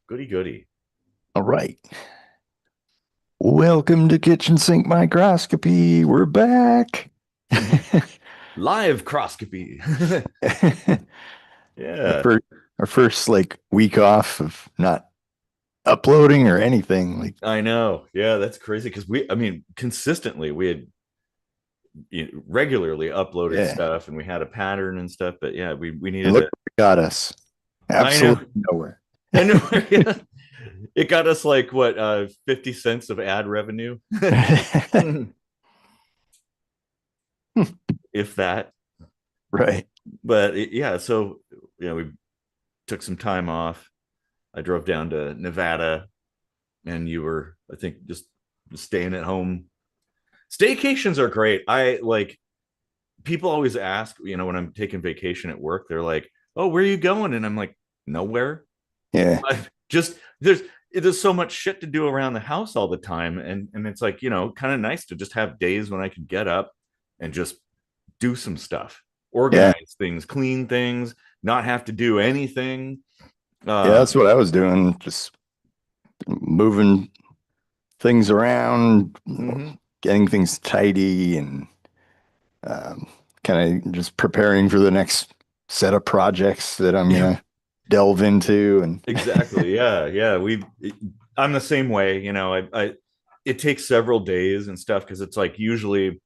Goody goody. All right. Welcome to Kitchen Sink Microscopy. We're back. Live croscopy. Our Yeah, first, our first like week off of not uploading or anything. Like, I know. Yeah, that's crazy because consistently we had regularly uploaded yeah. stuff and we had a pattern and stuff. But yeah, we And needed look to. where it got us. I know. Absolutely nowhere. I know. Yeah. It got us like what, 50 cents of ad revenue, if that. Right. But yeah, so we took some time off. I drove down to Nevada, and you were, I think, just staying at home. Staycations are great. I like people always ask, when I'm taking vacation at work, they're like, "Oh, where are you going?" And I'm like, "Nowhere." Yeah. I just there's so much shit to do around the house all the time, and it's like, kind of nice to just have days when I can get up and just do some stuff, Yeah. organize things, clean things, not have to do anything. Yeah. Uh, That's what I was doing. Just moving things around, mhm. getting things tidy and um, kind of just preparing for the next set of projects that I'm Yeah, gonna delve into. And exactly. Yeah, yeah. I'm the same way. It takes several days and stuff because it's like usually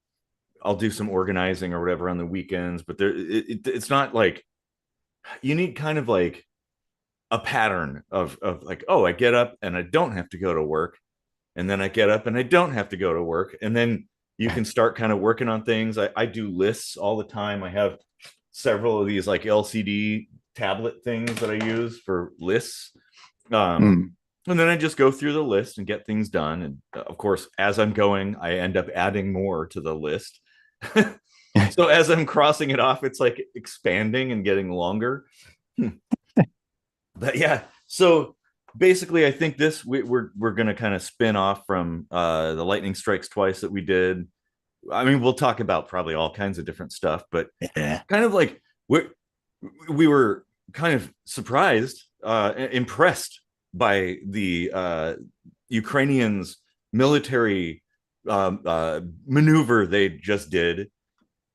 I'll do some organizing or whatever on the weekends, but it's not like you need kind of like a pattern of like, oh, I get up and I don't have to go to work, and then I get up and I don't have to go to work, and then you can start kind of working on things. I do lists all the time. I have several of these like LCD tablet things that I use for lists. Um, mm, and then I just go through the list and get things done. And of course, as I'm going, I end up adding more to the list. So as I'm crossing it off, it's like expanding and getting longer. But yeah, so basically, I think we're gonna kind of spin off from the lightning strikes twice that we did. I mean, we'll talk about probably all kinds of different stuff, but yeah, kind of like we were kind of surprised, impressed by the Ukrainians' military maneuver they just did,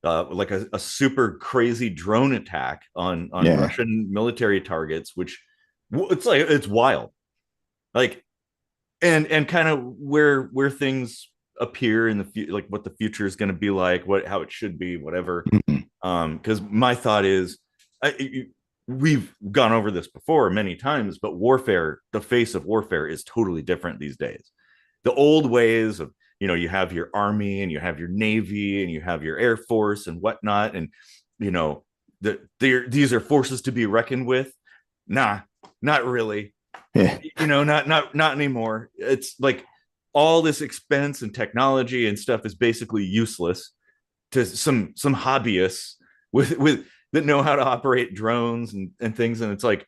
like a super crazy drone attack on yeah, Russian military targets, which it's like it's wild, like and kind of where things appear in the future, like what the future is going to be like, what how it should be, whatever. mm, Because my thought is, we've gone over this before many times, but warfare, the face of warfare, is totally different these days. The old ways of, you have your army and you have your navy and you have your air force and whatnot, and you know these are forces to be reckoned with. Nah, not really. yeah, Not anymore. It's like all this expense and technology and stuff is basically useless to some hobbyists with that know how to operate drones and things. And it's like,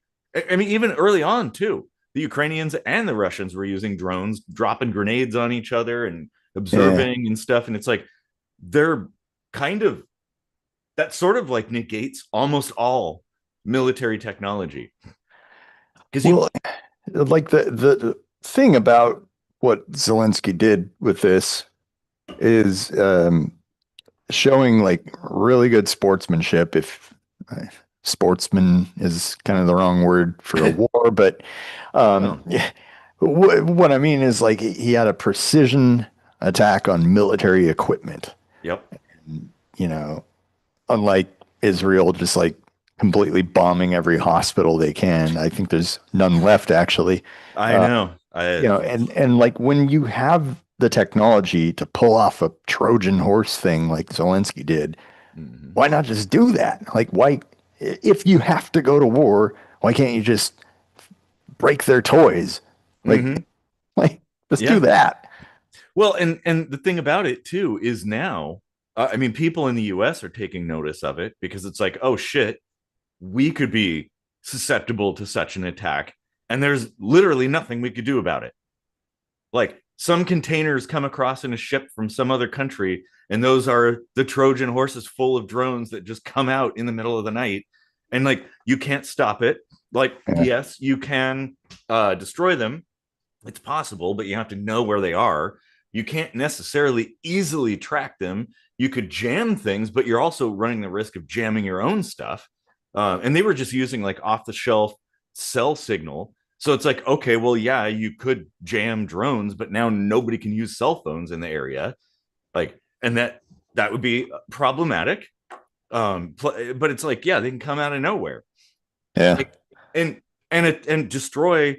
I mean, even early on too, the Ukrainians and the Russians were using drones, dropping grenades on each other and yeah. observing and stuff. And it's like they're kind of that sort of like negates almost all military technology because you Well, like the thing about what Zelensky did with this is showing like really good sportsmanship. If sportsman is kind of the wrong word for a war, but well, yeah, what I mean is like he had a precision attack on military equipment. yep, You know, unlike Israel, just like completely bombing every hospital they can. I think there's none left actually. I Uh, know. and like when you have the technology to pull off a Trojan horse thing like Zelensky did, Mhm. why not just do that? Like why, if you have to go to war, why can't you just break their toys? Like, Mhm. like let's do Yeah. that. Well, and the thing about it too is now, I mean, people in the U.S. are taking notice of it because it's like, oh shit, we could be susceptible to such an attack, and there's literally nothing we could do about it. Like some containers come across in a ship from some other country, and those are the Trojan horses full of drones that just come out in the middle of the night, and like you can't stop it. Like, Yeah, yes, you can destroy them. It's possible, but you have to know where they are. You can't necessarily easily track them. You could jam things, but you're also running the risk of jamming your own stuff. And they were just using like off the shelf cell signal. So it's like, okay, well, yeah, you could jam drones, but now nobody can use cell phones in the area. Like, and that would be problematic. But it's like, yeah, they can come out of nowhere. Yeah. Like, and destroy,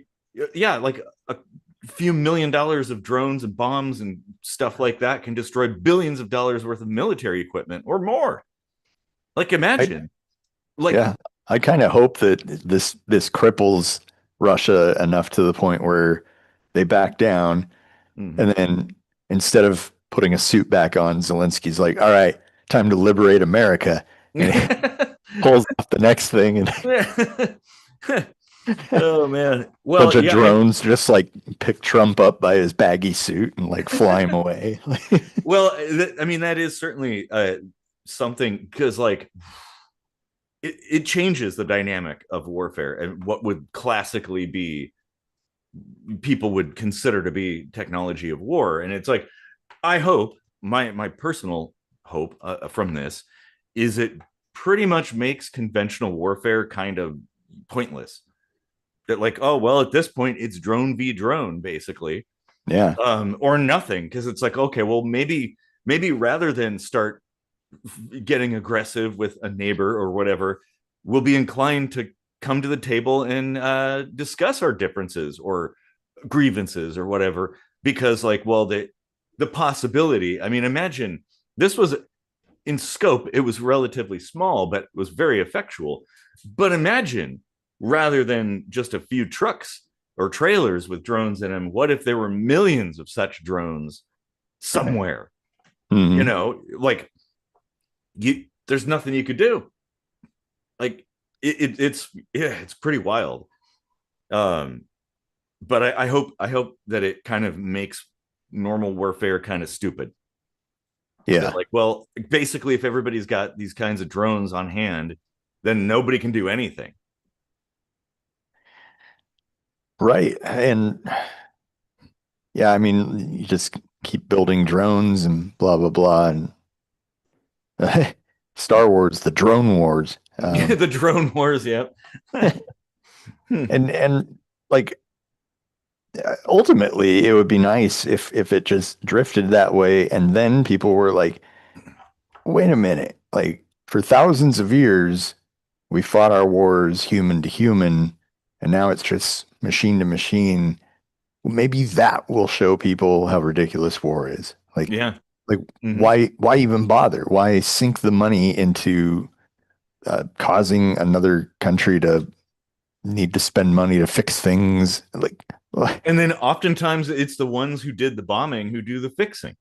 yeah, like a few $1 million of drones and bombs and stuff like that can destroy billions of dollars worth of military equipment or more. Like I, imagine, like, yeah. I kind of hope that this cripples Russia enough to the point where they back down, mhm. and then instead of putting a suit back on, Zelensky's like, "All right, time to liberate America," and he pulls off the next thing, and Oh man. bunch Well, of yeah, drones just like pick Trump up by his baggy suit and like fly him away. well, I mean that is certainly something because like it changes the dynamic of warfare and what would classically be people would consider to be technology of war. And it's like I hope my personal hope from this is it pretty much makes conventional warfare kind of pointless. That like, oh well, at this point it's drone v drone basically, Yeah, or nothing, because it's like, okay, well maybe rather than start getting aggressive with a neighbor or whatever, we'll be inclined to come to the table and discuss our differences or grievances or whatever. Because like, well, the possibility, I mean, imagine this was in scope, it was relatively small, but was very effectual. But imagine rather than just a few trucks or trailers with drones in them, what if there were millions of such drones somewhere? You hmm know, like there's nothing you could do. Like it's yeah, it's pretty wild. Um, but I hope that it kind of makes normal warfare kind of stupid. That yeah, like, well, basically, if everybody's got these kinds of drones on hand, then nobody can do anything. right. And yeah, I mean, you just keep building drones and blah blah blah, and Star Wars, the drone wars. The drone wars, yep. And like ultimately, it would be nice if it just drifted that way, and then people were like, "Wait a minute! Like for thousands of years, we fought our wars human to human, and now it's just machine to machine. Maybe that will show people how ridiculous war is. Yeah. Like Hmm. why even bother? Why sink the money into causing another country to need to spend money to fix things? Like, And then oftentimes it's the ones who did the bombing who do the fixing.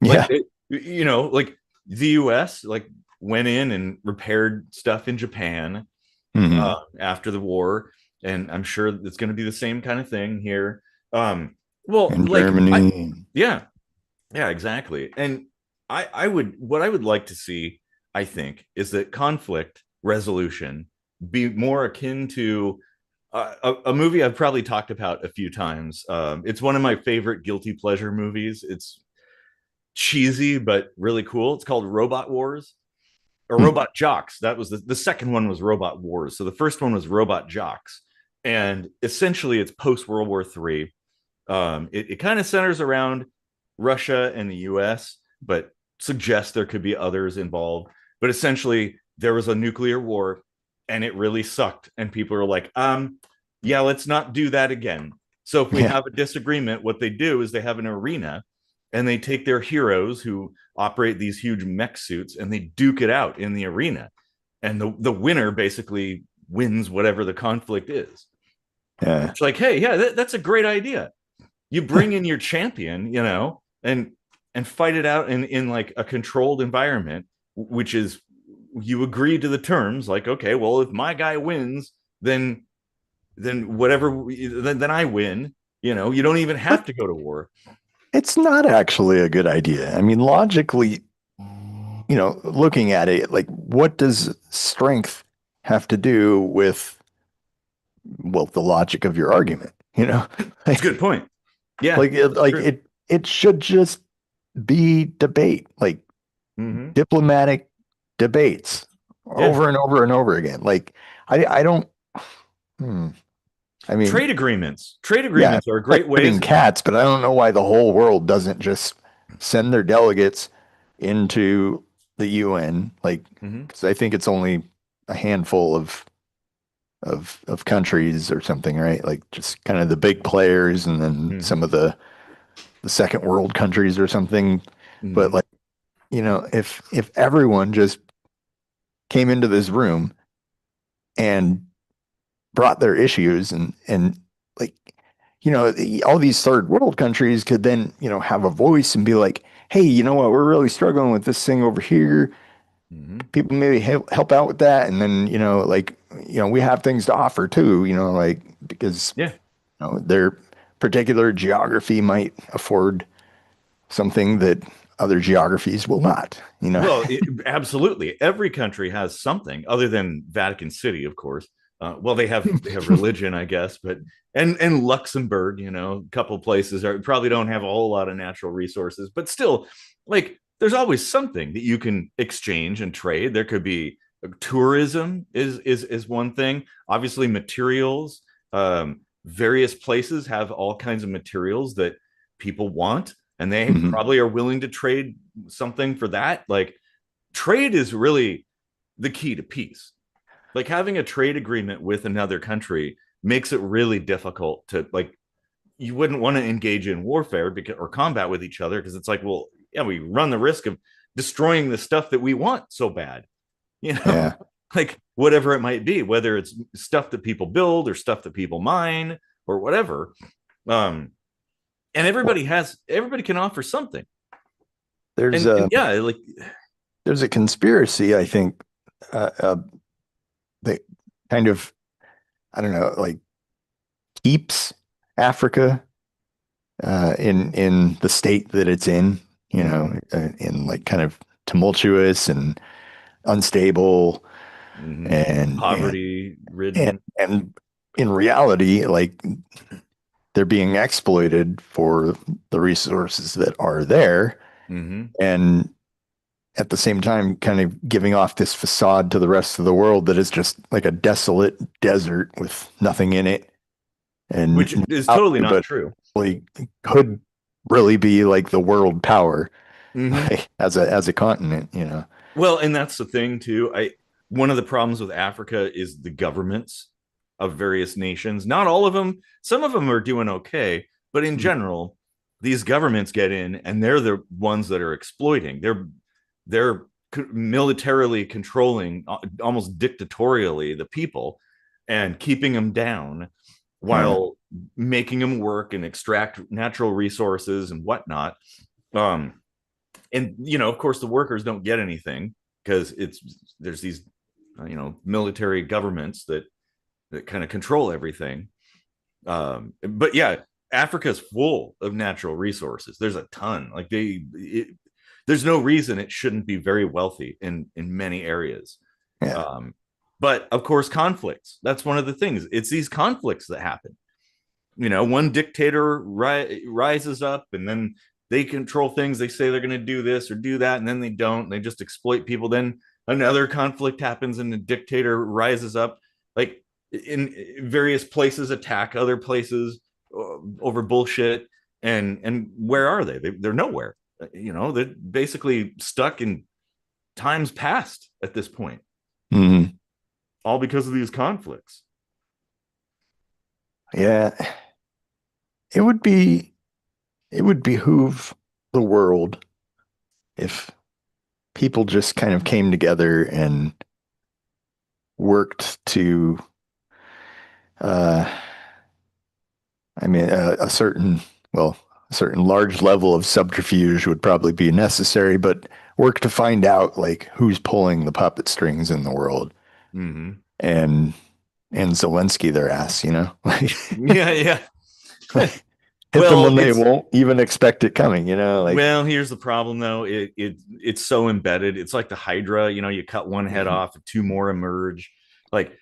Like, yeah, like the US, like, went in and repaired stuff in Japan hmm after the war. And I'm sure it's going to be the same kind of thing here. Well, in like, Germany. yeah, yeah, exactly. And what I would like to see, I think, is that conflict resolution be more akin to a movie I've probably talked about a few times. It's one of my favorite guilty pleasure movies. It's cheesy but really cool. It's called Robot Wars or Hmm. Robot Jocks. That was the second one was Robot Wars. So the first one was Robot Jocks, and essentially it's post World War III. It kind of centers around Russia and the US, but suggests there could be others involved. But essentially, there was a nuclear war and it really sucked. And people are like, yeah, let's not do that again. So if we Yeah, have a disagreement, what they do is they have an arena and they take their heroes who operate these huge mech suits and they duke it out in the arena. And the winner basically wins whatever the conflict is. yeah. It's like, hey, yeah, that's a great idea. You bring in your champion, and fight it out in like a controlled environment, which is you agree to the terms. Like, okay, well, if my guy wins, then whatever, then I win. You don't even But have to go to war. it's not actually a good idea. I mean, logically, looking at it, like what does strength have to do with, well, the logic of your argument? you know, It's a good point. Yeah, like it, like true. it should just be debate, like Hmm. diplomatic debates Yeah. over and over and over again. Like I don't. Hmm, I mean, Trade yeah, agreements are like great saving ways. cats, but I don't know why the whole world doesn't just send their delegates into the UN. Like, Hmm. because I think it's only a handful of countries or something, right? Like just kind of the big players, and then Hmm. some of the second world countries or something. But Hmm. like, if everyone just came into this room and brought their issues, and like, all these third world countries could then, have a voice and be like, hey, you know what, we're really struggling with this thing over here. Hmm. People maybe help out with that. And then, like, we have things to offer too, like, because, Yeah. their particular geography might afford something that other geographies will not. Well, absolutely. Every country has something other than Vatican City, of course. Well, they have religion, I guess, but and Luxembourg, a couple places probably don't have a whole lot of natural resources, but still, like there's always something that you can exchange and trade. There could be tourism is one thing. Obviously, materials. Various places have all kinds of materials that people want, and they Mhm. probably are willing to trade something for that. Like trade is really the key to peace. Like having a trade agreement with another country makes it really difficult to like you wouldn't want to engage in warfare because or combat with each other because it's like, well, yeah, we run the risk of destroying the stuff that we want so bad, you know, Yeah. like whatever it might be, whether it's stuff that people build or stuff that people mine or whatever. Um, and Well, everybody can offer something. there's And a yeah, like there's a conspiracy, I think, that kind of, I don't know, like keeps Africa in the state that it's in, mm-hmm, in like kind of tumultuous and unstable, mm-hmm. and and Poverty and ridden. and in reality, like they're being exploited for the resources that are there, Mm-hmm. and at the same time, kind of giving off this facade to the rest of the world that is just like a desolate desert with nothing in it, Which and is totally not but true. really could really be like the world power, Mm-hmm. like as a continent. Well, and that's the thing too. I One of the problems with Africa is the governments of various nations. Not all of them. Some of them are doing okay, but in general, these governments get in, and they're the ones that are exploiting. They're militarily controlling, almost dictatorially, the people, and keeping them down Huh. while making them work and extract natural resources and whatnot. Um, and of course, the workers don't get anything because there's these military governments that kind of control everything. But yeah, Africa's full of natural resources. There's a ton. Like there's no reason it shouldn't be very wealthy in many areas. Yeah. Um, but of course, conflicts. That's one of the things. It's these conflicts that happen. One dictator rises up, and then they control things. They say they're going to do this or do that, and then they don't. They just exploit people. Then another conflict happens, and the dictator rises up, like in various places, attack other places over bullshit. And where are they're nowhere. They're basically stuck in times past at this point, Mhm. all because of these conflicts. Yeah. It would be it would behoove the world if people just kind of came together and worked to, uh I mean, well, a certain large level of subterfuge would probably be necessary, but work to find out like who's pulling the puppet strings in the world, Mm-hmm. and Zelensky their ass. Like, Yeah, yeah. like hit them Well, when they it's won't even expect it coming. Like, Well, here's the problem though. It's so embedded. It's like the Hydra, you cut one head mhm. off, two more emerge. Like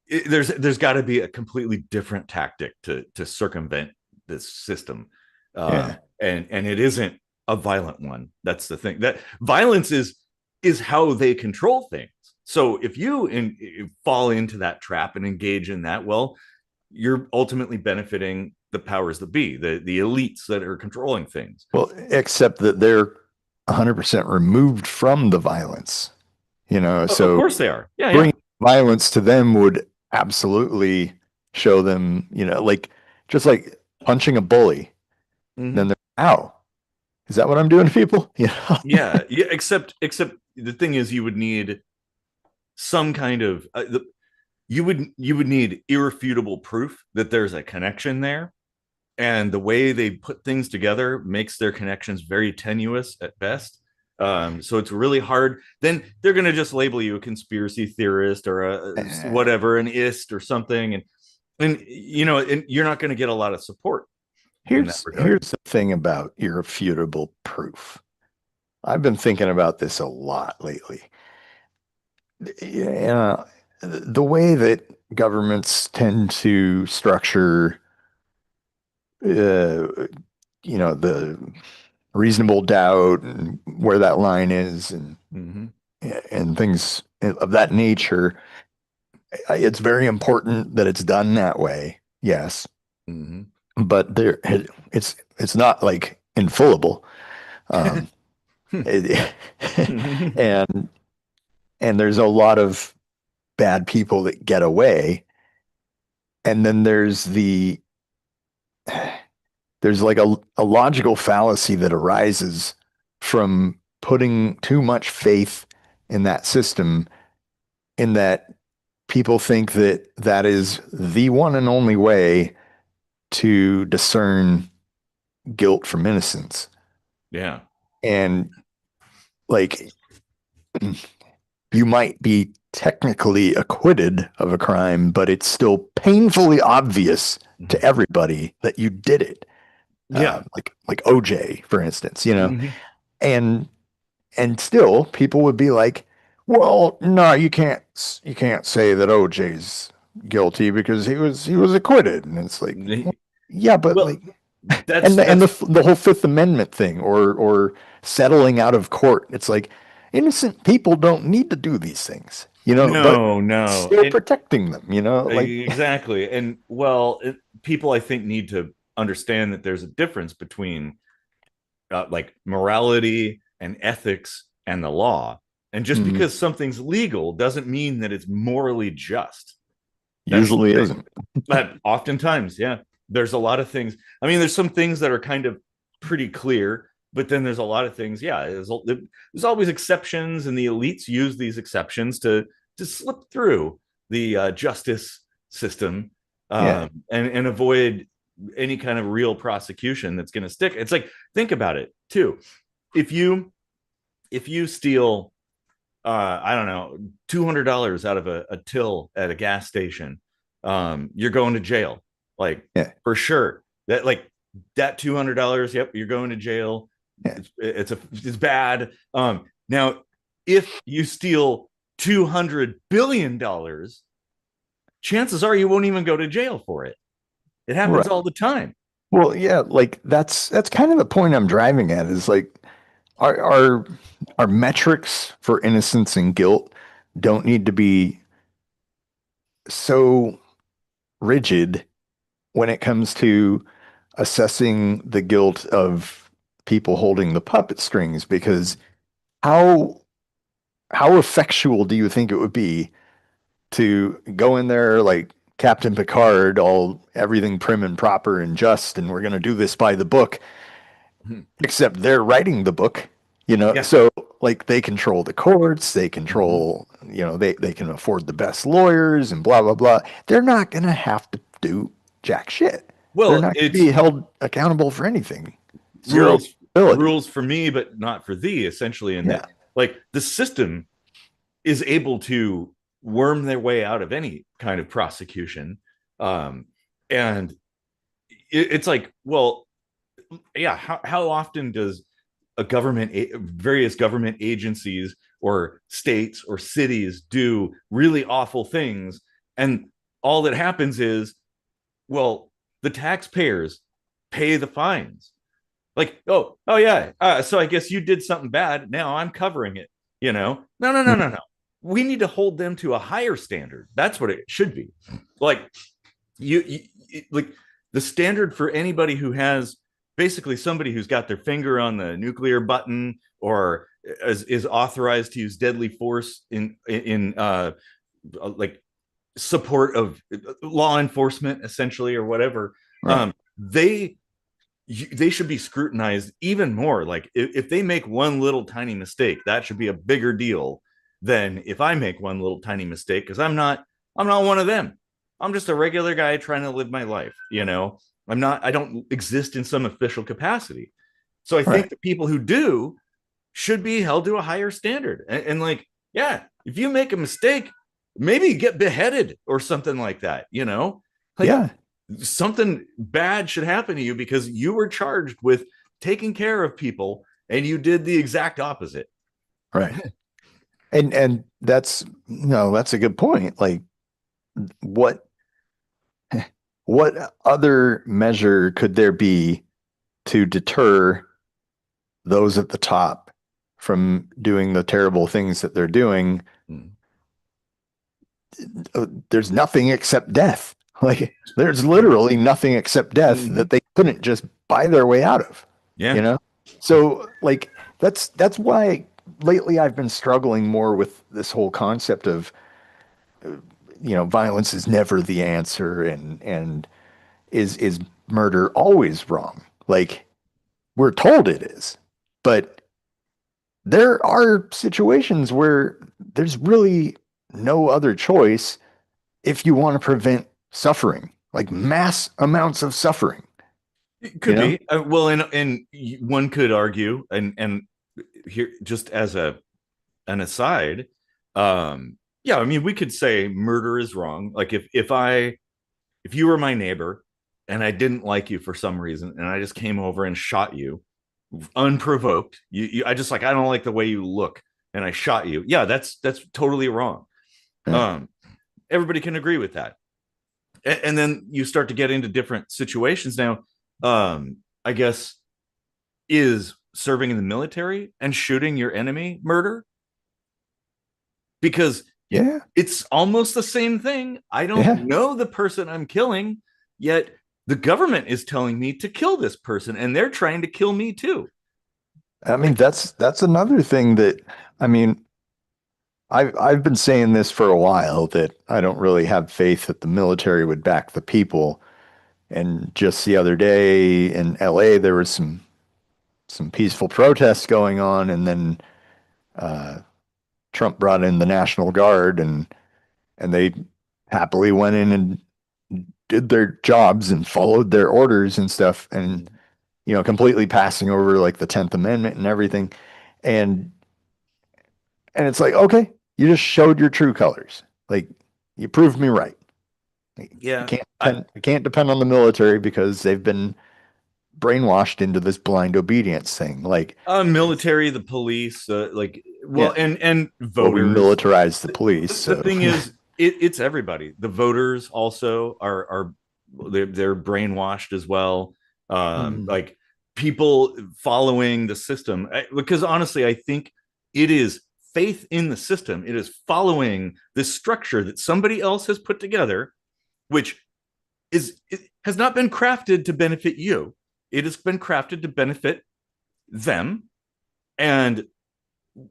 there's got to be a completely different tactic to circumvent this system, Yeah. and it isn't a violent one. That's the thing. That violence is how they control things. So if you fall into that trap and engage in that, well, you're ultimately benefiting the powers that be, the elites that are controlling things. Well, except that they're 100% removed from the violence, Of so course they are. Yeah, yeah. bringing violence to them would absolutely show them, like just like punching a bully. Then Mm-hmm. they're, ow, is that what I'm doing to people? Yeah, yeah. Except the thing is, you would need some kind of you would need irrefutable proof that there's a connection there, and the way they put things together makes their connections very tenuous at best. So it's really hard. Then they're going to just label you a conspiracy theorist or a whatever, an ist or something, and you're not going to get a lot of support in that regard. Here's the thing about irrefutable proof. I've been thinking about this a lot lately. Yeah, the way that governments tend to structure, uh, the reasonable doubt and where that line is, Mm-hmm. and things of that nature, it's very important that it's done that way. Yes, Mm-hmm. but it's not like infallible. Um, it- and there's a lot of bad people that get away. And then there's like a logical fallacy that arises from putting too much faith in that system, in that people think that that is the one and only way to discern guilt from innocence. Yeah. And like you might be technically acquitted of a crime, but it's still painfully obvious to everybody that you did it. Yeah. Like OJ, for instance, Mm-hmm. and still people would be like, well, no, you can't say that OJ's guilty because he was acquitted. And it's like, well, yeah, but Well, like, that's and that's the whole Fifth Amendment thing, or settling out of court. It's like innocent people don't need to do these things, but no, no. still protecting them, like, Exactly. And well, people I think need to understand that there's a difference between like morality and ethics and the law. And just mhm, because something's legal doesn't mean that it's morally just. That's the usually thing. isn't. But oftentimes, yeah, there's a lot of things. I mean, there's some things that are kind of pretty clear, but then there's a lot of things. Yeah, there's always exceptions, and the elites use these exceptions to slip through the justice system, Yeah. and avoid any kind of real prosecution that's going to stick. It's like, think about it too. If you steal, I don't know, $200 out of a till at a gas station, you're going to jail, like, Yeah. for sure. That $200, yep, you're going to jail. Yeah. It's bad. Now, if you steal $200 billion, chances are you won't even go to jail for it. It happens Right. all the time. Well, yeah, like that's kind of the point I'm driving at, is like our metrics for innocence and guilt don't need to be so rigid when it comes to assessing the guilt of people holding the puppet strings, because how effectual do you think it would be to go in there like Captain Picard, all everything prim and proper and just, and we're going to do this by the book, except they're writing the book, Yeah. so like they control the courts, they Mhm. control, they can afford the best lawyers and blah blah blah. They're not going to have to do jack shit. They're Well, not going to it's be held accountable for anything. Zero rules ability. rules for me, but not for thee, essentially, in that, Yeah. like, the system is able to worm their way out of any kind of prosecution. And it's like, well, yeah, how often does various government agencies or states or cities do really awful things, and all that happens is, well, the taxpayers pay the fines. Like, oh yeah, so I guess you did something bad. Now I'm covering it. No. We need to hold them to a higher standard. That's what it should be. Like like the standard for anybody who has basically somebody who's got their finger on the nuclear button or is authorized to use deadly force in like support of law enforcement, essentially, or whatever. Right. They should be scrutinized even more. Like if they make one little tiny mistake, that should be a bigger deal than if I make one little tiny mistake, because I'm not one of them. I'm just a regular guy trying to live my life. I don't exist in some official capacity. So I think Right. the people who do should be held to a higher standard. And like, yeah, if you make a mistake, maybe get beheaded or something like that, like Yeah. something bad should happen to you because you were charged with taking care of people and you did the exact opposite. Right. And that's no, that's a good point. Like what what other measure could there be to deter those at the top from doing the terrible things that they're doing? There's nothing except death. Like there's literally nothing except death Mm-hmm. that they couldn't just buy their way out of, Yeah. you know? So like that's why lately I've been struggling more with this whole concept of violence is never the answer and is murder always wrong? Like we're told it is, but there are situations where there's really no other choice if you want to prevent suffering, like mass amounts of suffering, It you could know? be. Well, and one could argue, and here just as an aside, yeah, I mean, we could say murder is wrong. Like if you were my neighbor and I didn't like you for some reason, and I just came over and shot you unprovoked, I just like I don't like the way you look, and I shot you. Yeah, that's totally wrong. Yeah. Um, Everybody can agree with that. And then you start to get into different situations now. I guess is serving in the military and shooting your enemy murder, because Yeah. it's almost the same thing. I don't Yeah. know the person I'm killing, yet the government is telling me to kill this person and they're trying to kill me too. I mean, Like, that's another thing that I mean, I've been saying this for a while that I don't really have faith that the military would back the people. And just the other day in LA, there was some peaceful protests going on, and then uh, Trump brought in the National Guard, and they happily went in and did their jobs and followed their orders and stuff, and completely passing over like the 10th Amendment and everything. And and it's like, okay, you just showed your true colors. Like you proved me right. You yeah, can't depend, you can't depend on the military because they've been brainwashed into this blind obedience thing. Like, military, the police, like, well, yeah, and well, we voters. militarized the police, The so thing is, it's everybody. The voters also are they're brainwashed as well. Mhm. Like people following the system, because honestly, I think it is faith in the system. It is following this structure that somebody else has put together, which it has not been crafted to benefit you. It has been crafted to benefit them. And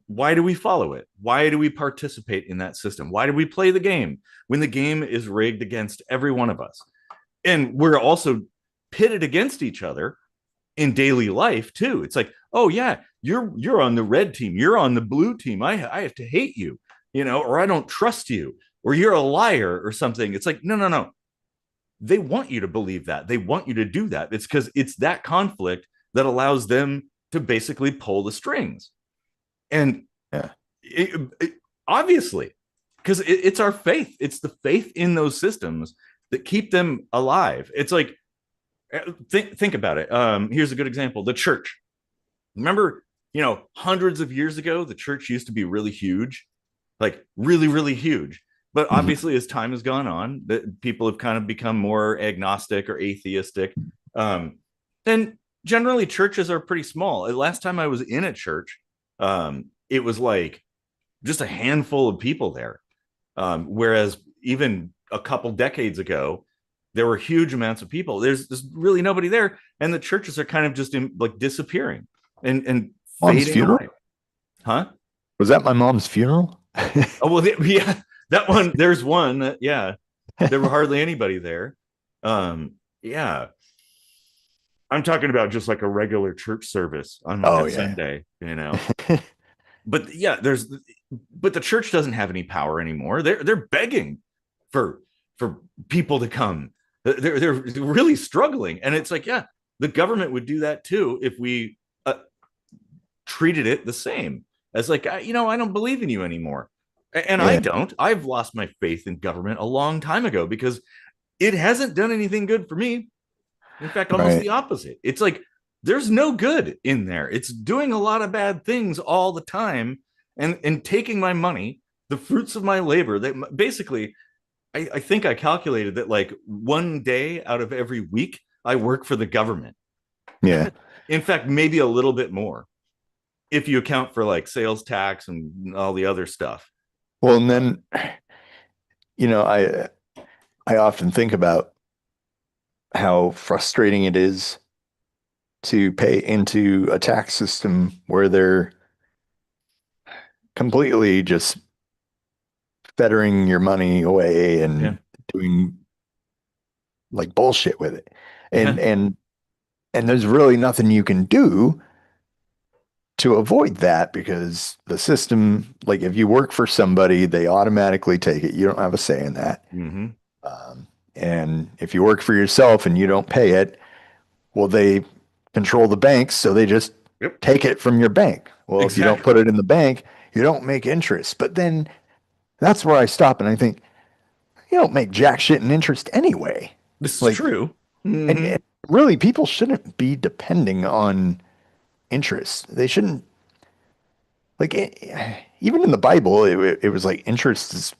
why do we follow it? Why do we participate in that system? Why do we play the game when the game is rigged against every one of us? And we're also pitted against each other in daily life too. It's like, oh yeah, you're on the red team, you're on the blue team. I have to hate you, or I don't trust you, or you're a liar or something. It's like, no. They want you to believe that. They want you to do that. It's because it's that conflict that allows them to basically pull the strings. And Yeah. obviously, because it's our faith, it's the faith in those systems that keep them alive. It's like, think about it. Here's a good example: the church. Remember, hundreds of years ago, the church used to be really huge, like really, really huge. But Mhm. obviously, as time has gone on, that people have kind of become more agnostic or atheistic. Um, and generally, churches are pretty small. Last time I was in a church, it was like just a handful of people there. Whereas even a couple decades ago, there were huge amounts of people. There's really nobody there, and the churches are kind of just like disappearing and Mom's fading funeral? away. Huh? Was that my mom's funeral? Oh well, yeah, that one. There's one. Yeah, there were hardly anybody there. Yeah, I'm talking about just like a regular church service on like Oh a yeah. Sunday, you know. But yeah, but the church doesn't have any power anymore. They're begging for for people to come. They're really struggling, and it's like, yeah, the government would do that too if we treated it the same as like, I don't believe in you anymore, and I Yeah. don't. I've lost my faith in government a long time ago because it hasn't done anything good for me. In fact, almost Right. the opposite. It's like there's no good in there. It's doing a lot of bad things all the time and taking my money, the fruits of my labor. That basically, I think I calculated that like one day out of every week, I work for the government. Yeah. In fact, maybe a little bit more if you account for like sales tax and all the other stuff. Well, and then, I often think about how frustrating it is to pay into a tax system where they're completely just fettering your money away Yeah, and doing like bullshit with it. And yeah, and and there's really nothing you can do to avoid that because the system, like if you work for somebody, they automatically take it. You don't have a say in that. mm-hmm. And if you work for yourself and you don't pay it, well, they control the banks, so they just Yep, take it from your bank. Well, if you don't put exactly. it in the bank, you don't make interest. But then that's where I stop and I think, you don't make jack shit in interest anyway. This is Like, true. Mm-hmm. and really, people shouldn't be depending on interest. They shouldn't, like, even in the Bible, it was like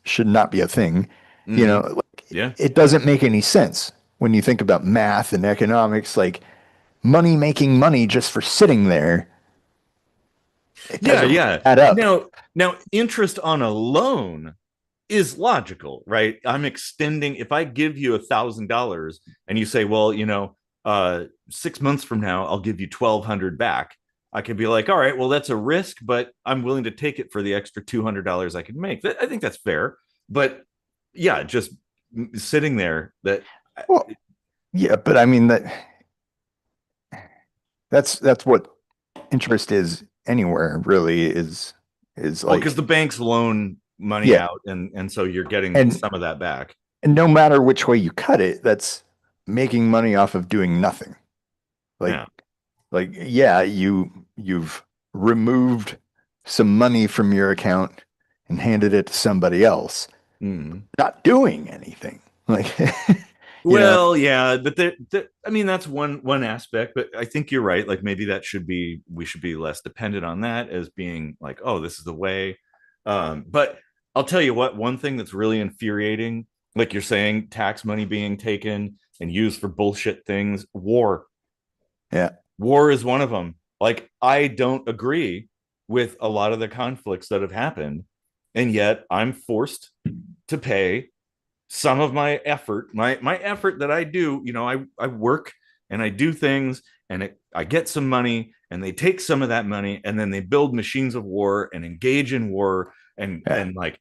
should not be a thing. Mm-hmm. Like, Yeah. it doesn't make any sense when you think about math and economics. Like, money making money just for sitting there, it Yeah, doesn't really yeah. add up. Now interest on a loan is logical, right? I'm extending if I give you $1,000 and you say, well, 6 months from now, I'll give you 1,200 back. I could be like, all right, well, that's a risk, but I'm willing to take it for the extra $200 I can make. I think that's fair. But yeah, just sitting there that Well, yeah, but I mean that's what interest is anywhere really is well, because like the banks loan money yeah, out and so you're getting and some of that back. and no matter which way you cut it, that's making money off of doing nothing. Like Yeah. yeah, you've removed some money from your account and handed it to somebody else, Mm. not doing anything. Like you know, Well, yeah, but I mean, that's one aspect. But I think you're right. Like maybe we should be less dependent on that as being like, oh, this is the way. But I'll tell you what, one thing that's really infuriating, like you're saying, tax money being taken and used for bullshit things. yeah, War is one of them. Like I don't agree with a lot of the conflicts that have happened, and yet I'm forced to pay some of my effort, my effort that I do, I work and I do things and I get some money and they take some of that money and then they build machines of war and engage in war yeah, and like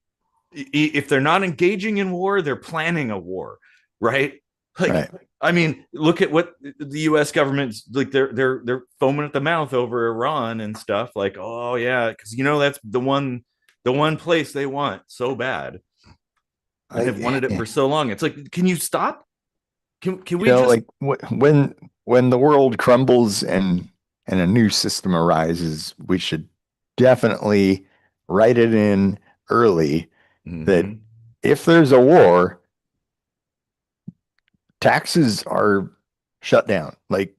if they're not engaging in war, they're planning a war, right? Like right. I mean, look at what the U.S. government's like. They're foaming at the mouth over Iran and stuff. Like, oh yeah, because that's the one place they want so bad and have I wanted it for so long. It's like, can you stop? Can we just? like when the world crumbles and a new system arises, we should definitely write it in early that Mm-hmm, if there's a war, taxes are shut down. Like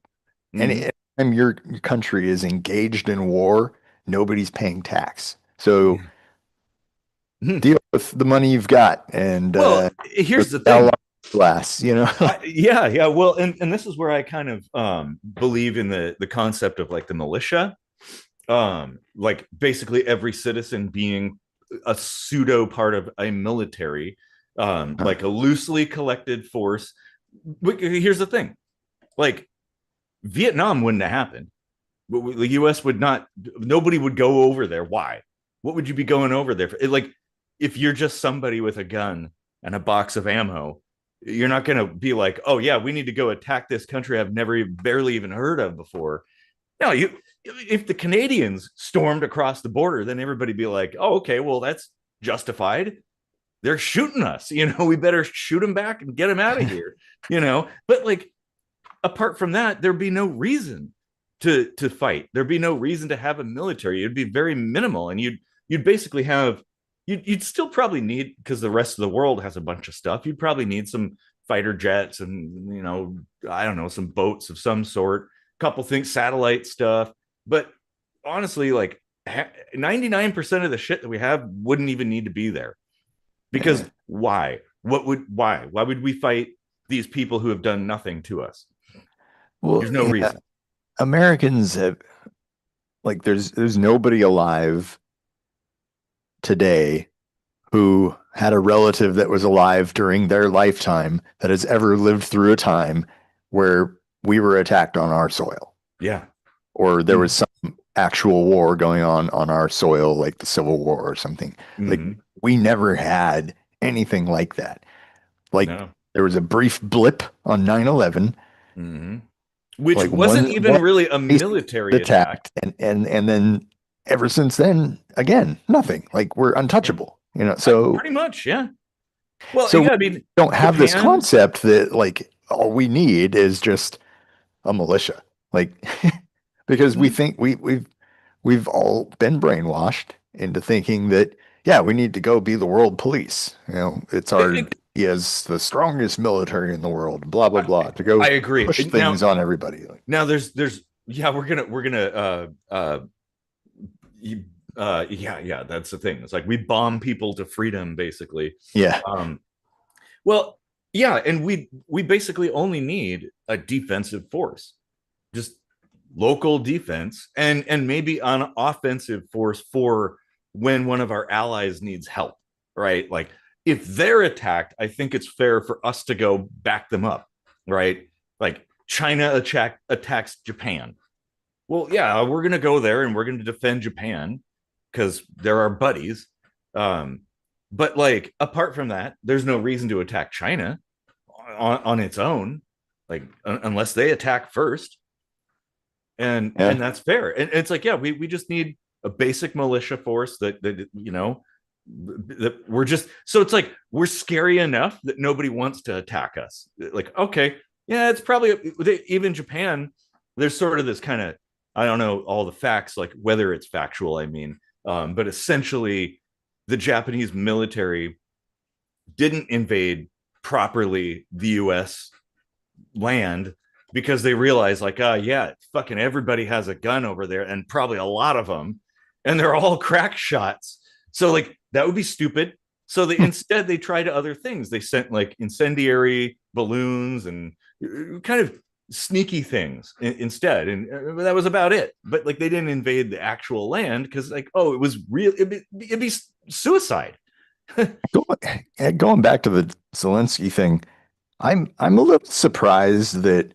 mm-hmm, anytime your country is engaged in war, nobody's paying tax. So mm-hmm. deal with the money you've got, and Well, here's the how long thing. it lasts, you know. Yeah. Well, and this is where I kind of believe in the concept of like the militia, like basically every citizen being a pseudo part of a military, like a loosely collected force. Here's the thing, like Vietnam wouldn't have happened. The US would not, nobody would go over there. Why? What would you be going over there for? Like, if you're just somebody with a gun and a box of ammo, you're not going to be like, oh, yeah, we need to go attack this country I've never, barely even heard of before. No, if the Canadians stormed across the border, then everybody be like, oh, okay, well, that's justified. They're shooting us. We better shoot them back and get them out of here. But like, apart from that, there'd be no reason to fight. There'd be no reason to have a military. It'd be very minimal, and you'd basically have you'd still probably need, because the rest of the world has a bunch of stuff. You'd probably need some fighter jets and I don't know, some boats of some sort, a couple things, satellite stuff. But honestly, like 99% of the shit that we have wouldn't even need to be there. Because why? Why would we fight these people who have done nothing to us? Well, there's no reason. Americans have, like, there's nobody alive today who had a relative that was alive during their lifetime that has ever lived through a time where we were attacked on our soil. Yeah. Or there was some actual war going on our soil, like the Civil War or something. Like, we never had anything like that. Like, there was a brief blip on 9/11. Which like wasn't even really a military attack. And then ever since then, again, nothing. Like, we're untouchable, so pretty much, yeah. Well, so yeah, I mean, don't have this concept that like all we need is just a militia, like because we think we've all been brainwashed into thinking that, yeah, we need to go be the world police. It's our as the strongest military in the world, blah bh blah, to go. I agree. Push things on everybody. Now there's yeah, we're gonna yeah, that's the thing. It's like we bomb people to freedom, basically. Yeah. Well, yeah, and we basically only need a defensive force, just local defense, and maybe an offensive force for when one of our allies needs help, right? Like, if they're attacked, I think it's fair for us to go back them up, right? Like China attacks Japan. Well, yeah, we're going to go there and we're going to defend Japan because they're our buddies. But like, apart from that, there's no reason to attack China on its own, like unless they attack first. And that's fair. And it's like, yeah, we just need a basic militia force that that we're just, so it's like we're scary enough that nobody wants to attack us. Like, okay, yeah, it's probably, even Japan, there's sort of this kind of, I don't know all the facts, like whether it's factual, I mean, but essentially the Japanese military didn't invade properly the US land because they realized, like, yeah, fucking everybody has a gun over there, and probably a lot of them, and they're all crack shots. So like that would be stupid. So instead they tried other things. They sent like incendiary balloons and kind of sneaky things instead, and that was about it. But like, they didn't invade the actual land because, like, oh, it was real. It'd be suicide. Going back to the Zelensky thing, I'm a little surprised that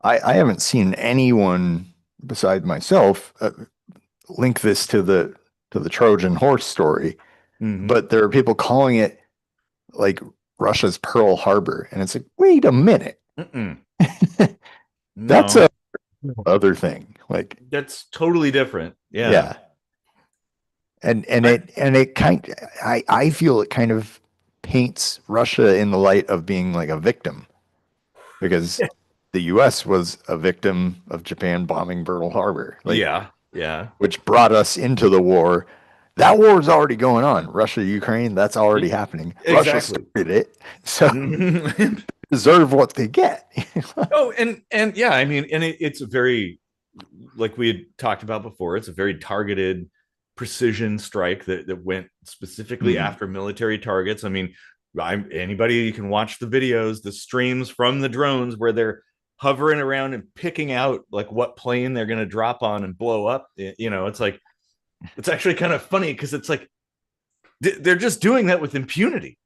I haven't seen anyone beside myself link this to the Trojan horse story, but there are people calling it like Russia's Pearl Harbor, and it's like, wait a minute, that's a other thing. Like, that's totally different. Yeah. And it kind, I feel it kind of paints Russia in the light of being like a victim, because the US was a victim of Japan bombing Pearl Harbor. Like, yeah. Which brought us into the war. That war is already going on. Russia, Ukraine, that's already happening. Exactly. Russia started it. So deserve what they get. Oh, and yeah, I mean, and it's a very, like we had talked about before, it's a very targeted precision strike that went specifically Mhm. after military targets. I mean, anybody, you can watch the videos, the streams from the drones where they're hovering around and picking out like what plane they're going to drop on and blow up. You know, it's like, it's actually kind of funny because it's like they're just doing that with impunity.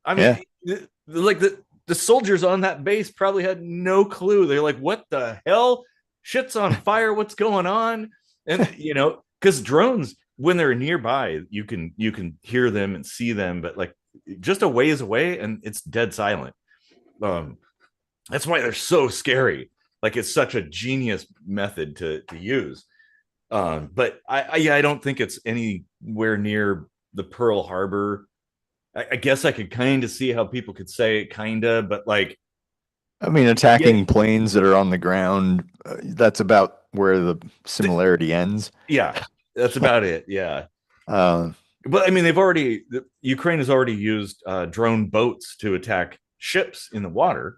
I Yeah. mean, like the soldiers on that base probably had no clue. They're like, what the hell? Shit's on fire. What's going on? And you know, because drones, when they're nearby, you can hear them and see them, but like just a ways away and it's dead silent. Um, that's why they're so scary. Like it's such a genius method to use. But yeah, I don't think it's anywhere near the Pearl Harbor. I guess I could kind of see how people could say it, kind of, but like, I mean, yeah, attacking planes that are on the ground, that's about where the similarity ends. yeah, that's about it. Yeah, Uh, but I mean, Ukraine has already used drone boats to attack ships in the water,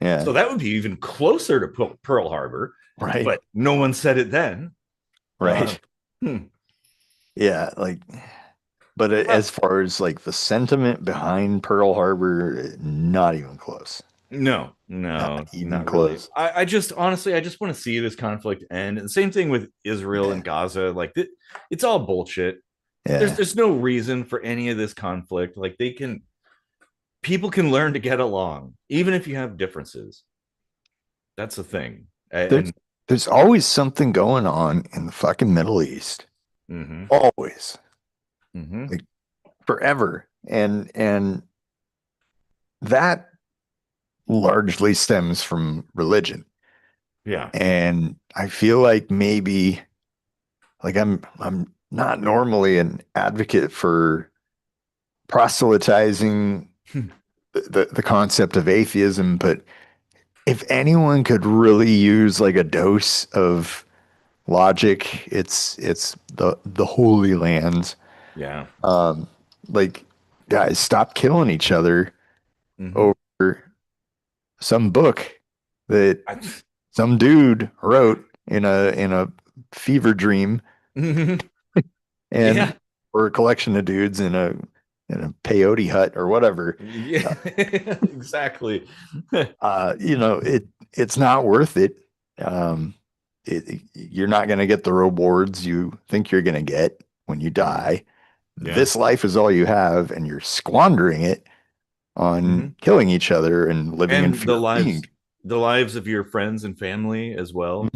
yeah, so that would be even closer to Pearl Harbor. right, But no one said it then. Uh, right. hmm. Yeah, like, but Well, as far as like the sentiment behind Pearl Harbor, not even close. no, Not no, even not really. close. I just honestly, I just want to see this conflict end. And same thing with Israel Yeah, and Gaza. Like, it's all bullshit. There's yeah. there's no reason for any of this conflict. Like, people can learn to get along, even if you have differences. That's the thing. There's And there's always something going on in the fucking Middle East. mm-hmm, Always. mm-hmm, Like forever. And that largely stems from religion. yeah, And I feel like maybe like I'm not normally an advocate for proselytizing the concept of atheism, but if anyone could really use like a dose of logic, it's the Holy Lands. yeah, Um, like guys, stop killing each other mm-hmm. over some book that I, some dude wrote in a fever dream yeah, and or a collection of dudes in a peyote hut or whatever. yeah, Uh, exactly. it's not worth it. Um, you're not going to get the rewards you think you're going to get when you Mhm. die. Yeah. This life is all you have, and you're squandering it Mm-hmm. on killing each other and living in And fear of being the lives of your friends and family as well,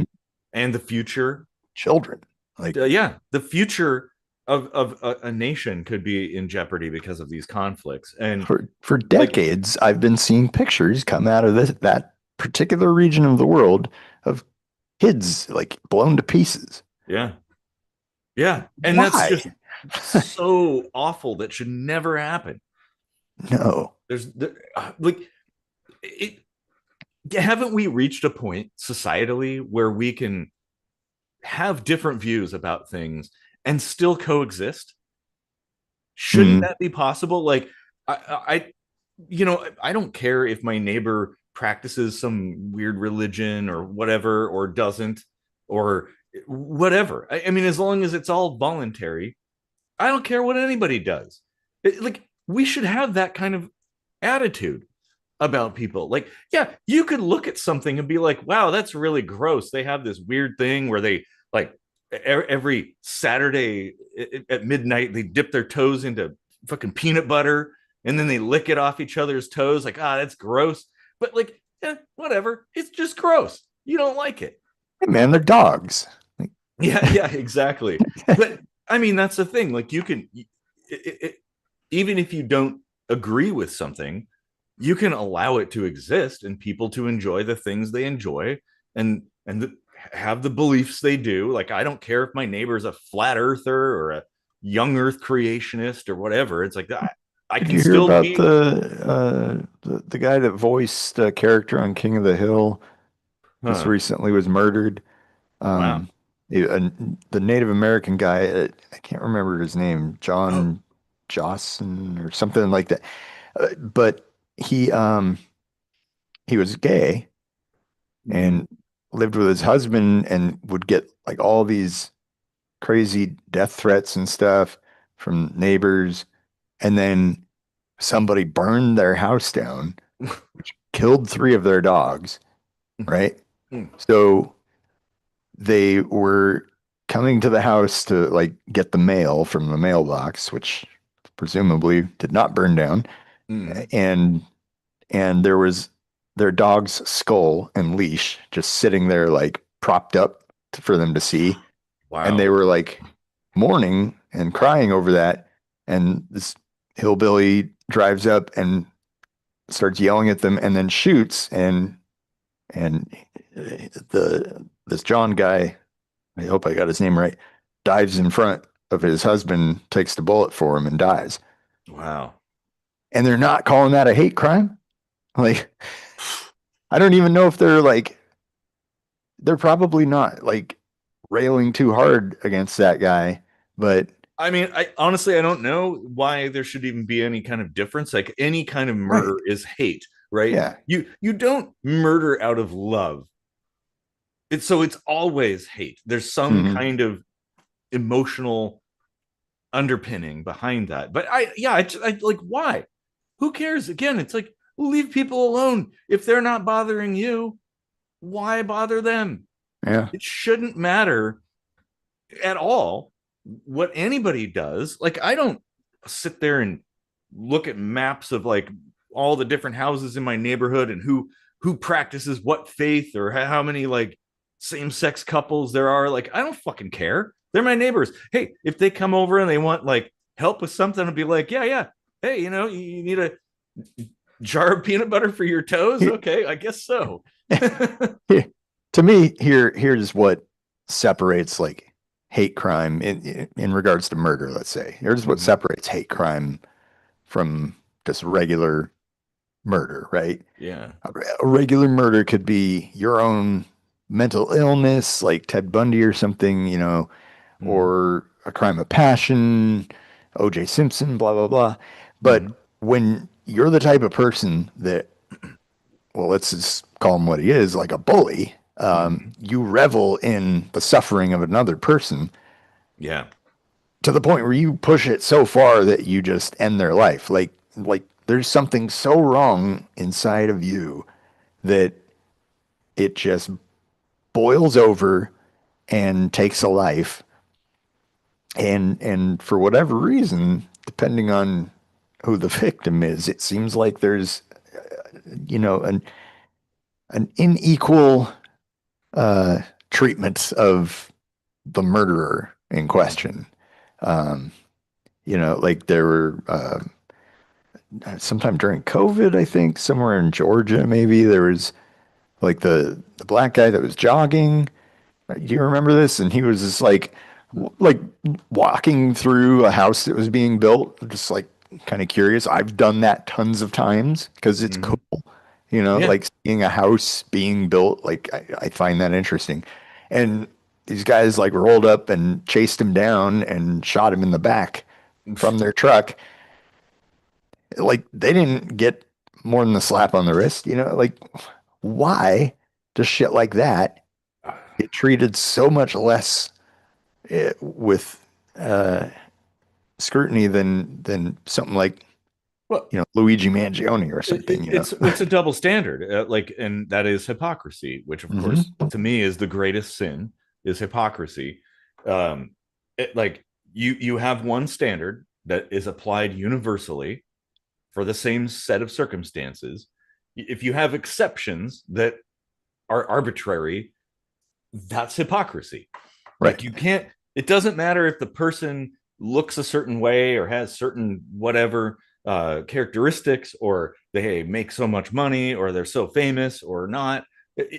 and the future. children. Like Yeah, the future of a nation could be in jeopardy because of these conflicts. And for like, decades, I've been seeing pictures come out of that particular region of the world of kids like blown to pieces. yeah, yeah, and that's Why? just so awful. That should never happen. No. Like it. Haven't we reached a point societally where we can have different views about things and still coexist? Shouldn't Mm, that be possible? Like, I I don't care if my neighbor practices some weird religion or whatever, or doesn't, or whatever. I mean, as long as it's all voluntary, I don't care what anybody does. Like, we should have that kind of attitude about people. Like, yeah, you could look at something and be like, wow, that's really gross. They have this weird thing where they like every Saturday at midnight, they dip their toes into fucking peanut butter and then they lick it off each other's toes. Like, that's gross. But like, yeah, whatever. It's just gross. You don't like it. hey man, they're dogs. Like, Yeah, yeah, exactly. But I mean, that's the thing. Like, you can, even if you don't agree with something, you can allow it to exist and people to enjoy the things they enjoy, and have the beliefs they do. Like, I don't care if my neighbor's a flat earther or a young earth creationist or whatever. It's like that. I did can you hear still about be. the guy that voiced a character on King of the Hill just Huh. recently was murdered? Wow. Um, the Native American guy, I can't remember his name, Oh. John Johnson or something like that. But he was gay Mhm. and lived with his husband and would get like all these crazy death threats and stuff from neighbors. And then somebody burned their house down, which killed three of their dogs, right? So they were coming to the house to like get the mail from the mailbox, which presumably did not burn down. And there was their dog's skull and leash just sitting there like propped up for them to see. And Wow. they were like mourning and crying over that. And this hillbilly drives up and starts yelling at them and then shoots. And this John guy, I hope I got his name right, dives in front of his husband, takes the bullet for him and dies. Wow. And they're not calling that a hate crime. Like, I don't even know if they're probably not like railing too hard against that guy, but I mean, I honestly I don't know why there should even be any kind of difference. Like any kind of right. murder is hate, right? Yeah. You don't murder out of love. It's always hate. There's some Hmm. kind of emotional underpinning behind that. But I like why? Who cares? Again, it's like leave people alone. If they're not bothering you, why bother them? Yeah. It shouldn't matter at all what anybody does. Like I don't sit there and look at maps of like all the different houses in my neighborhood and who practices what faith or how many like same-sex couples there are. Like I don't fucking care. They're my neighbors. Hey, if they come over and they want like help with something, I'll be like, yeah. Hey, you need a jar of peanut butter for your toes? Okay, I guess so. To me, here's what separates like hate crime in regards to murder, let's say. Here's what Mhm. separates hate crime from just regular murder, right? Yeah. A regular murder could be your own mental illness, like Ted Bundy or something, Mhm. or a crime of passion, OJ Simpson, blah, blah, blah. Mhm. But when you're the type of person that, well, let's just call him what he is, like a bully, Mhm. you revel in the suffering of another person Yeah. to the point where you push it so far that you just end their life. Like there's something so wrong inside of you that it just boils over and takes a life. And for whatever reason, depending on who the victim is, it seems like there's an unequal uh, treatment of the murderer in question. Um, like there were sometime during COVID, I think, somewhere in Georgia, maybe there was like the black guy that was jogging. Do you remember this? And he was just like walking through a house that was being built, just like kind of curious. I've done that tons of times because it's cool, Mhm. Yeah. like seeing a house being built. Like I find that interesting. And these guys like rolled up and chased him down and shot him in the back from their truck. Like they didn't get more than a slap on the wrist, like why does shit like that get treated so much less with uh, scrutiny than something like Well, Luigi Mangione or something. it's a double standard, like, and that is hypocrisy, which of course Hmm. to me is the greatest sin is hypocrisy. Um, like you have one standard that is applied universally for the same set of circumstances. If you have exceptions that are arbitrary, that's hypocrisy. Right. Like you can't. It doesn't matter if the person looks a certain way or has certain whatever characteristics, or they make so much money, or they're so famous or not.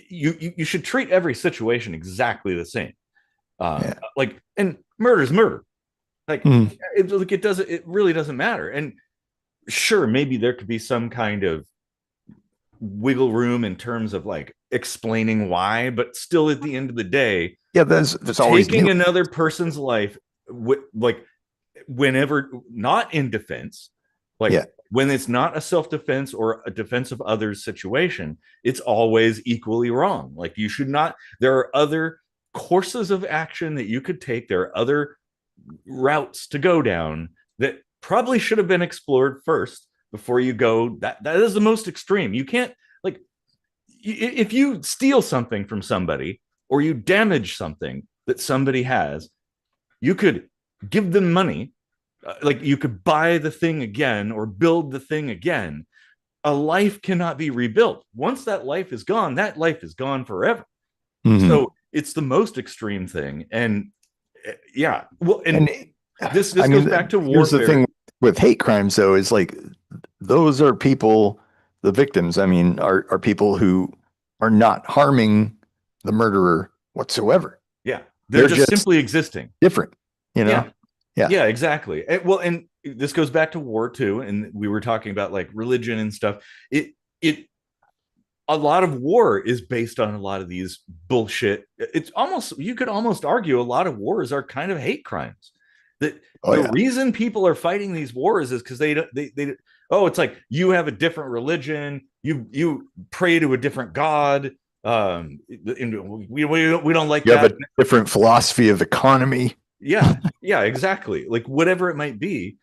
You should treat every situation exactly the same. Yeah. Like, and murder is murder. Like Mm. it doesn't. It really doesn't matter. And sure, maybe there could be some kind of wiggle room in terms of like explaining why, but still at the end of the day, Yeah. There's always new. taking another person's life, like whenever not in defense, like Yeah. when it's not a self-defense or a defense of others situation, it's always equally wrong. Like you should not. There are other courses of action that you could take. There are other routes to go down that probably should have been explored first before you go. That is the most extreme. You can't, like, if you steal something from somebody or you damage something that somebody has, you could give them money, like you could buy the thing again or build the thing again. A life cannot be rebuilt. Once that life is gone, that life is gone forever. Mhm. So it's the most extreme thing. And yeah, well, and And this I goes mean, back to here's the warfare. thing with hate crimes, though, is like those are people, the victims, I mean, are people who are not harming the murderer whatsoever. Yeah, they're They're just just simply existing. different, you know? Yeah, Yeah. yeah, exactly. And this goes back to war too. And we were talking about like religion and stuff. It a lot of war is based on a lot of these bullshit. It's almost, you could almost argue a lot of wars are kind of hate crimes. That Oh, the yeah. reason people are fighting these wars is because they oh, it's like you have a different religion, you pray to a different god. We don't like You have that. a different philosophy of economy. Yeah, yeah, exactly. Like whatever it might be,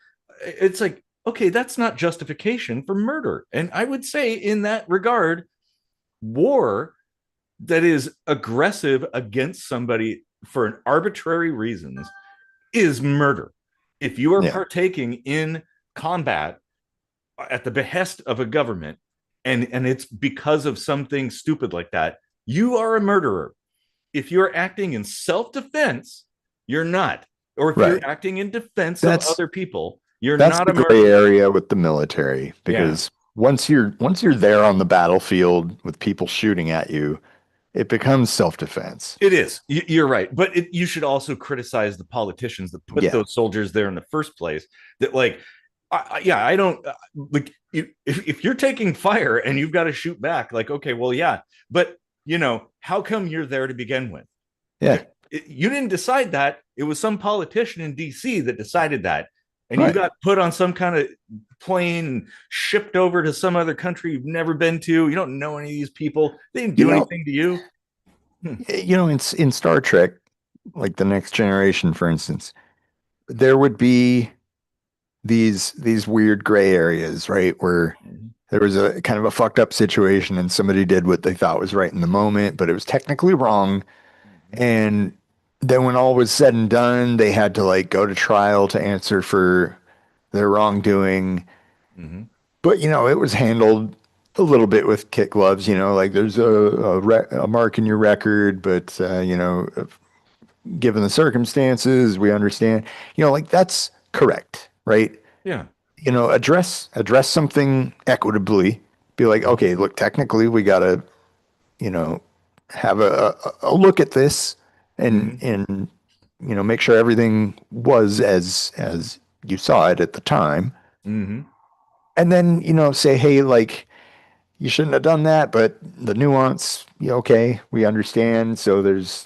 it's like, okay, that's not justification for murder. And I would say in that regard, war that is aggressive against somebody for arbitrary reasons is murder. If you are Yeah. partaking in combat at the behest of a government, and it's because of something stupid like that, you are a murderer. If you're acting in self-defense, you're not. Or if you're Right. acting in defense of That's other people, you're that's not the a gray murderer. area with the military Yeah, because once you're there on the battlefield with people shooting at you, it becomes self-defense. it is. You're right. But you should also criticize the politicians that put Yeah. those soldiers there in the first place. That, like, yeah, I don't like, if you're taking fire and you've got to shoot back, like, okay, well, yeah, but how come you're there to begin with? Yeah. You didn't decide that. It was some politician in DC that decided that. And you Right. got put on some kind of plane, shipped over to some other country you've never been to. You don't know any of these people. They didn't You do know, anything to you. Hmm. in Star Trek, like the Next Generation, for instance, there would be these weird gray areas, right? Where there was a kind of a fucked up situation and somebody did what they thought was right in the moment, but it was technically wrong. And then when all was said and done, they had to like go to trial to answer for their wrongdoing. Mm-hmm. But it was handled a little bit with kid gloves, like there's a mark in your record, but given the circumstances, we understand, like that's correct, right? Yeah. Address something equitably. Be like, okay, look, technically we gotta, you know, have a look at this and Mm-hmm. make sure everything was as you saw it at the time. Mm-hmm. And then, say, hey, like you shouldn't have done that, but the nuance, okay, we understand. So there's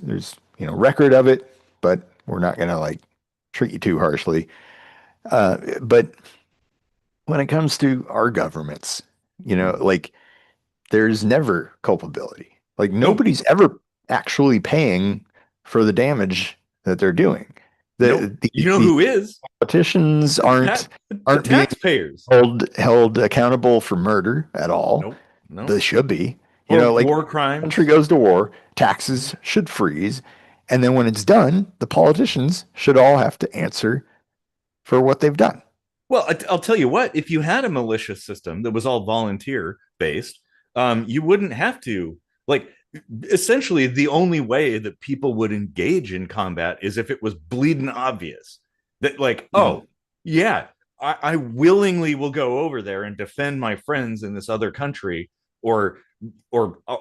record of it, but we're not gonna like treat you too harshly. But when it comes to our governments, Mm-hmm. like there's never culpability. Like Nope. nobody's ever actually paying for the damage that they're doing. Nope. You know These who is? politicians The ta- the aren't being taxpayers. held accountable for murder at all. Nope. Nope. They should be. Or Like war country crimes. goes to war, taxes should freeze, and then when it's done, the politicians should all have to answer for what they've done. Well, I'll tell you what, if you had a militia system that was all volunteer based, you wouldn't have to, like, essentially the only way that people would engage in combat is if it was bleeding obvious that, like, Mm. oh, yeah, I willingly will go over there and defend my friends in this other country, or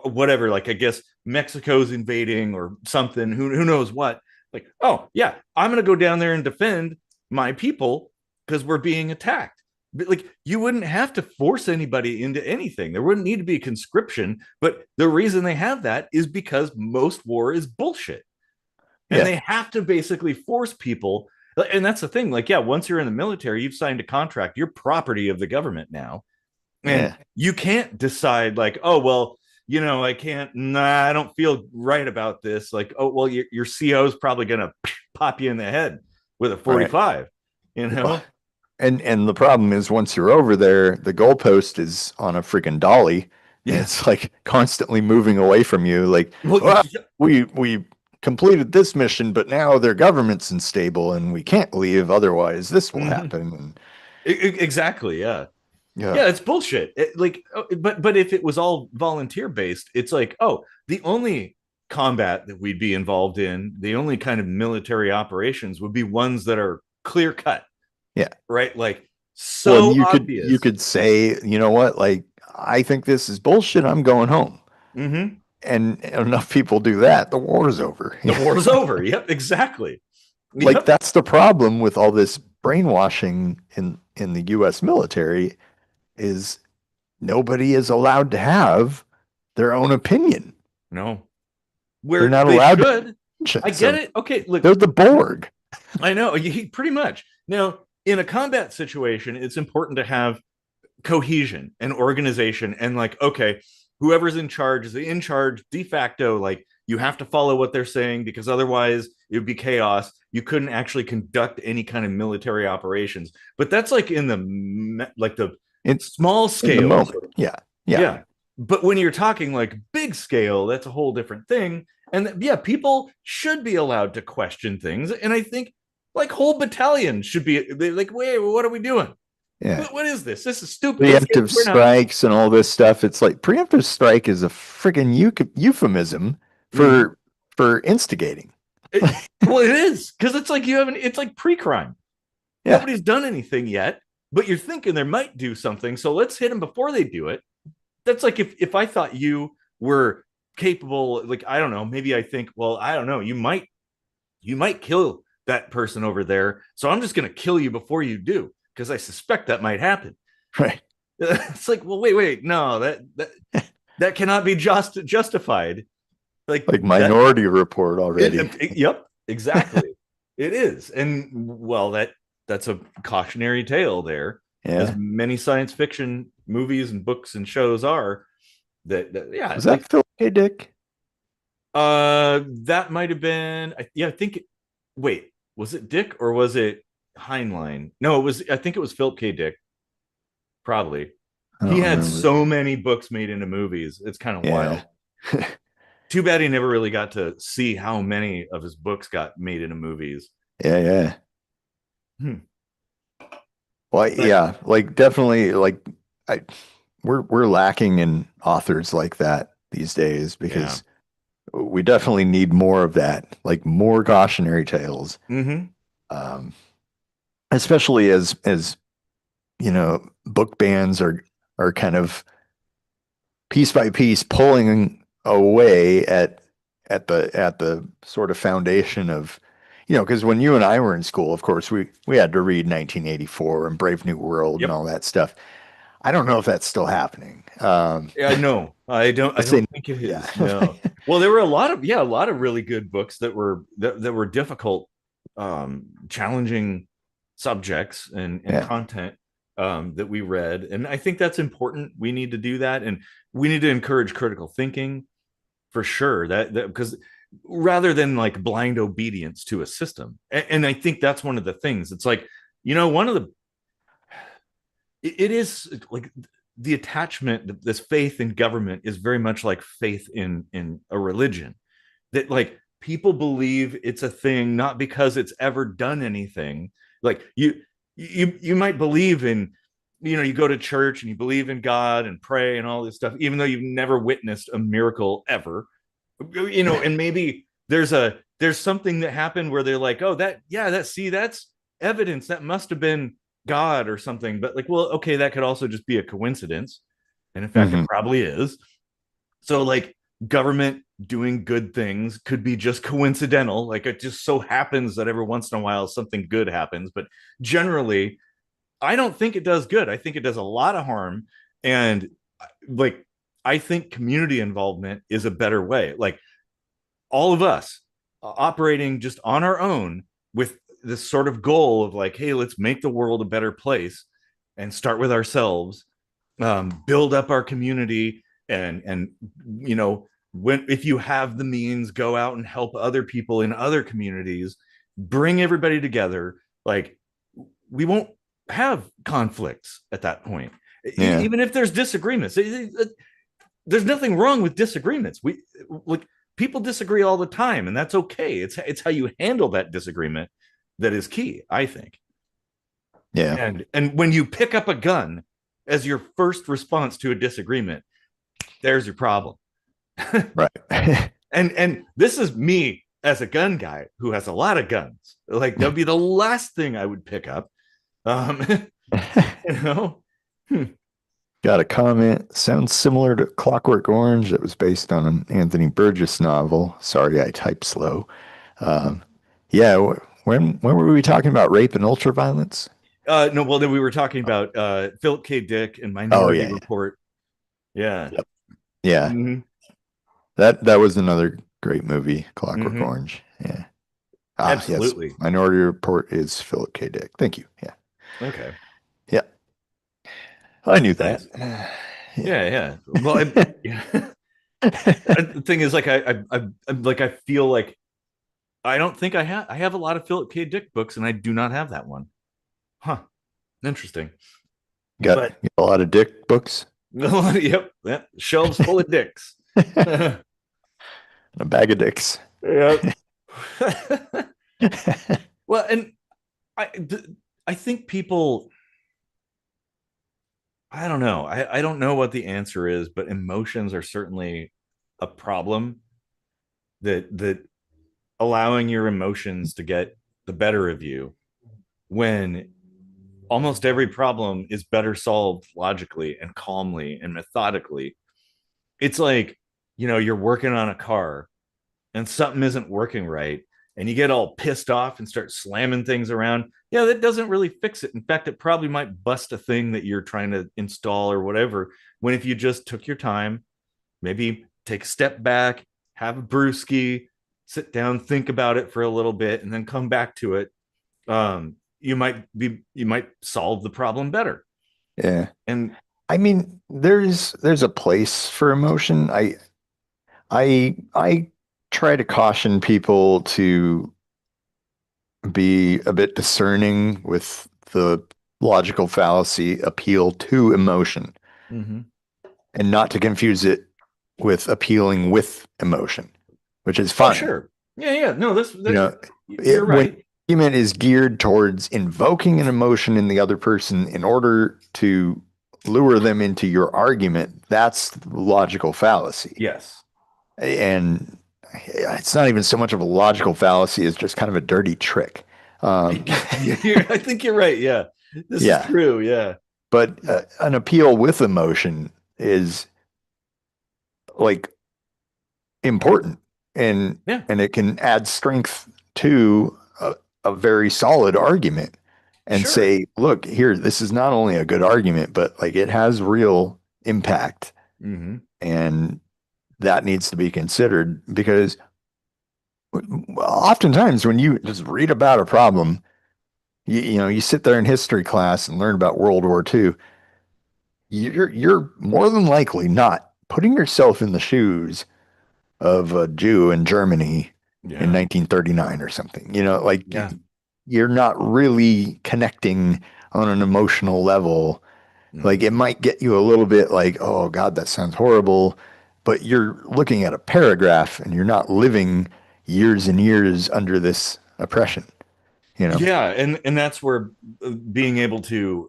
whatever. Like, I guess Mexico's invading or something, who knows what. Like, oh yeah, I'm gonna go down there and defend my people because we're being attacked. But, like, you wouldn't have to force anybody into anything. There wouldn't need to be a conscription. But the reason they have that is because most war is bullshit. And Yeah, they have to basically force people. And that's the thing. Like, yeah, once you're in the military, you've signed a contract. You're property of the government now. And yeah, you can't decide, like, oh, well, I can't, nah, I don't feel right about this. Like, oh, well, your CO is probably going to pop you in the head with a Right. 45, Well, and the problem is once you're over there, the goalpost is on a freaking dolly, and Yeah. it's like constantly moving away from you. Like, Well, well, we completed this mission, but now their government's unstable, and we can't leave. Otherwise, this will mhm. happen. And Exactly. Yeah. yeah, Yeah, it's bullshit. But if it was all volunteer based, it's like, oh, the only combat that we'd be involved in, the only kind of military operations would be ones that are clear cut, yeah. right? Like Well, and so you obvious. could say, you know what? Like, I think this is bullshit. I'm going home. Hmm. And enough people do that, the war's over. The war's over. Yep, exactly. Like Yep. that's the problem with all this brainwashing in the US military is nobody is allowed to have their own opinion. No, They're where not they allowed to should. I mention. get So it. Okay, look, they're the Borg. I know pretty much. Now, in a combat situation, it's important to have cohesion and organization and like, okay, whoever's in charge is in charge de facto. Like, you have to follow what they're saying because otherwise it would be chaos. You couldn't actually conduct any kind of military operations. But that's like in the in small in the scale. moment. Yeah. Yeah. Yeah. But when you're talking like big scale, that's a whole different thing. And yeah, people should be allowed to question things. And I think like whole battalions should be like, wait, what are we doing? Yeah. What is this? This is stupid. Preemptive We're not. strikes and all this stuff. It's like preemptive strike is a freaking euphemism Mhm. for instigating. Well, it is because it's like you haven't, it's like pre crime. Yeah. Nobody's done anything yet, but you're thinking they might do something. So let's hit them before they do it. That's like if I thought you were capable, like, I don't know, maybe I think, well, I don't know, you might kill that person over there. So I'm just going to kill you before you do because I suspect that might happen. Right. It's like, well, wait, no, that cannot be justified. Like Like that. Minority Report already. Yep, exactly. It is, and well, that's a cautionary tale there, as Yeah. many science fiction movies and books and shows are. That yeah, Was like that Phil K. Dick? that might have been. Yeah, I think. Wait, was it Dick or was it Heinlein? No, it was. I think it was Philip K. Dick. Probably. I He don't had remember. so many books made into movies. It's kind of Yeah. wild. Too bad he never really got to see how many of his books got made into movies. Yeah, yeah. Hmm. Well, But yeah, like definitely like I we're lacking in authors like that these days yeah. because we definitely need more of that, like more cautionary tales. Mm-hmm. Um, especially as book bans are kind of piece by piece pulling away at the sort of foundation of because when you and I were in school, of course, we had to read 1984 and Brave New World and Yep. all that stuff. I don't know if that's still happening. Yeah, no, I don't. I Let's say, don't think it yeah, is. No. Well, there were a lot of really good books that were difficult, challenging subjects and yeah, content that we read, and I think that's important. We need to do that, and we need to encourage critical thinking for sure. That because rather than like blind obedience to a system, and I think that's one of the things. It's like one of the it is like the attachment, this faith in government is very much like faith in a religion, that like people believe it's a thing not because it's ever done anything. Like you might believe in, you go to church and you believe in God and pray and all this stuff even though you've never witnessed a miracle ever. And maybe there's something that happened where they're like, oh, that's evidence that must have been God or something. But like, well, okay, that could also just be a coincidence, and in fact it hmm probably is. So like, government doing good things could be just coincidental. Like, it just so happens that every once in a while something good happens, but generally I don't think it does good. I think it does a lot of harm. And like, I think community involvement is a better way. Like, all of us operating just on our own with this sort of goal of like, hey, let's make the world a better place and start with ourselves, build up our community and you know, when if you have the means, go out and help other people in other communities, bring everybody together. Like, we won't have conflicts at that point. Yeah. Even if there's disagreements, there's nothing wrong with disagreements. We like people disagree all the time, and that's okay. It's how you handle that disagreement that is key, I think. Yeah. And when you pick up a gun as your first response to a disagreement, there's your problem. Right. And this is me as a gun guy who has a lot of guns. Like, that'd be the last thing I would pick up. Um, you know. Got a comment. Sounds similar to Clockwork Orange that was based on an Anthony Burgess novel. Sorry, I type slow. Um, yeah, when were we talking about rape and ultraviolence? No, well, then we were talking about Philip K. Dick and Oh Minority yeah, Report. Yeah. yep. Yeah. Mm-hmm. That was another great movie, Clockwork Mm-hmm. Orange. Yeah. Ah, yes. Absolutely. Minority Report is Philip K. Dick. Thank you. Yeah. Okay. Yeah. I knew that. Nice. Yeah. Yeah, yeah. Well, yeah. The thing is, like, I feel like I don't think I have a lot of Philip K. Dick books, and I do not have that one. Huh. Interesting. But Got a lot of Dick books. yep, yeah, shelves full of dicks. A bag of dicks. Yep. Well, and I I think people, I don't know. I don't know what the answer is, but emotions are certainly a problem, that allowing your emotions to get the better of you when almost every problem is better solved logically and calmly and methodically. It's like, you're working on a car and something isn't working right, and you get all pissed off and start slamming things around. Yeah, that doesn't really fix it. In fact, it probably might bust a thing that you're trying to install or whatever. When if you just took your time, maybe take a step back, have a brewski, sit down, think about it for a little bit, and then come back to it, you might solve the problem better. Yeah. And I mean, there's a place for emotion. I try to caution people to be a bit discerning with the logical fallacy appeal to emotion mm-hmm. and not to confuse it with appealing with emotion, which is Oh, fine. sure, yeah, yeah, no, this You that know, you're when right. argument is geared towards invoking an emotion in the other person in order to lure them into your argument, that's logical fallacy. Yes. And it's not even so much of a logical fallacy as just kind of a dirty trick. Um, I think you're right. Yeah, this is yeah, true. Yeah. but an appeal with emotion is like important, and Yeah. it can add strength to a very solid argument and Sure. say, look, here, this is not only a good argument, but like it has real impact, Mm-hmm. and that needs to be considered because oftentimes when you just read about a problem, you sit there in history class and learn about World War II, you're more than likely not putting yourself in the shoes of a Jew in Germany in Yeah. 1939 or something. Like Yeah. you're not really connecting on an emotional level. Like it Mm-hmm. might get you a little bit like, oh God, that sounds horrible, but you're looking at a paragraph and you're not living years and years under this oppression, you know? Yeah, and that's where being able to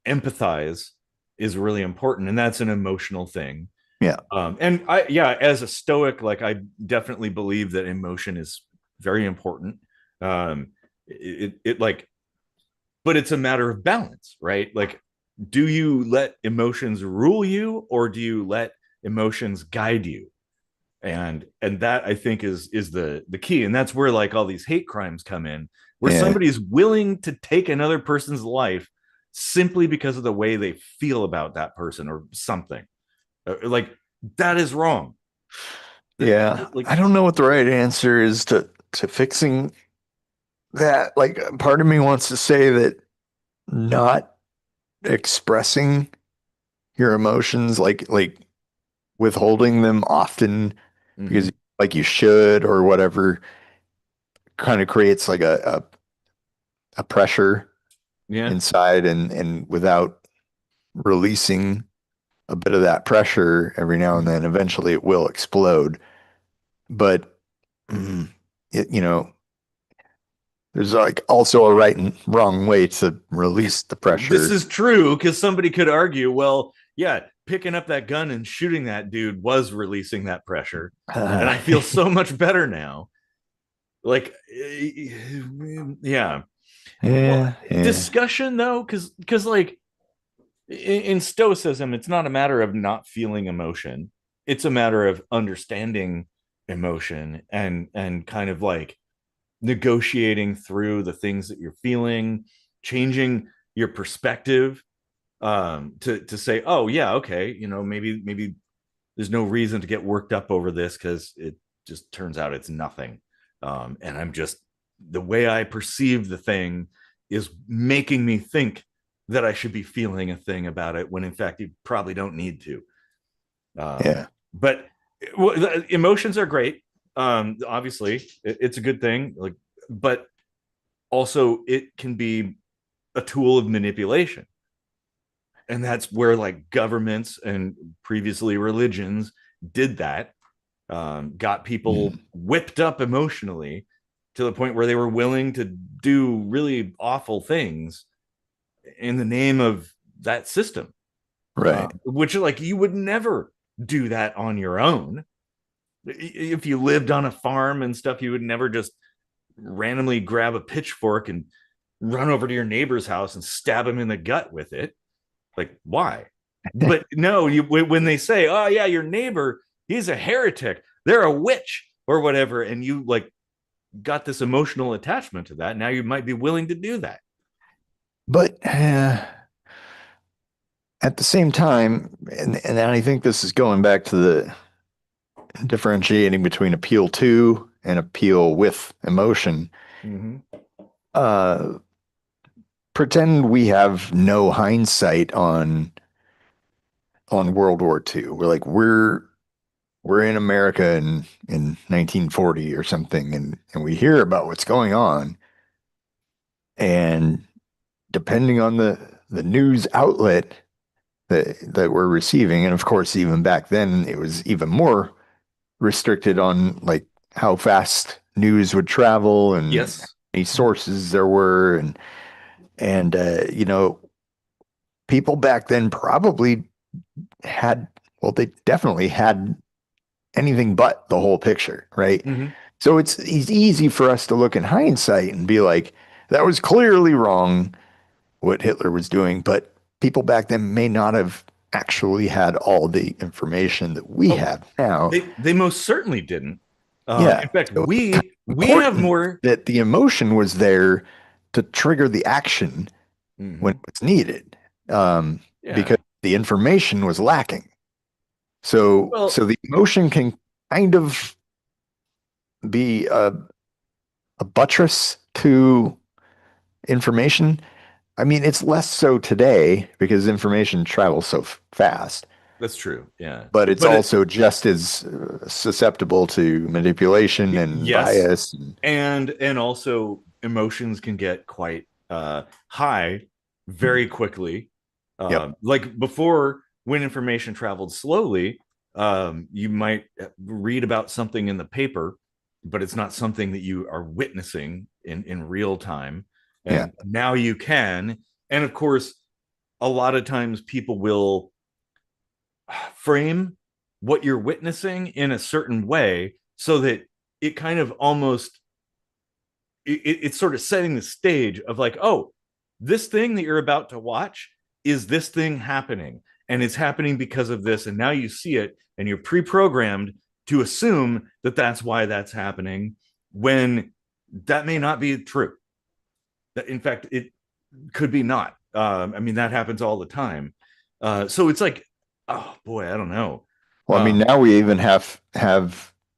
empathize is really important, and that's an emotional thing. Yeah. And I yeah, as a Stoic, like, I definitely believe that emotion is very important. It like, but it's a matter of balance, right? Like, do you let emotions rule you, or do you let emotions guide you? And that, I think, is the key. And that's where, like, all these hate crimes come in, where Yeah. somebody's willing to take another person's life simply because of the way they feel about that person or something. Like, that is wrong. Yeah. Like, I don't know what the right answer is to fixing that. Like part of me wants to say that not expressing your emotions, like withholding them often Hmm. because like you should or whatever, kind of creates like a pressure Yeah. inside, and without releasing a bit of that pressure every now and Mhm. then, eventually it will explode. But mm, you know, there's like also a right and wrong way to release the This pressure. is true because somebody could argue, well, yeah, picking up that gun and shooting that dude was releasing that pressure. And I feel so much better now. Like, yeah. Well, Yeah, yeah, discussion though, because like in Stoicism, it's not a matter of not feeling emotion. It's a matter of understanding emotion and kind of like negotiating through the things that you're feeling, changing your perspective to say, oh yeah, okay, maybe there's no reason to get worked up over this because it just turns out it's nothing, and I'm just the way I perceive the thing is making me think that I should be feeling a thing about it when in fact you probably don't need to. yeah. But well, emotions are great. Obviously, it's a good thing. Like, but also it can be a tool of manipulation, and that's where like governments and previously religions did that, got people Mm, whipped up emotionally to the point where they were willing to do really awful things in the name of that system, right. which like you would never do that on your own. If you lived on a farm and stuff, you would never just randomly grab a pitchfork and run over to your neighbor's house and stab him in the gut with it. Like, why? But no, when they say, "Oh yeah, your neighbor, he's a heretic, they're a witch or whatever," and you like got this emotional attachment to that, now you might be willing to do that. But at the same time, and I think this is going back to the differentiating between appeal to and appeal with emotion. Mm-hmm. Uh, Pretend we have no hindsight on World War II. We're like we're in America in 1940 or something, and we hear about what's going on, and depending on the news outlet that we're receiving, and of course, even back then, it was even more restricted on like how fast news would travel and how Yes. many sources there were, and people back then probably had, well, they definitely had anything but the whole picture, right? Mm-hmm. So it's easy for us to look in hindsight and be like, that was clearly wrong what Hitler was doing, but people back then may not have actually had all the information that we Oh, have now. they most certainly didn't. Yeah. In fact, So it's kind of we have important more. that the emotion was there to trigger the action when Mm-hmm. it was needed, Yeah. because the information was lacking. So Well, the emotion can kind of be a buttress to information. I mean, it's less so today because information travels so fast, that's true. Yeah. but it's But also just as susceptible to manipulation and yes, bias. And, and also emotions can get quite high very quickly. yep, Like before, when information traveled slowly, you might read about something in the paper, but it's not something that you are witnessing in real time. yeah. And now you can. And of course, a lot of times people will frame what you're witnessing in a certain way so that it kind of almost it's sort of setting the stage of like, oh, this thing that you're about to watch is this thing happening, and it's happening because of this, and now you see it and you're pre-programmed to assume that that's why that's happening when that may not be true. That in fact it could be not. I mean that happens all the time. So it's like, oh boy, I don't know. Well, I mean, um, now we even have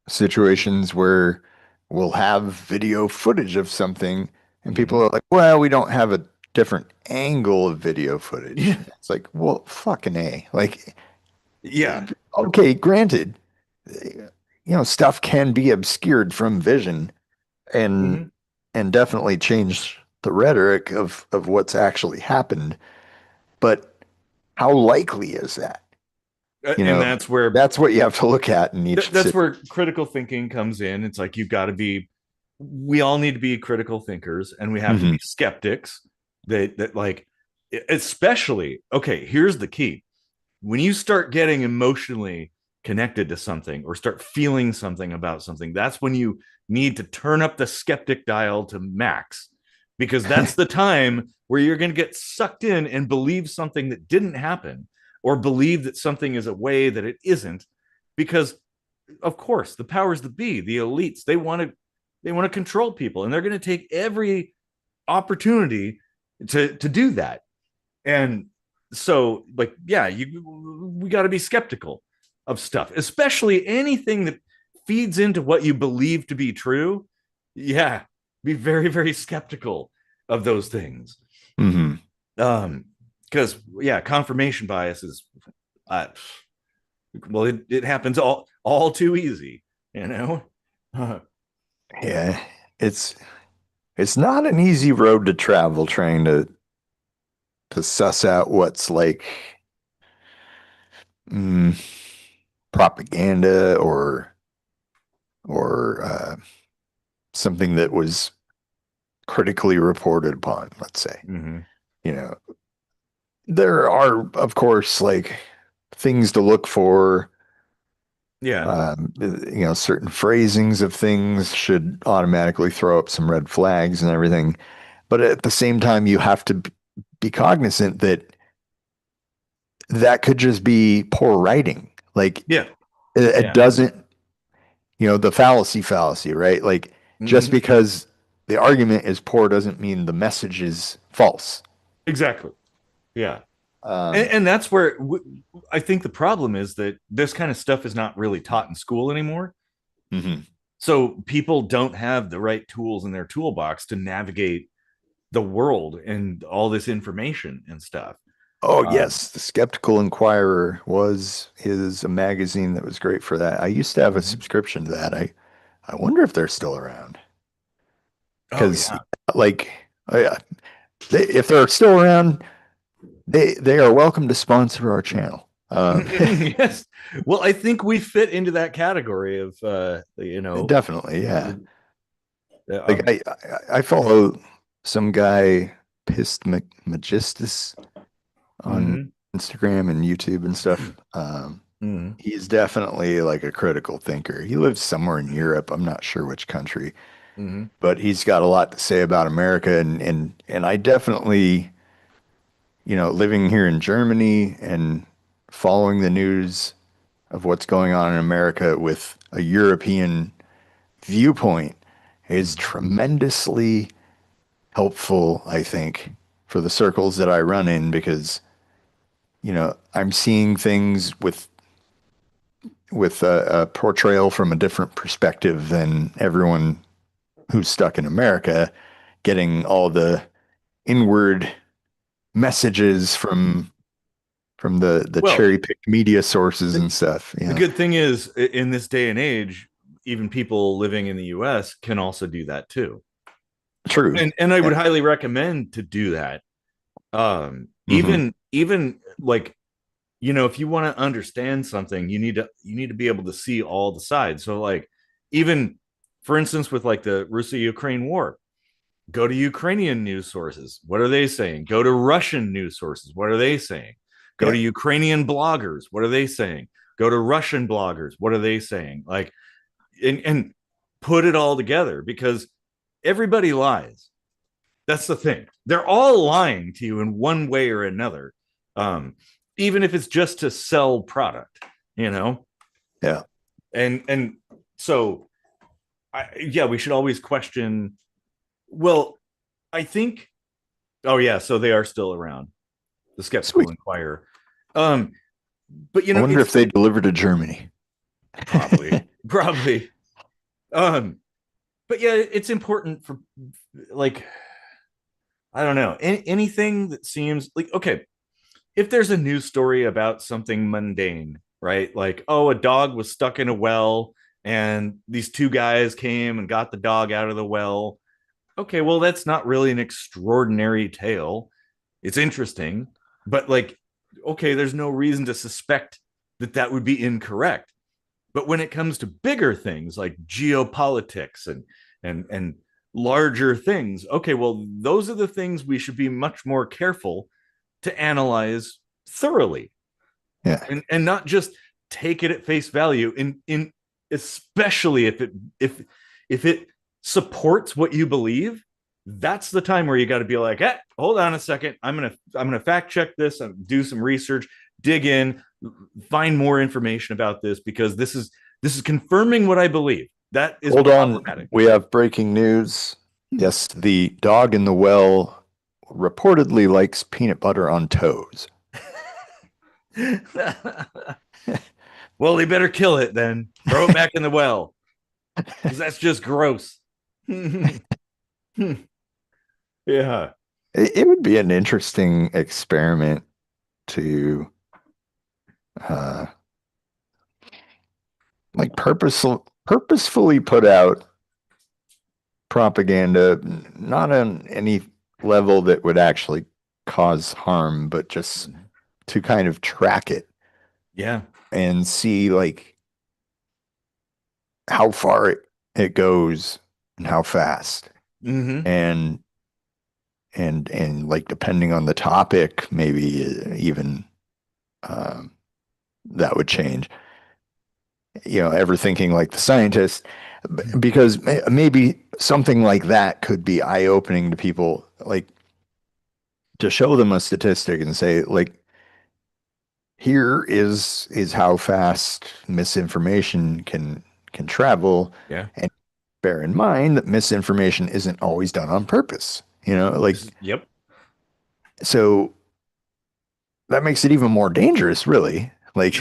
situations where we'll have video footage of something, and people mhm. are like, "Well, we don't have a different angle of video footage. Yeah. It's like, well, fucking A. Like, Yeah. okay, granted, stuff can be obscured from vision and Mhm. definitely change the rhetoric of what's actually happened. But how likely is that? You And know, that's what you have to look at in each that's situation. where critical thinking comes in. It's like you've got to be, we all need to be critical thinkers, and we have to Hmm. be skeptics. That like, especially, okay, here's the key: when you start getting emotionally connected to something or start feeling something about something, that's when you need to turn up the skeptic dial to max, because that's the time where you're going to get sucked in and believe something that didn't happen, or believe that something is a way that it isn't, because of course the powers that be, the elites, they want to control people, and they're going to take every opportunity to do that. And so, like, yeah, we got to be skeptical of stuff, especially anything that feeds into what you believe to be true. Yeah, be very, very skeptical of those things. Hmm. Because yeah, confirmation bias is, uh, well, it happens all too easy, you know. Yeah, it's it's not an easy road to travel trying to suss out what's like mm, propaganda or something that was critically reported upon, let's say. Mm-hmm. You know, there are, of course, like things to look for. Yeah. Certain phrasings of things should automatically throw up some red flags and everything. But at the same time, you have to be cognizant that that could just be poor writing. Like Yeah. it Yeah. doesn't, the fallacy, right? Like just Mm-hmm. because the argument is poor doesn't mean the message is false. Exactly. Yeah. and, Um, and that's where I think the problem is that this kind of stuff is not really taught in school anymore. mhm. So people don't have the right tools in their toolbox to navigate the world and all this information and stuff. Oh, Um, yes, the Skeptical Inquirer is a magazine that was great for that. I used to have a mhm. subscription to that. I wonder if they're still around Oh because, yeah. like, if they're still around, they are welcome to sponsor our channel. Yes. Well, I think we fit into that category of, Definitely, yeah. Like um, I follow some guy, Pissed Magistus, on mhm, Instagram and YouTube and stuff. mhm, He's definitely like a critical thinker. He lives somewhere in Europe. I'm not sure which country, mhm. but he's got a lot to say about America. And I definitely, living here in Germany and following the news of what's going on in America with a European viewpoint is tremendously helpful, I think, for the circles that I run in because, I'm seeing things with a portrayal from a different perspective than everyone who's stuck in America, getting all the inward messages from the Well, cherry picked media sources the, and stuff. the good thing is, in this day and age, even people living in the US can also do that too. True. And I would Yeah. highly recommend to do that. Hmm. Even like, if you want to understand something, you need to be able to see all the sides. So like, even for instance with like the Russia-Ukraine war, go to Ukrainian news sources. What are they saying? Go to Russian news sources. What are they saying? Go Yeah. to Ukrainian bloggers. What are they saying? Go to Russian bloggers. What are they saying? Like, and put it all together, because everybody lies. That's the thing. They're all lying to you in one way or another. Um, Even if it's just to sell product, you know? Yeah. And so yeah, we should always question. Well, I think, oh yeah, so they are still around, the Skeptical Sweet. Inquirer. Um, but I wonder it's if they deliver to Germany. probably, probably. Um, but yeah, it's important for, like, I don't know, anything that seems like, okay, if there's a news story about something mundane, right? Like, oh, a dog was stuck in a well and these two guys came and got the dog out of the well. Okay, well, that's not really an extraordinary tale. It's interesting, but like, okay, there's no reason to suspect that that would be incorrect. But when it comes to bigger things like geopolitics and larger things, okay, well, those are the things we should be much more careful to analyze thoroughly, Yeah. and not just take it at face value, in especially if it supports what you believe. That's the time where you got to be like, hold on a second, I'm gonna fact check this and do some research, dig in, find more information about this, because this is confirming what I believe. That is Hold on. problematic. We have breaking news. Yes, the dog in the well reportedly likes peanut butter on toes. Well, they better kill it then. Throw it back in the well, because that's just gross. Yeah. It would be an interesting experiment to uh like purposefully put out propaganda, not on any level that would actually cause harm, but just to kind of track it Yeah. and see like how far it goes and how fast. Mm-hmm. And and like depending on the topic, maybe even um, that would change. You know, ever thinking like the scientist, because maybe something like that could be eye-opening to people, like to show them a statistic and say, like, here is how fast misinformation can travel, Yeah. and bear in mind that misinformation isn't always done on purpose. You know, like Yep. so that makes it even more dangerous, really. Like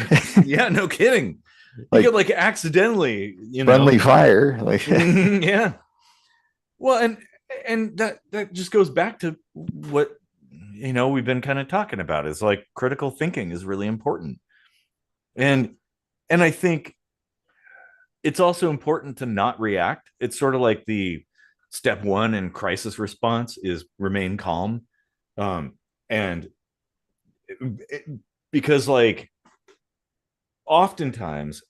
Yeah, no kidding. You like could like accidentally, friendly fire, like yeah. Well, and that just goes back to what we've been kind of talking about, is like critical thinking is really important. And I think it's also important to not react. It's sort of like the step one in crisis response is remain calm. And it, because like oftentimes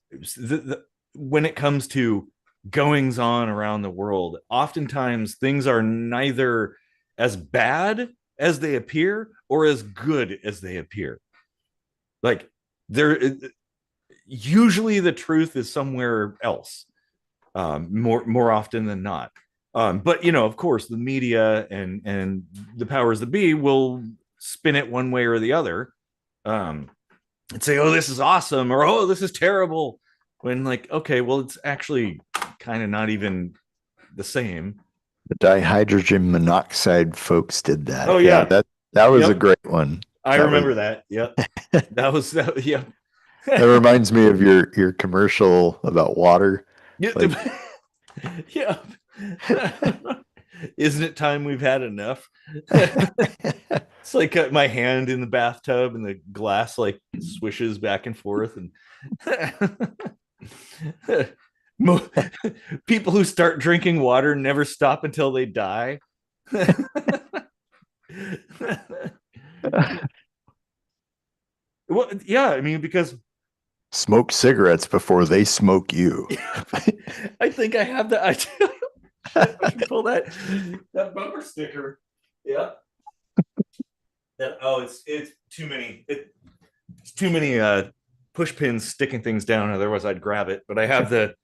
when it comes to goings on around the world, oftentimes things are neither as bad as they appear or as good as they appear. Like there, usually the truth is somewhere else, more often than not. But of course, the media and the powers that be will spin it one way or the other, and say, "Oh, this is awesome," or "Oh, this is terrible." When like, okay, well, it's actually kind of not even the same. the dihydrogen monoxide folks did Oh that. Yeah, yeah, that was a yep, great one. I That was remember that. Yep, that was that. Yep. that reminds me of your commercial about water. Yeah. Like Yeah. Isn't it time we've had enough? It's like my hand in the bathtub and the glass like swishes back and forth, and people who start drinking water never stop until they die. Well, yeah, I mean, because smoke cigarettes before they smoke you. I think I have the. I should pull that bumper sticker. Yeah. Oh, it's too many. It's too many push pins sticking things down. Otherwise, I'd grab it. But I have the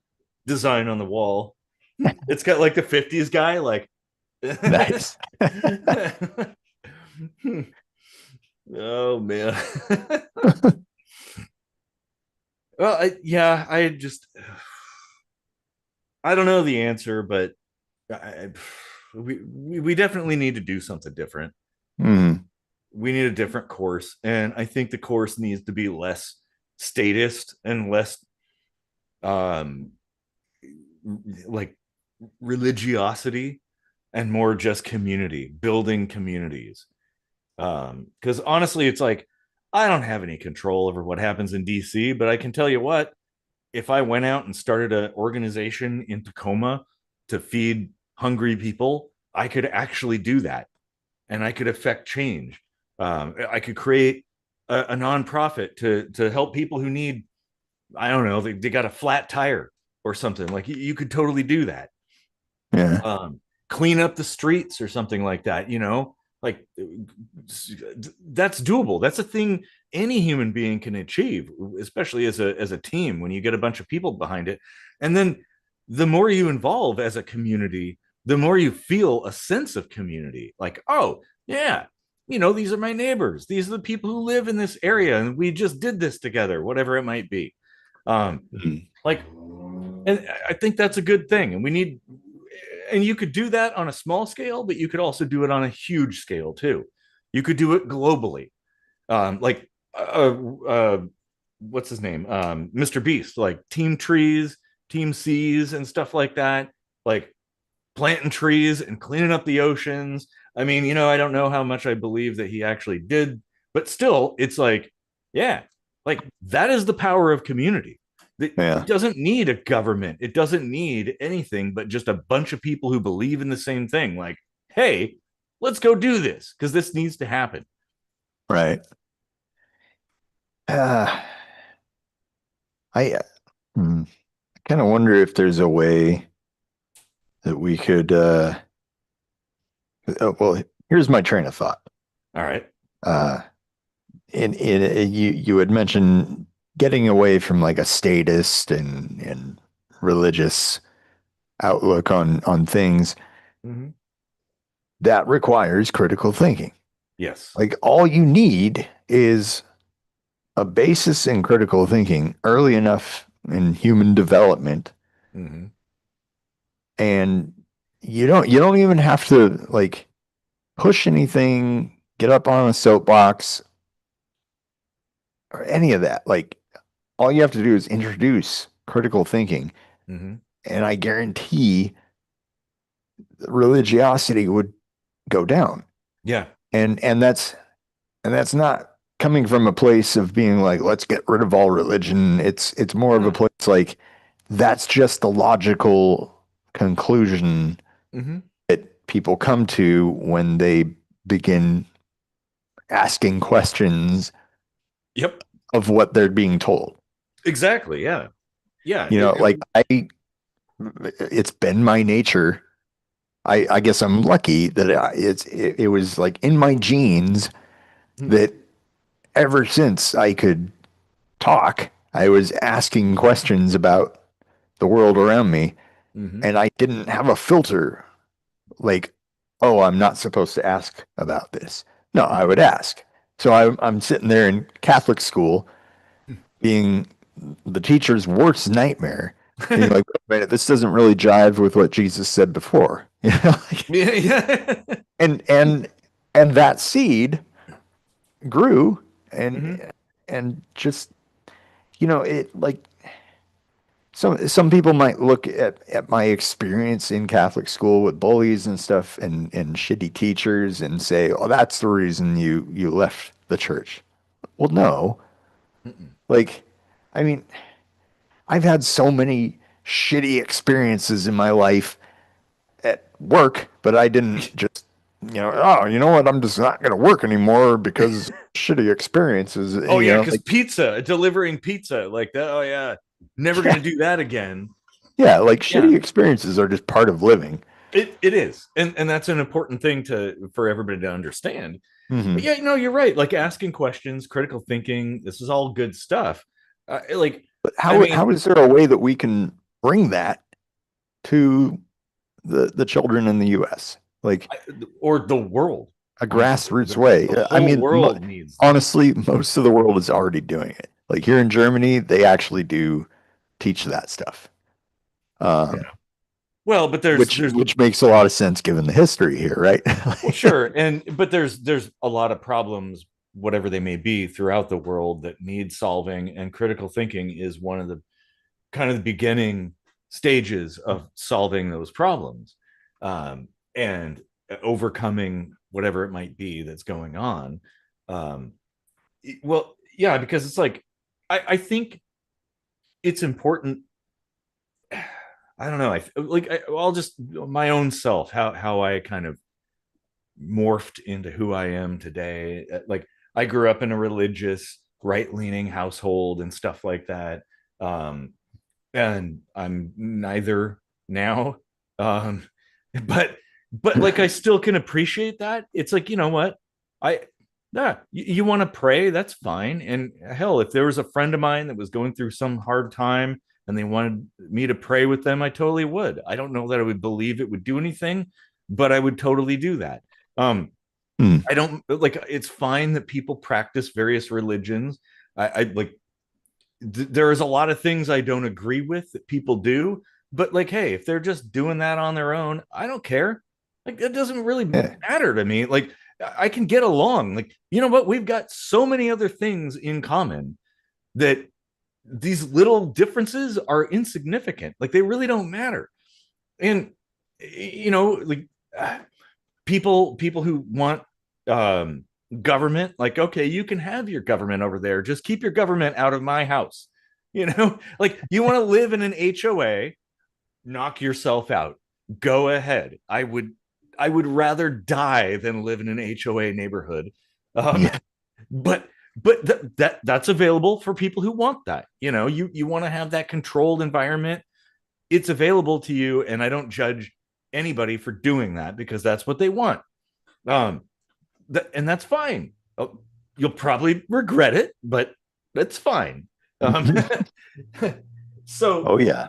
design on the wall. It's got like the '50s guy, like. Nice. Oh man. Well, yeah, I just I don't know the answer, but I, we definitely need to do something different. Mm. We need a different course, and I think the course needs to be less statist and less um like religiosity. and more just community, building communities. Because honestly, it's like I don't have any control over what happens in DC, but I can tell you what, if I went out and started an organization in Tacoma to feed hungry people, I could actually do that, and I could affect change. I could create a nonprofit to help people who need, I don't know, they got a flat tire or something. Like you could totally do that. Yeah. Clean up the streets or something like that, like that's doable. That's a thing any human being can achieve, especially as a team when you get a bunch of people behind it. And then the more you involve as a community, the more you feel a sense of community, like, oh yeah, these are my neighbors, these are the people who live in this area, and we just did this together, whatever it might be. Mhm. Like, and I think that's a good thing, and we need, and you could do that on a small scale, but you could also do it on a huge scale too. You could do it globally. Like what's his name, Mr. Beast, like team trees, team seas, and stuff like that, like planting trees and cleaning up the oceans. I mean, I don't know how much I believe that he actually did, but still, it's like, yeah, like that is the power of community. It Yeah. doesn't need a government. It doesn't need anything but just a bunch of people who believe in the same thing. Like, hey, let's go do this because this needs to happen. Right. Uh, I kind of wonder if there's a way that we could. Well, here's my train of thought. All right. Uh, you had mentioned getting away from like a statist and religious outlook on things Mm-hmm. that requires critical thinking. Yes. Like all you need is a basis in critical thinking early enough in human development, Mm-hmm. and you don't even have to like push anything, get up on a soapbox or any of that. Like all you have to do is introduce critical thinking, Mm-hmm. and I guarantee religiosity would go down. Yeah. And that's not coming from a place of being like, let's get rid of all religion. It's more of a place like that's just the logical conclusion Mm-hmm. that people come to when they begin asking questions Yep. of what they're being told. Exactly. Yeah. Yeah. Like it's been my nature. I guess I'm lucky that it was like in my genes that ever since I could talk, I was asking questions about the world around me, Mm-hmm. and I didn't have a filter like, oh, I'm not supposed to ask about this. No, I would ask. So I'm sitting there in Catholic school being the teacher's worst nightmare, being like, wait a minute, this doesn't really jive with what Jesus said before. Yeah. Yeah. and and and that seed grew Mm-hmm. and just it like some people might look at my experience in Catholic school with bullies and stuff and shitty teachers and say, "Oh, that's the reason you left the church." Well, no. Mm-mm. Like, I mean, I've had so many shitty experiences in my life at work, but I didn't just, oh, you know what? I'm just not going to work anymore because shitty experiences, Oh yeah, because like, pizza, delivering pizza like that. Oh yeah, never yeah, gonna do that again. yeah, like Yeah, shitty experiences are just part of living. it is, and that's an important thing for everybody to understand. But Hmm. yeah, no, you're right. Like asking questions, critical thinking, this is all good stuff. Like, But I how mean, is there a way that we can bring that to the children in the US? Like I, or the world. a Honestly, grassroots way. the I whole mean, world needs that. honestly, most of the world is already doing it. Like here in Germany, they actually do teach that stuff. Yeah. Um, Well, but which makes a lot of sense given the history here, right? well, sure, and but there's a lot of problems, whatever they may be, throughout the world that need solving, and critical thinking is one of the kind of the beginning stages of solving those problems. and overcoming whatever it might be that's going on. Um, well, yeah, because it's like I think it's important. I don't know. I'll just my own self, how I kind of morphed into who I am today. Like I grew up in a religious, right leaning household and stuff like that. Um, and I'm neither now. Um, but like I still can appreciate that. It's like, you know what? I Yeah, you want to pray, that's fine. And hell, if there was a friend of mine that was going through some hard time and they wanted me to pray with them, I totally would. I don't know that I would believe it would do anything, but I would totally do that. Um, Hmm. I don't like it's fine that people practice various religions. I like there is a lot of things I don't agree with that people do, but like, hey, if they're just doing that on their own, I don't care. Like, it doesn't really Yeah. matter to me. Like, I can get along. Like, you know what? We've got so many other things in common that these little differences are insignificant. Like, they really don't matter. And, like, people who want um government, like, okay, you can have your government over there, just keep your government out of my house. Like, you want to live in an HOA, knock yourself out, go ahead. I would rather die than live in an HOA neighborhood. um Yeah. but that's available for people who want that. You want to have that controlled environment, it's available to you, and I don't judge anybody for doing that because that's what they want. um and that's fine. You'll probably regret it, but that's fine. um so Oh yeah.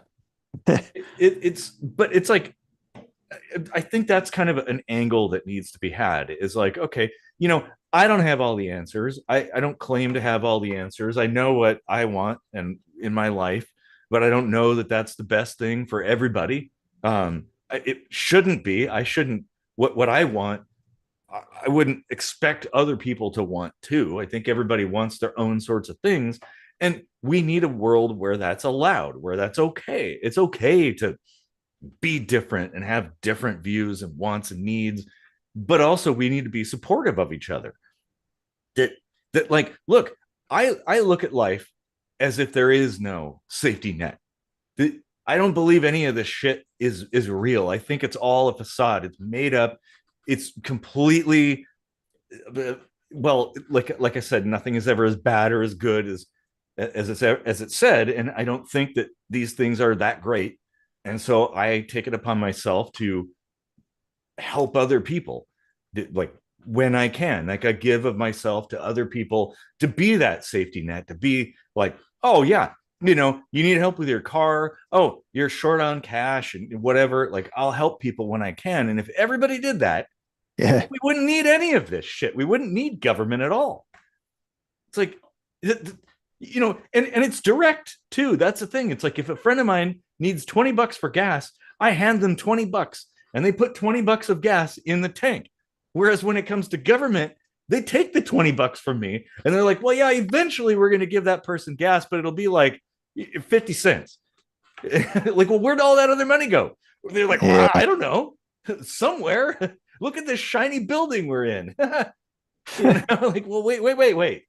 it's like, I think that's kind of an angle that needs to be had, is like, okay, I don't have all the answers. I don't claim to have all the answers. I know what I want and in my life, but I don't know that that's the best thing for everybody. It shouldn't be. I shouldn't. What I want, I wouldn't expect other people to want too. I think everybody wants their own sorts of things. And we need a world where that's allowed, where that's okay. It's okay to be different and have different views and wants and needs, but also we need to be supportive of each other. That like, look, I look at life as if there is no safety net. I don't believe any of this shit is real. I think it's all a facade. It's made up. It's completely, well, like I said, nothing is ever as bad or as good as it said, and I don't think that these things are that great. And so I take it upon myself to help other people, like when I can, like I give of myself to other people to be that safety net, to be like, oh yeah, you need help with your car, oh, you're short on cash and whatever, like I'll help people when I can. And if everybody did that, Yeah. we wouldn't need any of this shit. We wouldn't need government at all. It's like, and it's direct too. That's the thing. It's like, if a friend of mine needs $20 for gas, I hand them $20 and they put $20 of gas in the tank. Whereas when it comes to government, they take the $20 from me and they're like, well, yeah, eventually we're going to give that person gas, but it'll be like 50 cents. Like, well, where'd all that other money go? They're like, well, Yeah. I don't know. Somewhere. Look at this shiny building we're in. Like, well, wait.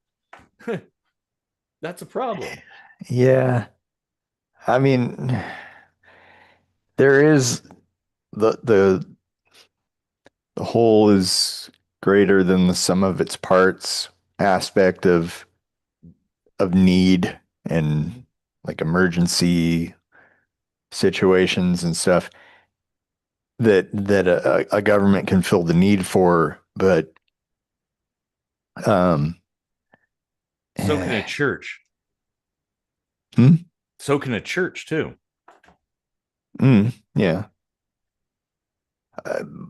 That's a problem. Yeah. I mean, there is the whole is greater than the sum of its parts aspect of need and like emergency situations and stuff that a government can fill the need for, but um So can a church. hmm? So can a church too. Yeah.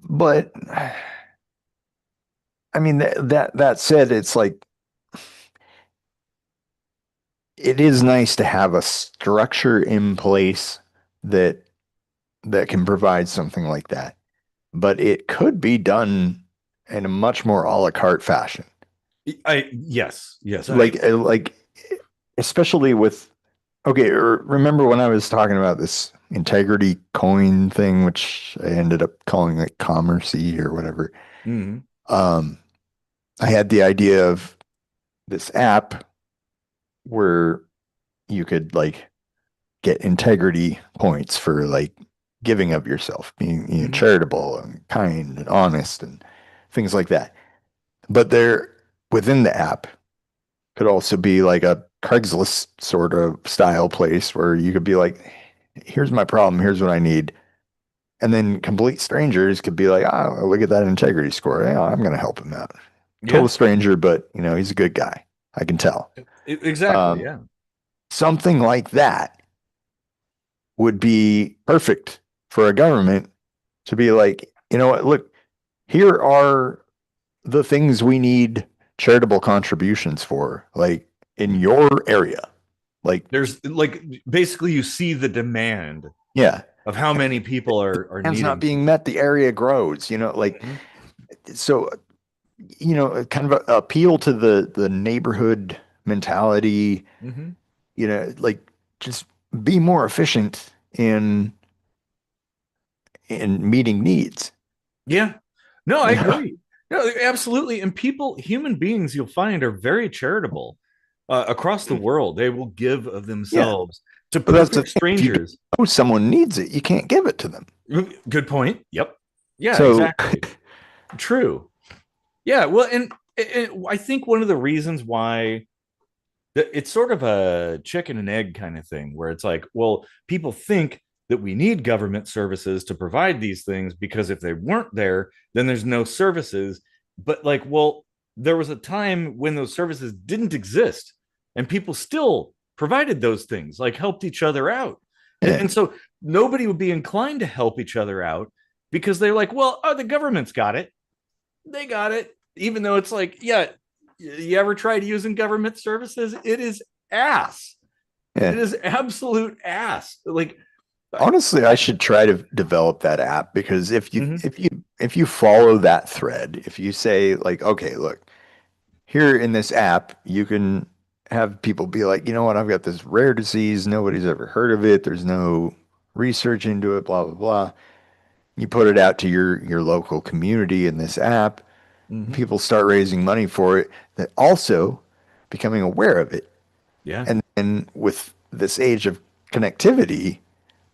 But I mean that said, it's like it is nice to have a structure in place that that can provide something like that. But it could be done in a much more a la carte fashion. I yes. Like especially with okay, remember when I was talking about this integrity coin thing, which I ended up calling like commercy or whatever. Hmm. Um, I had the idea of this app where you could like get integrity points for like giving of yourself, being Hmm. charitable and kind and honest and things like that. But there within the app could also be like a Craigslist sort of style place where you could be like, here's my problem, here's what I need. And then complete strangers could be like, oh, look at that integrity score. Yeah, I'm going to help him out. Total Yeah, stranger, but he's a good guy. I can tell. exactly. Um, Yeah. something like that would be perfect for a government to be like, you know what, look, here are the things we need charitable contributions for, like in Mhm. your area. Like, There's like basically you see the demand yeah, of how many people are demand's not needing being something. met, the area grows, like Mhm. so, kind of appeal to the neighborhood mentality, Mhm. like just be more efficient in meeting needs. Yeah. No, I Yeah. agree. No, absolutely. And people, human beings, you'll find are very charitable across the world. They will give of Yeah. themselves to But that's the perfect thing. If you don't strangers. know someone needs it, you can't give it to them. Good point. Yep. Yeah, So, exactly. True. Yeah. Well, and I think one of the reasons why it's sort of a chicken and egg kind of thing where it's like, well, people think that we need government services to provide these things because if they weren't there, then there's no services. But like, well, there was a time when those services didn't exist and people still provided those things, like helped each other out. yeah, And so nobody would be inclined to help each other out because they're like, well, oh, the government's got it. They got it. Even though it's like, yeah, you ever tried using government services? It is ass. yeah. It is absolute ass. Like, Honestly, I should try to develop that app because if you mhm, if you if you follow that thread, if you say like, okay, look, here in this app, you can have people be like, you know what, I've got this rare disease, nobody's ever heard of it, there's no research into it, blah blah blah. You put it out to your local community in this app, mhm, people start raising money for it, that also becoming aware of it. yeah, And then with this age of connectivity,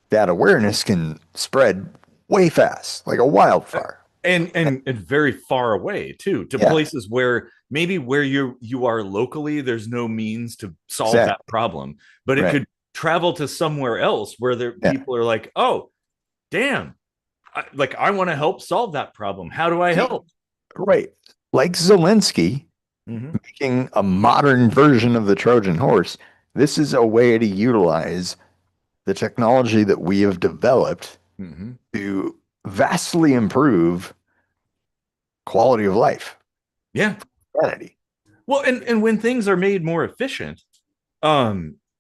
that awareness can spread way fast, like a wildfire. and very far away too, to Yeah, places where maybe where you are locally, there's no means to solve that exactly. problem, but it Right. could travel to somewhere else where there Yeah. people are like, oh, damn, I want to help solve that problem. How do I See, help? right. Like Zelensky Hmm. making a modern version of the Trojan horse, this is a way to utilize the technology that we have developed Hmm. to vastly improve quality of life, Yeah. humanity. Well, and when things are made more efficient,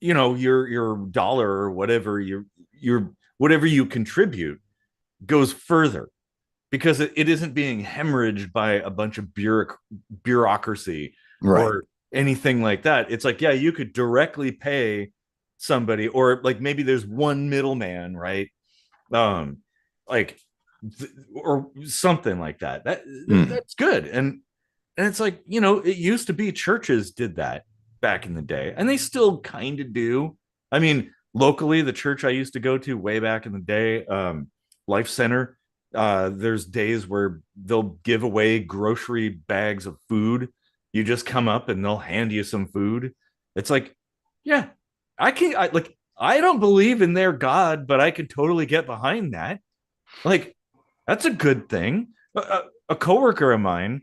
your dollar or whatever your whatever you contribute goes further because it isn't being hemorrhaged by a bunch of bureaucracy Right. or anything like that. It's like, yeah, you could directly pay somebody, or like maybe there's one middleman, right? Um, like or something like that. Mm. That's good. And it's like, it used to be churches did that back in the day, and they still kind of do. I mean, locally, the church I used to go to way back in the day, Life Center, there's days where they'll give away grocery bags of food. You just come up and they'll hand you some food. It's like, yeah, I don't believe in their God, but I could totally get behind that. Like, that's a good thing. A coworker of mine,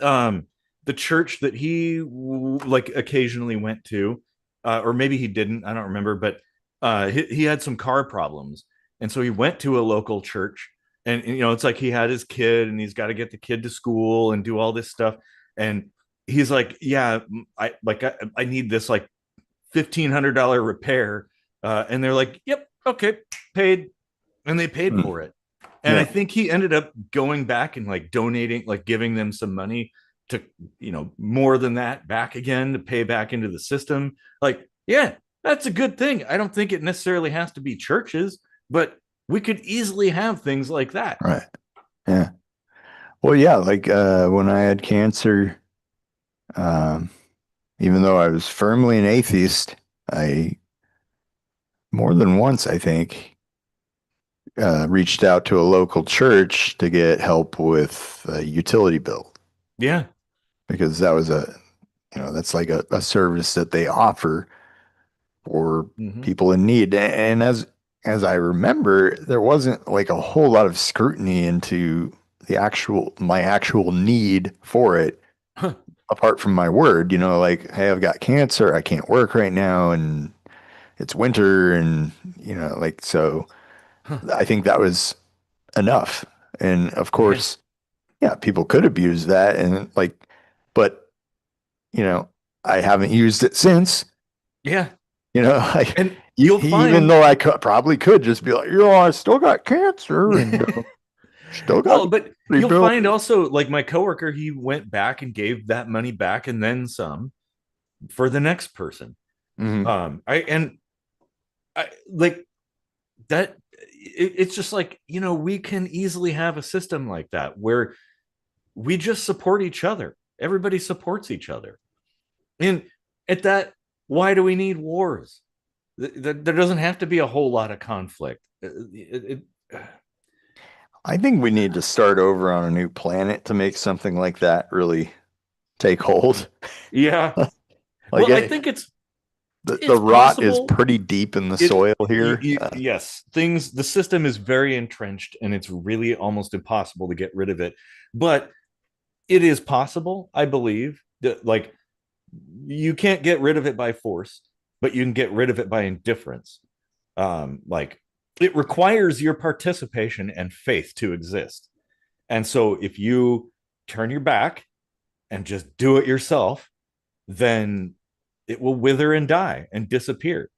um the church that he like occasionally went to, or maybe he didn't, I don't remember, but he had some car problems, and so he went to a local church, and it's like he had his kid and he's got to get the kid to school and do all this stuff, and he's like, yeah, I need this like $1,500 repair, and they're like, yep, okay, paid, and they paid Mm. for it. And I Yeah. think he ended up going back and like donating, like giving them some money to, more than that back again to pay back into the system. Like, yeah, that's a good thing. I don't think it necessarily has to be churches. but we could easily have things like that. Right. Yeah. Well, yeah, like when I had cancer, um, even though I was firmly an atheist, I more than once, I think, reached out to a local church to get help with a utility bill Yeah. because that was that's like a service that they offer for Mm-hmm. people in need. And as I remember, there wasn't like a whole lot of scrutiny into my actual need for it, Huh. apart from my word, like, hey, I've got cancer, I can't work right now, and it's winter, and like so. Huh. I think that was enough. And of Yeah. course, yeah, people could abuse that, and like, but you know, I haven't used it since. Yeah. Like And you'll even find, though probably could just be like, I still got cancer and still got well, but you'll rebuild. find also, like my coworker, he went back and gave that money back and then some for the next person. Hmm. I like that. It's just like, we can easily have a system like that where we just support each other. Everybody supports each other. And at that, why do we need wars? There doesn't have to be a whole lot of conflict. I think we need to start over on a new planet to make something like that really take hold. Yeah. Like Well, I think the it's rot is possible. pretty deep in the It, soil here. yes, the system is very entrenched and it's really almost impossible to get rid of it. But it is possible, I believe, that like you can't get rid of it by force, but you can get rid of it by indifference. Like it requires your participation and faith to exist. And so if you turn your back and just do it yourself, then it will wither and die and disappear.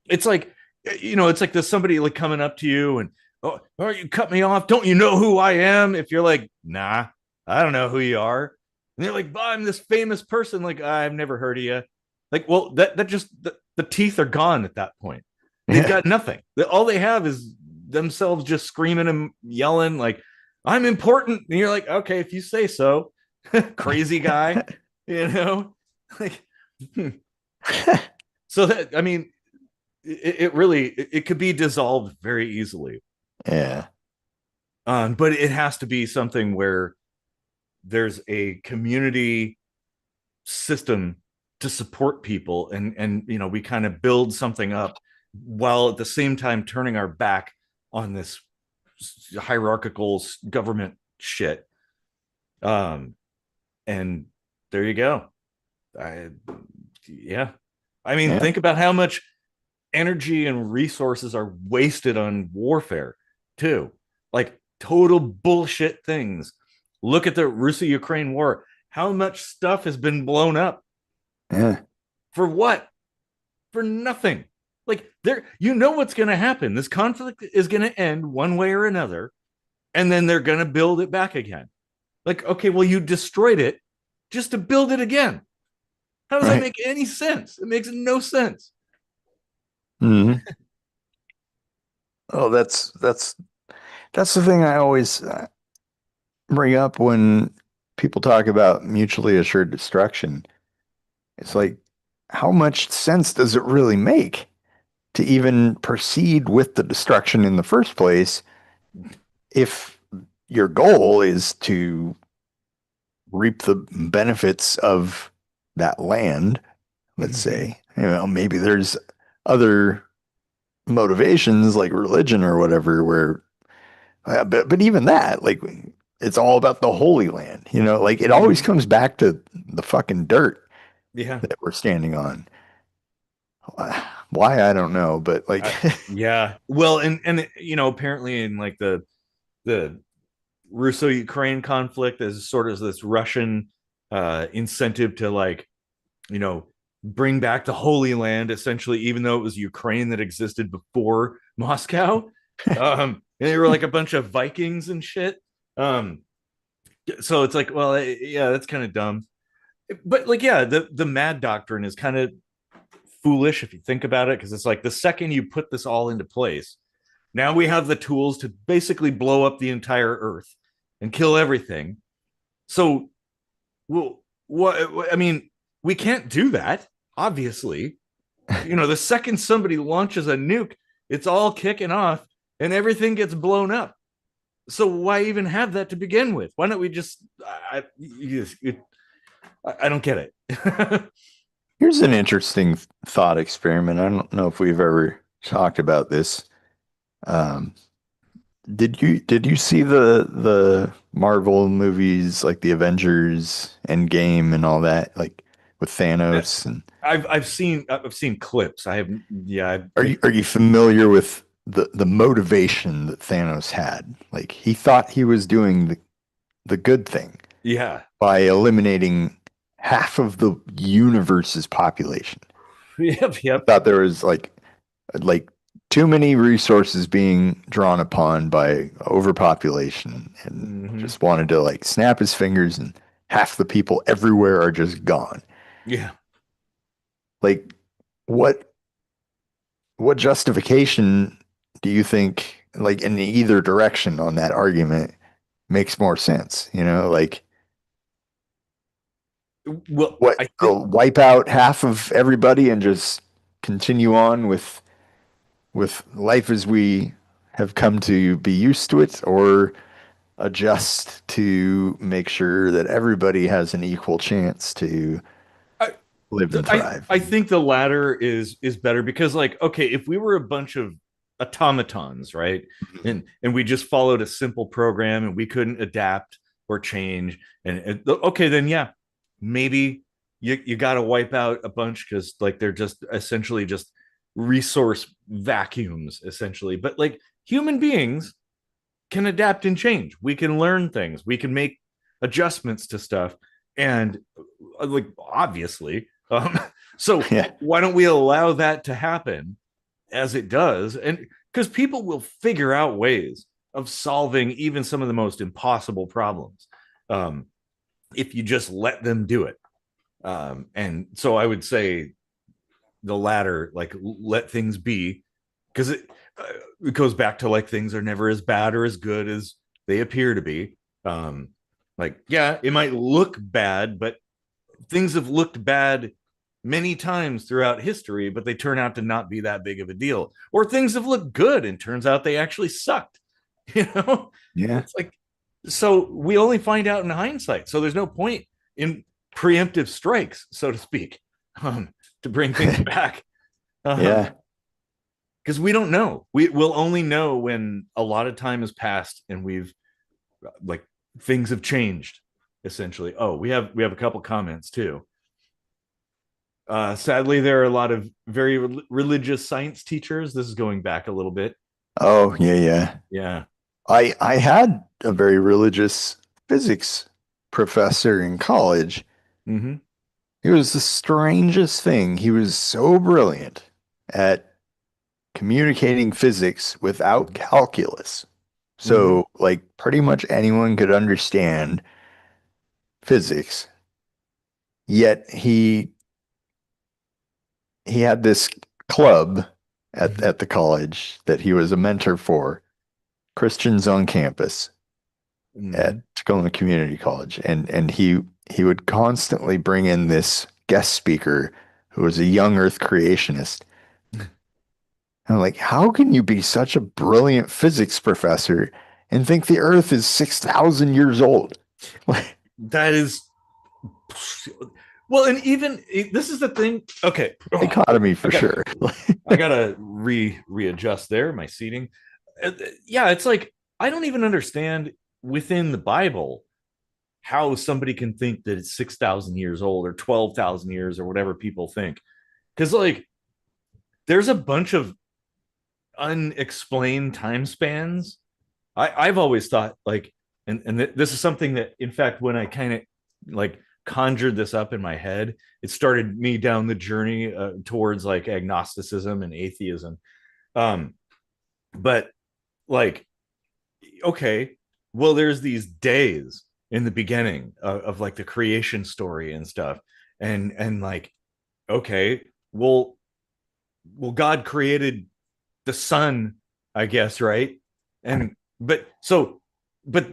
It's like, it's like there's somebody like coming up to you and, oh, you cut me off. Don't you know who I am? If you're like, nah, I don't know who you are. And they're like, I'm this famous person. Like, I've never heard of you. Like, well, that just, the teeth are gone at that point. They've Yeah. got nothing. All they have is themselves just screaming and yelling, like, I'm important. And you're like, okay, if you say so, crazy guy, you know? Like, so that, I mean, it really it could be dissolved very easily, Yeah. but it has to be something where there's a community system to support people, and we kind of build something up while at the same time turning our back on this hierarchical government shit. um and there you go. I Yeah, I mean, Yeah. think about how much energy and resources are wasted on warfare too, like total bullshit things. Look at the Russia-Ukraine war. How much stuff has been blown up Yeah. for what? For nothing. Like, there, what's going to happen. This conflict is going to end one way or another, and then they're going to build it back again. Like, okay, well, you destroyed it just to build it again. How does that Right. make any sense? It makes no sense. Hmm. Oh, that's the thing I always bring up when people talk about mutually assured destruction. It's like, how much sense does it really make to even proceed with the destruction in the first place if your goal is to reap the benefits of that land, let's Mm-hmm. say? Maybe there's other motivations like religion or whatever where but even that, like, it's all about the Holy Land, like it always Mm-hmm. comes back to the fucking dirt Yeah. that we're standing on. Why, I don't know, but like, Yeah. Well, and apparently in like the Russo-Ukraine conflict as sort of this Russian incentive to, like, you know bring back the Holy Land, essentially, even though it was Ukraine that existed before Moscow. And they were like a bunch of Vikings and shit. Um, so it's like, well, yeah, that's kind of dumb. But like, yeah, the mad doctrine is kind of foolish if you think about it, because it's like the second you put this all into place, Now we have the tools to basically blow up the entire earth and kill everything. So, well, what I mean, we can't do that, obviously. The second somebody launches a nuke, it's all kicking off and everything gets blown up. So why even have that to begin with? Why don't we just I don't get it. Here's an interesting thought experiment. I don't know if we've ever talked about this. Um, did you see the Marvel movies like the Avengers Endgame and all that, like with Thanos? And I've seen clips. I have yeah. are you familiar with the motivation that Thanos had? Like he thought he was doing the good thing Yeah. by eliminating half of the universe's population. Yep. I Yep. thought there was like too many resources being drawn upon by overpopulation and Hmm. just wanted to like snap his fingers and half the people everywhere are just gone. Yeah. Like what what justification do you think like in either direction on that argument makes more sense? Like Well, what I think wipe out half of everybody and just continue on with life as we have come to be used to it, or adjust to make sure that everybody has an equal chance to I live and I thrive. I think the latter is better because like okay, if we were a bunch of automatons, right? And we just followed a simple program and we couldn't adapt or change and okay, then yeah, maybe you got to wipe out a bunch cuz like they're just essentially just resource vacuums essentially. But like human beings can adapt and change. We can learn things. We can make adjustments to stuff. And like obviously, so Yeah, why don't we allow that to happen as it does? And because people will figure out ways of solving even some of the most impossible problems um, if you just let them do it. And so I would say the latter, like let things be, because uh, it goes back to like things are never as bad or as good as they appear to be. Um, like, yeah, it might look bad, but things have looked bad many times throughout history, but they turn out to not be that big of a deal. Or things have looked good and turns out they actually sucked. You know, yeah, it's like so we only find out in hindsight. So there's no point in preemptive strikes, so to speak, to bring things back. yeah. Because we don't know. We will only know when a lot of time has passed and we've like things have changed essentially. Oh, we have a couple comments too. Sadly, there are a lot of very religious science teachers. This is going back a little bit. Oh, yeah, yeah. Yeah. I had a very religious physics professor in college. Mm-hmm. It was the strangest thing. He was so brilliant at communicating physics without calculus. Mm-hmm. So, like, pretty much anyone could understand physics. Yet he had this club at the college that he was a mentor for, Christians on campus Mm-hmm. at Tacoma Community College. And he would constantly bring in this guest speaker who was a young earth creationist. And I'm like, how can you be such a brilliant physics professor and think the earth is 6,000 years old? That is well, and even this is the thing. Okay. Oh, Dichotomy I for got sure. I gotta readjust there my seating. Yeah, it's like I don't even understand within the Bible how somebody can think that it's 6,000 years old or 12,000 years or whatever people think. Because like there's a bunch of unexplained time spans. I've always thought like, and this is something that, in fact, when I kind of like conjured this up in my head, it started me down the journey towards like agnosticism and atheism. Um, but like, okay, well, there's these days in the beginning of like the creation story and stuff, and like, okay, well, God created the sun I guess, right? And but so but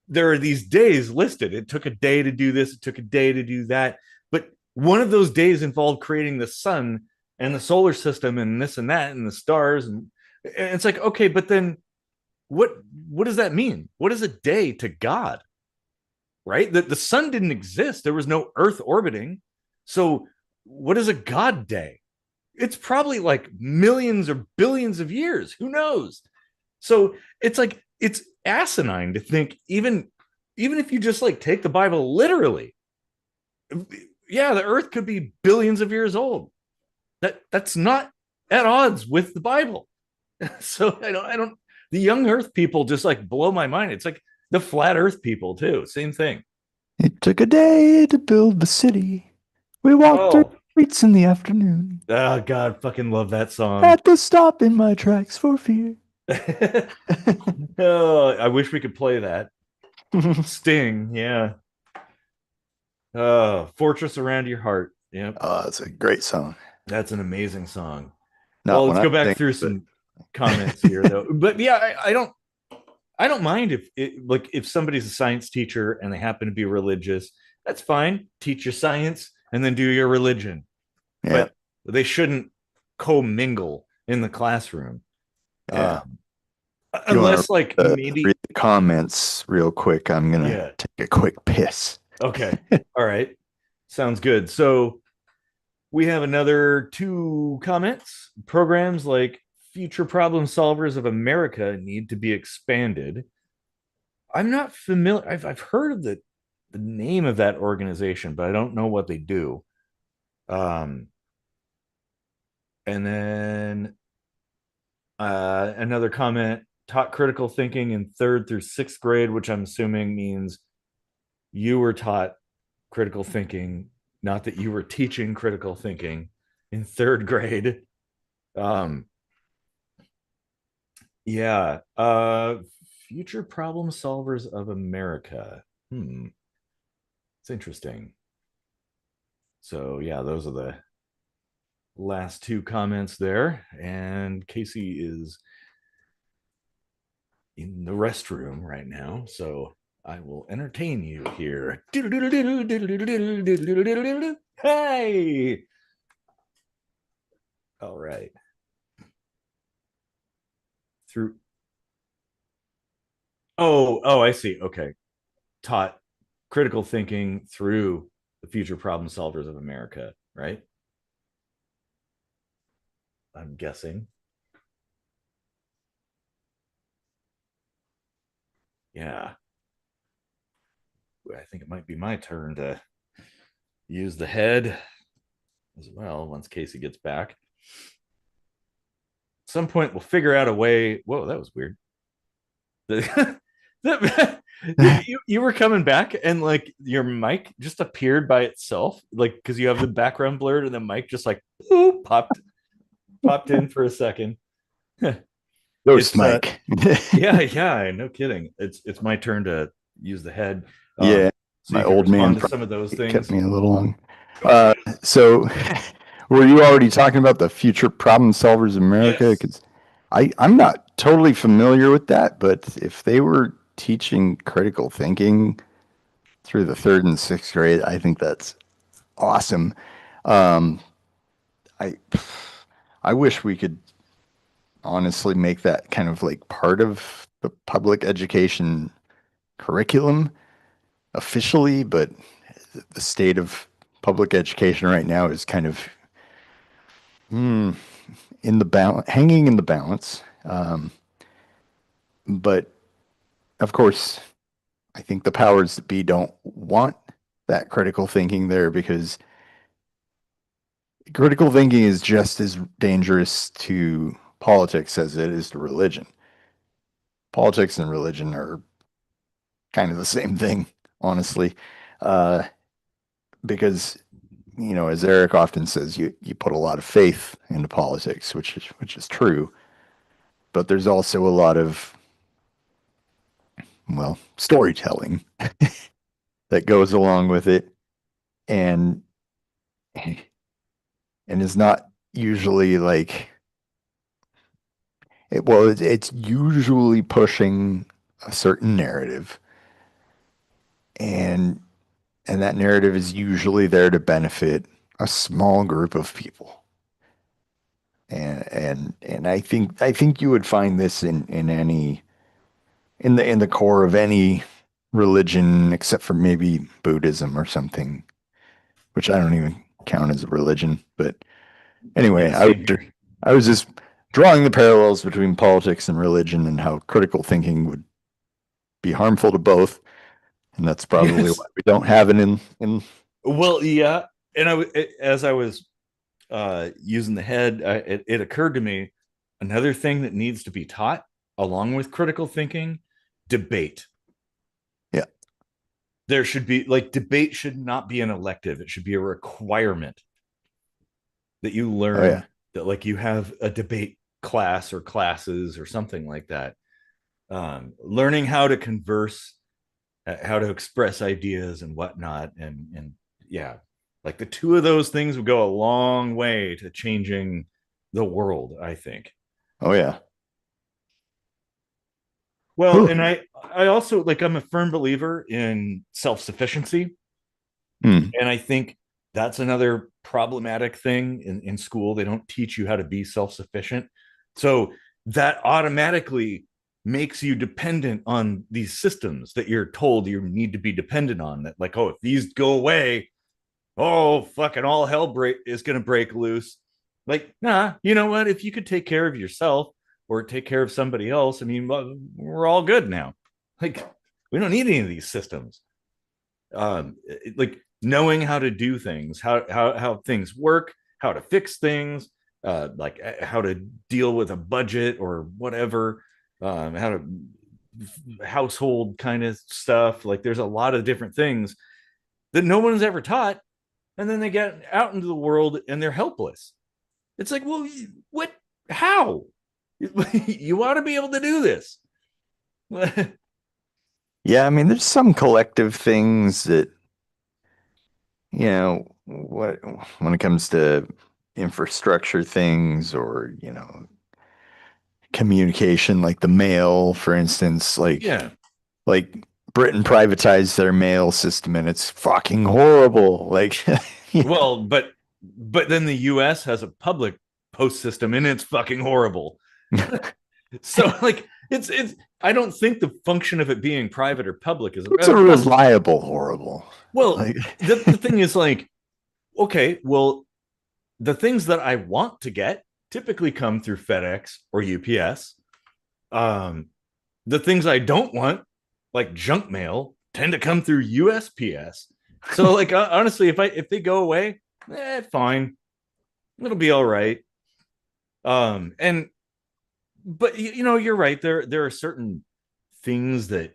there are these days listed. It took a day to do this, it took a day to do that. But one of those days involved creating the sun and the solar system and this and that and the stars. And it's like, okay, but then what what does that mean? What is a day to God? Right? The sun didn't exist. There was no Earth orbiting. So what is a God day? It's probably like millions or billions of years. Who knows? So it's like it's asinine to think even if you just like take the Bible literally, yeah, the earth could be billions of years old. That's not at odds with the Bible. So I don't the young earth people just like blow my mind. It's like the flat earth people too. Same thing. It took a day to build the city. We walked through Oh, the streets in the afternoon. oh God, fucking love that song. Had to stop in my tracks for fear. Oh, I wish we could play that. Sting, yeah. Fortress Around Your Heart. Yep. Oh, it's a great song. That's an amazing song. Well, Not when let's I go back think through of it. some comments here though. But yeah, I don't mind if like if somebody's a science teacher and they happen to be religious, that's fine. Teach your science and then do your religion. Yeah. But they shouldn't commingle in the classroom. Uh, Um, if you want unless like to maybe read the comments real quick, I'm gonna yeah. take a quick piss. Okay. All right. Sounds good. So we have another two comments. Programs like Future Problem Solvers of America need to be expanded. I'm not familiar. I've heard of the name of that organization, but I don't know what they do. Um, and then another comment taught critical thinking in third through sixth grade, which I'm assuming means you were taught critical thinking, not that you were teaching critical thinking in third grade. Um, yeah. Future Problem Solvers of America. It's interesting. So yeah, those are the last two comments there. And Casey is in the restroom right now. So I will entertain you here. Hey. All right. Through oh, I see. Okay. Taught critical thinking through the Future Problem Solvers of America, right? I'm guessing. Yeah. I think it might be my turn to use the head as well once Casey gets back. At some point, we'll figure out a way. Whoa, that was weird. You were coming back and like your mic just appeared by itself, like because you have the background blurred and the mic just like boop, popped in for a second. Ghost It's Mike. yeah, no kidding. It's my turn to use the head. Yeah, So my you can old man respond to some of those kept things. me a little long. So were you already talking about the Future Problem Solvers of America? Yes. Because I'm not totally familiar with that, but if they were teaching critical thinking through the third and sixth grade, I think that's awesome. Um, I I wish we could honestly make that kind of like part of the public education curriculum officially, but the state of public education right now is kind of in the balance, hanging in the balance. But of course, I think the powers that be don't want that critical thinking there because critical thinking is just as dangerous to politics as it is to religion. Politics and religion are kind of the same thing, honestly, uh, because as Eric often says, you put a lot of faith into politics, which is true, but there's also a lot of storytelling that goes along with it, and is not usually like It's usually pushing a certain narrative, and that narrative is usually there to benefit a small group of people. And I think you would find this in any in the core of any religion except for maybe Buddhism or something, which I don't even count as a religion. But anyway, Yeah, same here. I was just drawing the parallels between politics and religion and how critical thinking would be harmful to both. And that's probably Yes. why we don't have it in Well, yeah. And as I was using the head, it occurred to me another thing that needs to be taught along with critical thinking: debate. yeah. There should be, like, debate should not be an elective, it should be a requirement that you Oh learn, yeah. that like you have a debate class or classes or something like that. Learning how to converse, how to express ideas and whatnot, and yeah, like the two of those things would go a long way to changing the world, I think. Oh yeah. Well, Whew. and I also, like, I'm a firm believer in self-sufficiency, Hmm. and I think that's another problematic thing in school. They don't teach you how to be self-sufficient, so that automatically makes you dependent on these systems that you're told you need to be dependent on, that like, oh, if these go away, oh, fucking all hell is going to break loose. Like, nah, you know what? If you could take care of yourself or take care of somebody else, I mean, well, we're all good now. Like, we don't need any of these systems. Like knowing how to do things, how things work, how to fix things, like how to deal with a budget or whatever, how to household kind of stuff. Like, there's a lot of different things that no one's ever taught, and then they get out into the world and they're helpless. It's like, well, what? How? You ought to be able to do this. Yeah, I mean, there's some collective things that, what when it comes to infrastructure things or, communication, like the mail, for instance, Yeah. like Britain privatized their mail system and it's fucking horrible. Like, yeah. Well, but then the U.S. has a public post system and it's fucking horrible. So like, it's I don't think the function of it being private or public is It's a plus. reliable horrible. Well, Like, the thing is, like, okay, well, the things that I want to get typically come through FedEx or UPS. Um, the things I don't want, like junk mail, tend to come through USPS. So, like, honestly, if they go away, fine, it'll be all right. And but you're right. There are certain things that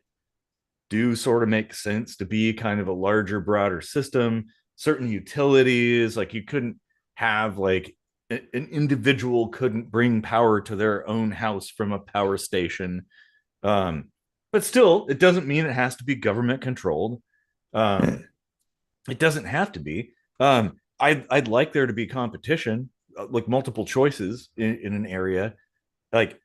do sort of make sense to be kind of a larger, broader system. Certain utilities, like, you couldn't have, like, an individual couldn't bring power to their own house from a power station. Um, but still, it doesn't mean it has to be government controlled. Um, it doesn't have to be. I'd like there to be competition, like multiple choices in an area, like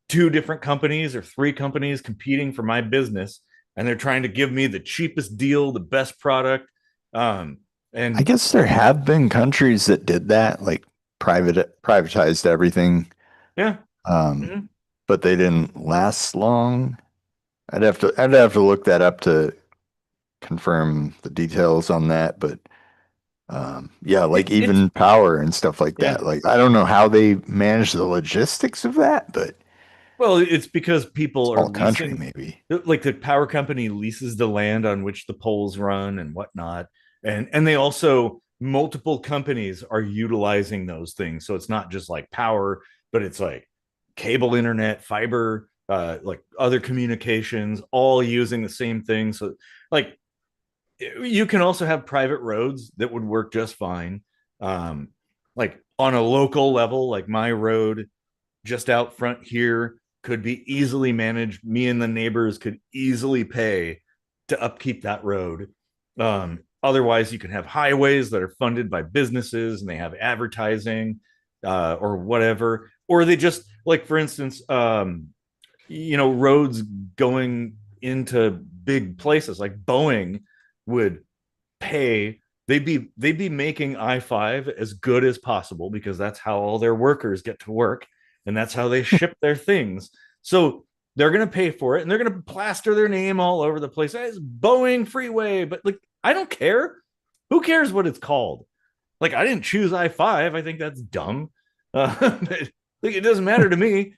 two different companies or three companies competing for my business, and they're trying to give me the cheapest deal, the best product. Um, I and guess there have been countries that did that, like privatized everything, yeah, um, mhm. but they didn't last long. I'd have to look that up to confirm the details on that, but yeah, like It's even power and stuff like yeah. that. Like I don't know how they manage the logistics of that, but Well, it's because people are small country leasing, maybe. like, the power company leases the land on which the poles run and whatnot, and they also, multiple companies are utilizing those things. So it's not just like power, but it's like cable, internet, fiber, like other communications, all using the same thing. So, like, you can also have private roads that would work just fine. Um, like on a local level, like my road just out front here could be easily managed. Me and the neighbors could easily pay to upkeep that road. Otherwise, you can have highways that are funded by businesses and they have advertising, or whatever. or they just like, for instance, roads going into big places like Boeing would pay, they'd be making I-5 as good as possible because that's how all their workers get to work and that's how they ship their things. So they're going to pay for it and they're going to plaster their name all over the place. It's Boeing Freeway, but like I don't care. Who cares what it's called? Like I didn't choose I-5. I think that's dumb. Like it doesn't matter to me.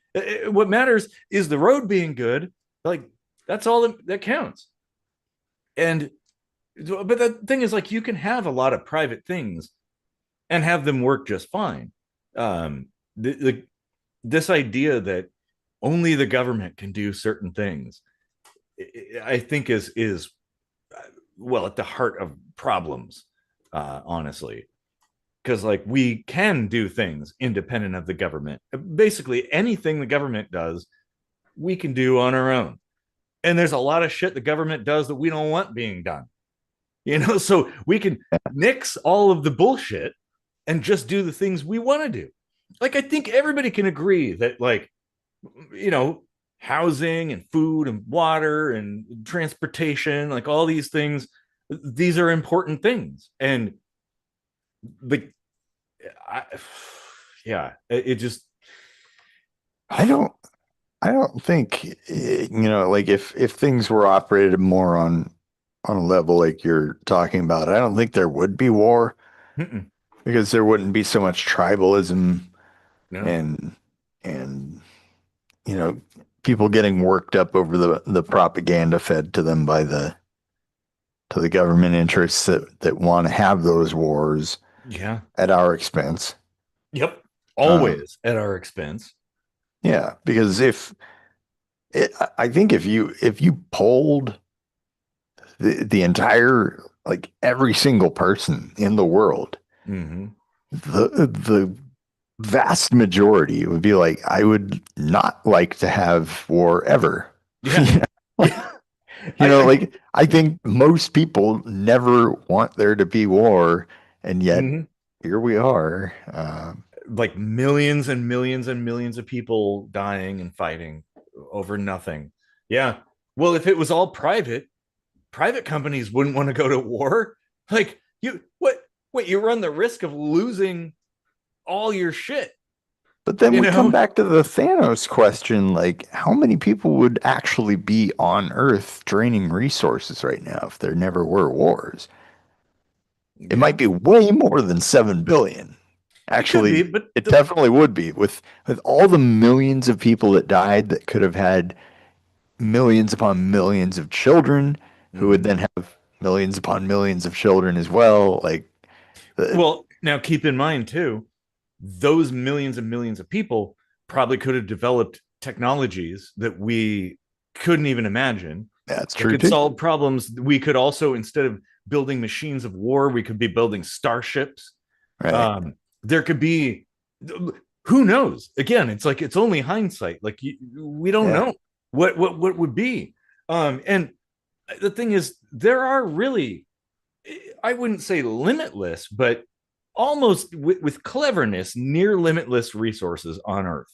What matters is the road being good. Like that's all that counts. And but the thing is, like, you can have a lot of private things and have them work just fine. This idea that only the government can do certain things, I think is well at the heart of problems, honestly, because like we can do things independent of the government. Basically, anything the government does, we can do on our own. And there's a lot of shit the government does that we don't want being done. So we can nix all of the bullshit and just do the things we want to do. Like I think everybody can agree that like housing and food and water and transportation, like all these things, these are important things. And like I, yeah, it just I don't think like if things were operated more on a level like you're talking about, I don't think there would be war mm-mm, because there wouldn't be so much tribalism no. and and you know people getting worked up over the propaganda fed to them by the government interests that want to have those wars Yeah. at our expense. Yep. Um, Always at our expense. yeah, because I think if you polled the entire like every single person in the world, Mm-hmm. the vast majority would be like, I would not like to have war ever. Yeah. Yeah. I Like I think most people never want there to be war, and yet mhm. here we are. Like millions and millions and millions of people dying and fighting over nothing. Yeah. Well, if it was all private companies wouldn't want to go to war. Like you what you run the risk of losing all your shit, But then you we come know? back to the Thanos question, like how many people would actually be on Earth draining resources right now if there never were wars? It Yeah. might be way more than 7 billion. It could be, Actually, but it definitely would be with all the millions of people that died that could have had millions upon millions of children who would mhm. then have millions upon millions of children as well. Like, uh, Well, now keep in mind too, those millions and millions of people probably could have developed technologies that we couldn't even imagine that's that true could too. solve problems. We could also, instead of building machines of war, we could be building starships. Right. Um, there could be, who knows? Again, it's like it's only hindsight. Like we don't Yeah. know what would be. And the thing is, there are really, I wouldn't say limitless, but almost with cleverness, near limitless resources on Earth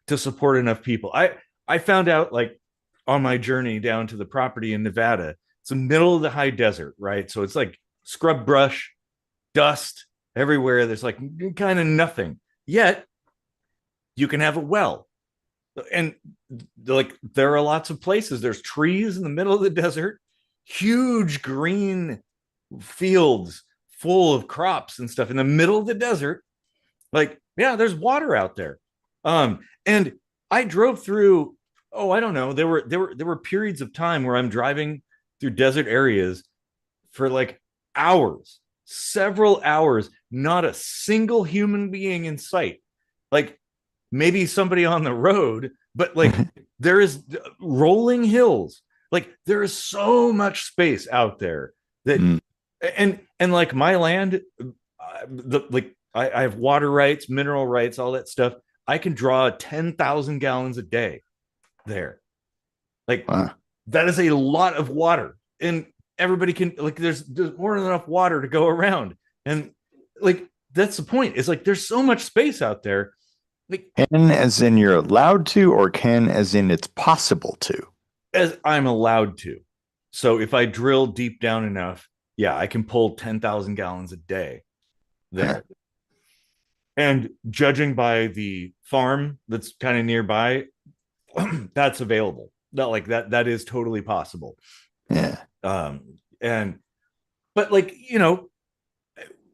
to support enough people. I found out like on my journey down to the property in Nevada, it's the middle of the high desert, right? So it's like scrub brush, dust everywhere. There's like kind of nothing. Yet you can have a well. And like there are lots of places. There's trees in the middle of the desert, huge green fields full of crops and stuff in the middle of the desert. Like, yeah, there's water out there. And I drove through, oh, I don't know, there were periods of time where I'm driving through desert areas for like hours, several hours, not a single human being in sight. Like maybe somebody on the road, but like there is rolling hills. Like there is so much space out there that, Mm. and like my land, I have water rights, mineral rights, all that stuff. I can draw 10,000 gallons a day there. Like Wow. that is a lot of water, and everybody can like there's more than enough water to go around, and like that's the point. It's like there's so much space out there. Like, Can as in you're allowed to, or can as in it's possible to? as I'm allowed to. So if I drill deep down enough, yeah, I can pull 10,000 gallons a day Huh. there. And judging by the farm that's kind of nearby, that's available. That like that is totally possible. Yeah. And but like,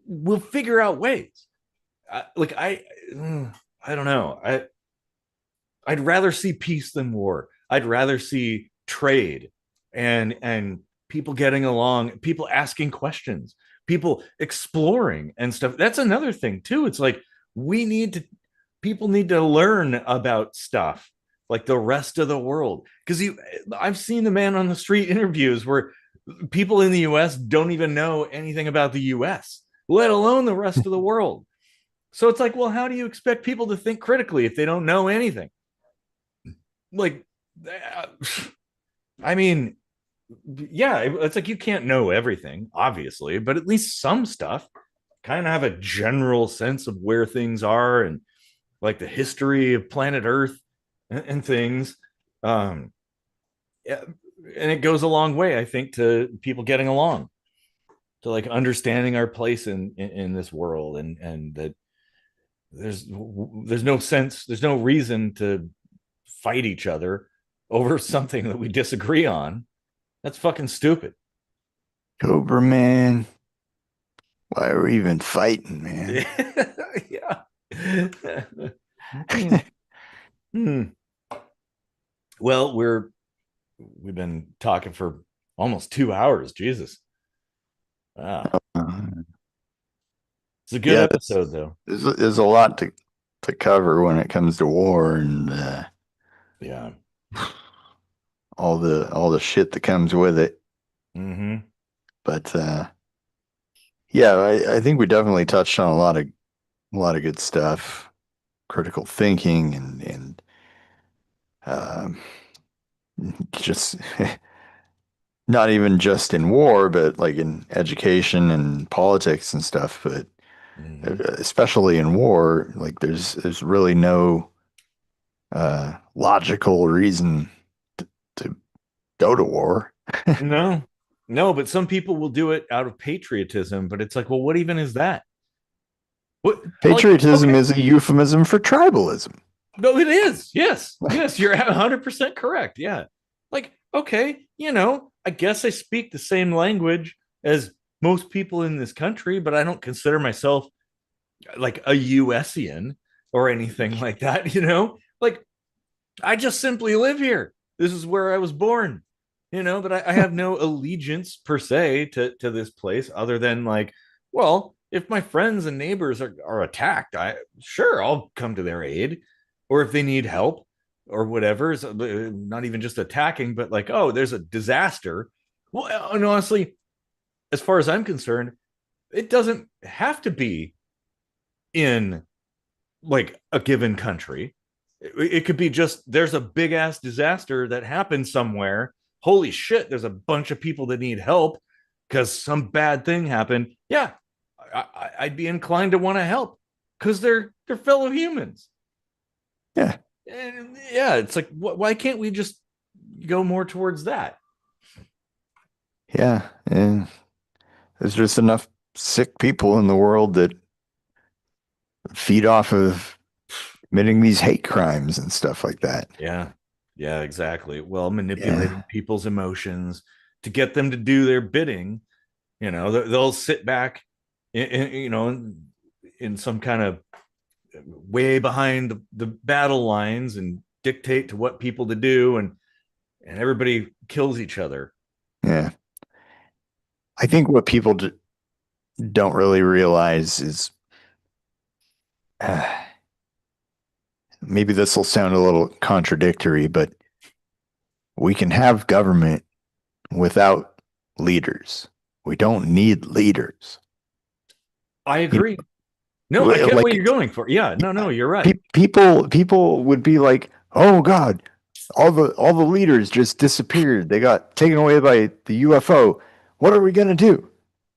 we'll figure out ways. Like I don't know. I'd rather see peace than war. I'd rather see trade and people getting along, people asking questions, people exploring and stuff. That's another thing too. It's like we need to people need to learn about stuff like the rest of the world because you I've seen the man on the street interviews where people in the US don't even know anything about the US, let alone the rest of the world. So it's like, well, how do you expect people to think critically if they don't know anything? Like, I mean, yeah, it's like you can't know everything, obviously, but at least some stuff kind of have a general sense of where things are and like the history of planet Earth and things. Um, yeah, and it goes a long way, I think, to people getting along, to like understanding our place in this world, and that there's no sense, there's no reason to fight each other over something that we disagree on. That's fucking stupid. Cobra Man, why are we even fighting, man? Yeah. Hmm. Hmm. Well, we've been talking for almost 2 hours. Jesus. Wow. Uh, It's a good yeah, episode though. there's a lot to cover when it comes to war and Yeah. all the shit that comes with it. Mm-hmm. But yeah, I think we definitely touched on a lot of good stuff, critical thinking and um, just not even just in war, but like in education and politics and stuff. But Mm-hmm. especially in war, like there's really no logical reason to go to war. No. No, but some people will do it out of patriotism, but it's like, well, what even is that? What like Patriotism okay, is a euphemism for tribalism. no, it is. Yes. Yes, you're 100% correct. Yeah. Like, okay, I guess I speak the same language as most people in this country, but I don't consider myself like a USian or anything like that. Like, I just simply live here. This is where I was born, but I have no allegiance per se to this place other than like, well, if my friends and neighbors are attacked, sure, I'll come to their aid. Or if they need help or whatever, so not even just attacking, but like, oh, there's a disaster. Well, and honestly, as far as I'm concerned, it doesn't have to be in like a given country. It could be just there's a big ass disaster that happened somewhere. Holy shit, there's a bunch of people that need help because some bad thing happened. Yeah, I'd be inclined to want to help because they're fellow humans. Yeah, And yeah, it's like why can't we just go more towards that? yeah, and there's just enough sick people in the world that feed off of committing these hate crimes and stuff like that. Yeah, yeah, exactly. Well, Yeah, manipulating people's emotions to get them to do their bidding. They'll sit back in some kind of way behind the battle lines and dictate to what people to do, and everybody kills each other. yeah. I think what people don't really realize is uh, maybe this will sound a little contradictory, but we can have government without leaders. We don't need leaders. I You agree. No, I know, get what like you're going for. Yeah, no, you're right. people would be like, "Oh God, all the leaders just disappeared. They got taken away by the UFO. What are we gonna do?"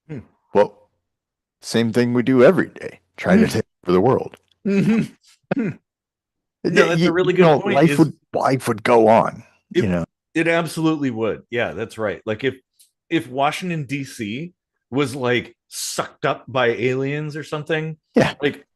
Hmm. Well, same thing we do every day. Try to take over the world. Mhm. No, that's a really good point. Is Life would go on, you it know. it absolutely would. Yeah, that's right. Like if Washington D.C. was like sucked up by aliens or something, Yeah. like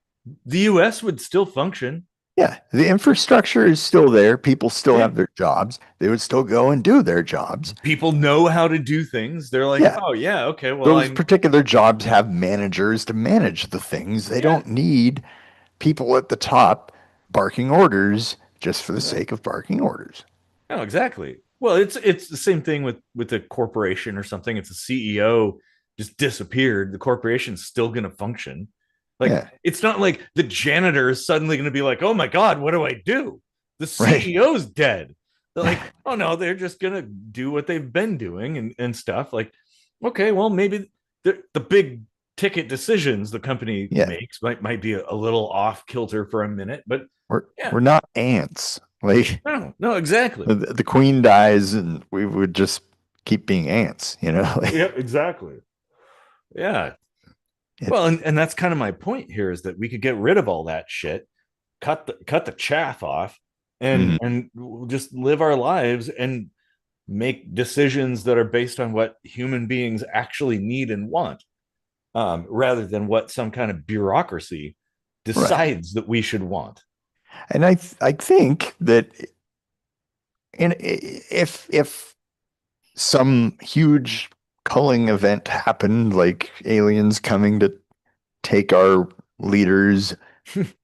the U.S. would still function. Yeah, the infrastructure is still there. People still Yeah, have their jobs. They would still go and do their jobs. people know how to do things. They're like, Yeah, oh yeah, okay, well those I'm particular jobs have managers to manage the things. They yeah. don't need people at the top barking orders just for the sake of barking orders. No, exactly. Well, it's the same thing with a corporation or something. If the CEO just disappeared, the corporation's still going to function. Like Yeah, it's not like the janitor is suddenly going to be like, "Oh my god, what do I do?" The right. CEO's dead. They're like, "Oh no, they're just going to do what they've been doing and stuff." Like, okay, well maybe the big ticket decisions the company Yeah, makes might be a little off kilter for a minute, but yeah, we're not ants. Like no, no, exactly. the queen dies, and we would just keep being ants. You know, like Yep, exactly. Yeah. it, Well, and that's kind of my point here is that we could get rid of all that shit, cut the chaff off, mhm, and just live our lives and make decisions that are based on what human beings actually need and want, rather than what some kind of bureaucracy right. decides that we should want. And I think that if some huge culling event happened, like aliens coming to take our leaders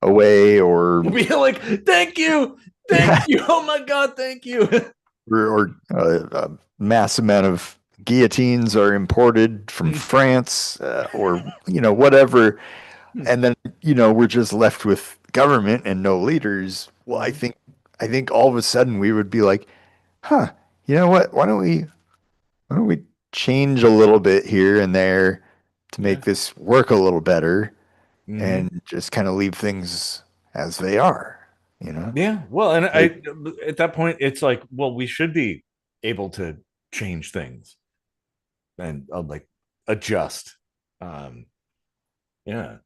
away, Be like, thank yeah, you, oh my god, thank you. a mass amount of guillotines are imported from France, or whatever, and then we're just left with government and no leaders. Well, I think all of a sudden we would be like, huh, you know what? Why don't we change a little bit here and there to Yeah. make this work a little better Mm-hmm. and just kind of leave things as they are, you know? Yeah. Well, and Like, I at that point it's like, well, we should be able to change things and like adjust. Um, yeah.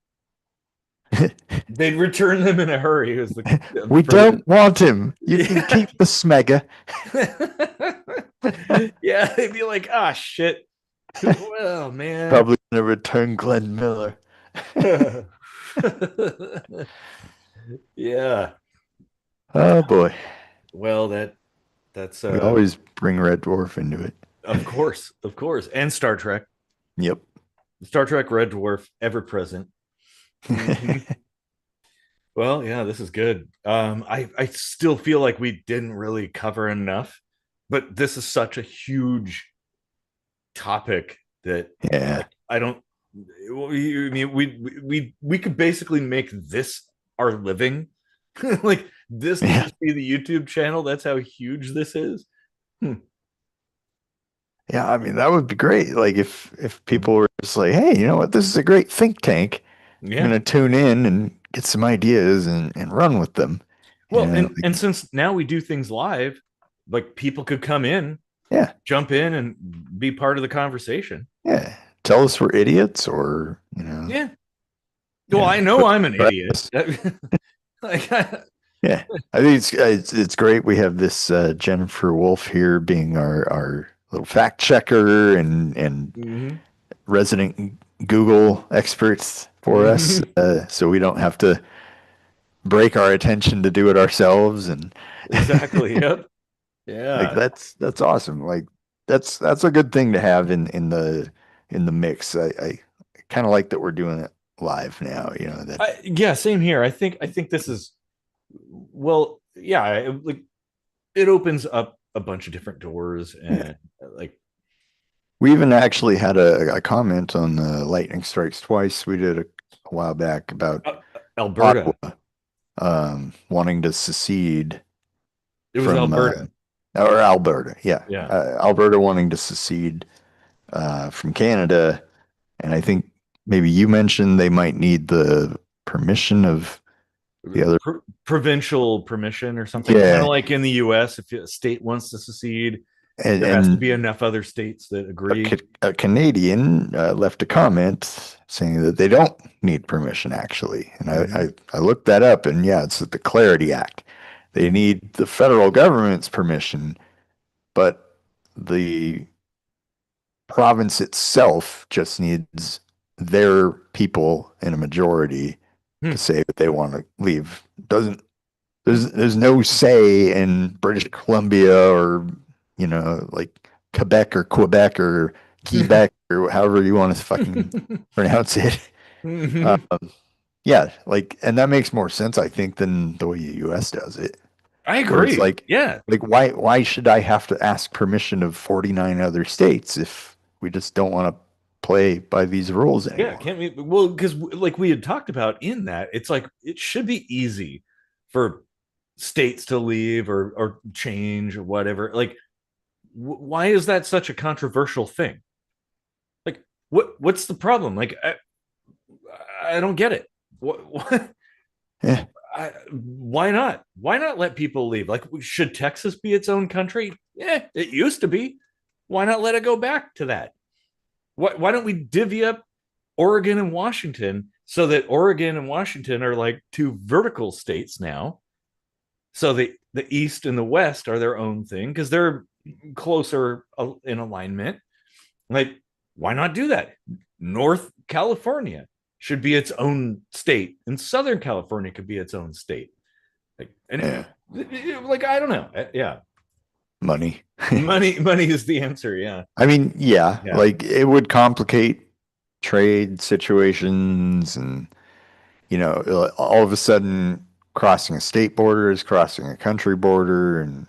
They'd return them in a hurry as the we president. don't want him. You can Yeah. keep the smega. Yeah, they'd be like, ah shit. Well, man. Probably gonna return Glenn Miller. Yeah. Oh boy. Well, that's We always bring Red Dwarf into it. of course, of course. And Star Trek. Yep. Star Trek Red Dwarf, ever present. Mhm. Well, yeah, this is good. I still feel like we didn't really cover enough, but this is such a huge topic that Yeah. like I don't. I mean, we could basically make this our living. Like this could Yeah. just be the YouTube channel. That's how huge this is. Hmm. Yeah, I mean that would be great. Like if people were just like, "Hey, you know what? This is a great think tank. I'm Yeah. gonna tune in and get some ideas and run with them." Well, Like, and since now we do things live, like people could come in, yeah, jump in, and be part of the conversation. yeah. Tell us we're idiots, or Yeah. Well, I know put I'm an idiot. us. Like, Yeah, I think it's great. We have this Jennifer Wolf here being our little fact checker and mhm, resident Google experts for us, mhm, so we don't have to break our attention to do it ourselves. And exactly. Yep. like Yeah. that's awesome. Like that's a good thing to have in the mix. I kind of like that we're doing it live now. That Yeah. Same here. I think this is well. Yeah. Like it opens up a bunch of different doors yeah. and like We even actually had a comment on the Lightning Strikes Twice we did a while back about uh, Alberta. Ottawa wanting to secede It was from Alberta. or Alberta, yeah, Yeah. Alberta wanting to secede from Canada, and I think maybe you mentioned they might need the permission of the other. Provincial permission or something, kind Yeah, of like in the U.S. If a state wants to secede, There has to and be enough other states that agree. a Canadian left a comment saying that they don't need permission actually. And Mhm. I looked that up, and yeah, it's the Clarity Act. They Mhm. need the federal government's permission, but the province itself just needs their people in a majority to Hmm. say that they want to leave. Doesn't Hmm. there's no say in British Columbia or like Quebec or Quebec or however you want to fucking pronounce it. Mhm. Um, yeah, like, and that makes more sense, I think, than the way the U.S. does it, I where it's agree. Yeah. like why should I have to ask permission of 49 other states if we just don't want to play by these rules Yeah. anymore? Can't we? Well, because like we had talked about in that, it's like it should be easy for states to leave or change or whatever. Like, why is that such a controversial thing? Like, what's the problem? Like, I don't get it. What Yeah, why not? Why not let people leave? Like, should Texas be its own country? Yeah, it used to be. Why not let it go back to that? Why don't we divvy up Oregon and Washington so that Oregon and Washington are like two vertical states now? So the East and the West are their own thing because they're closer in alignment. Like, why not do that? North California should be its own state, and Southern California could be its own state. Like, and yeah, like I don't know. Yeah, money. money is the answer. Yeah, I mean, yeah, yeah. like it would complicate trade situations, and all of a sudden crossing a state border is crossing a country border and things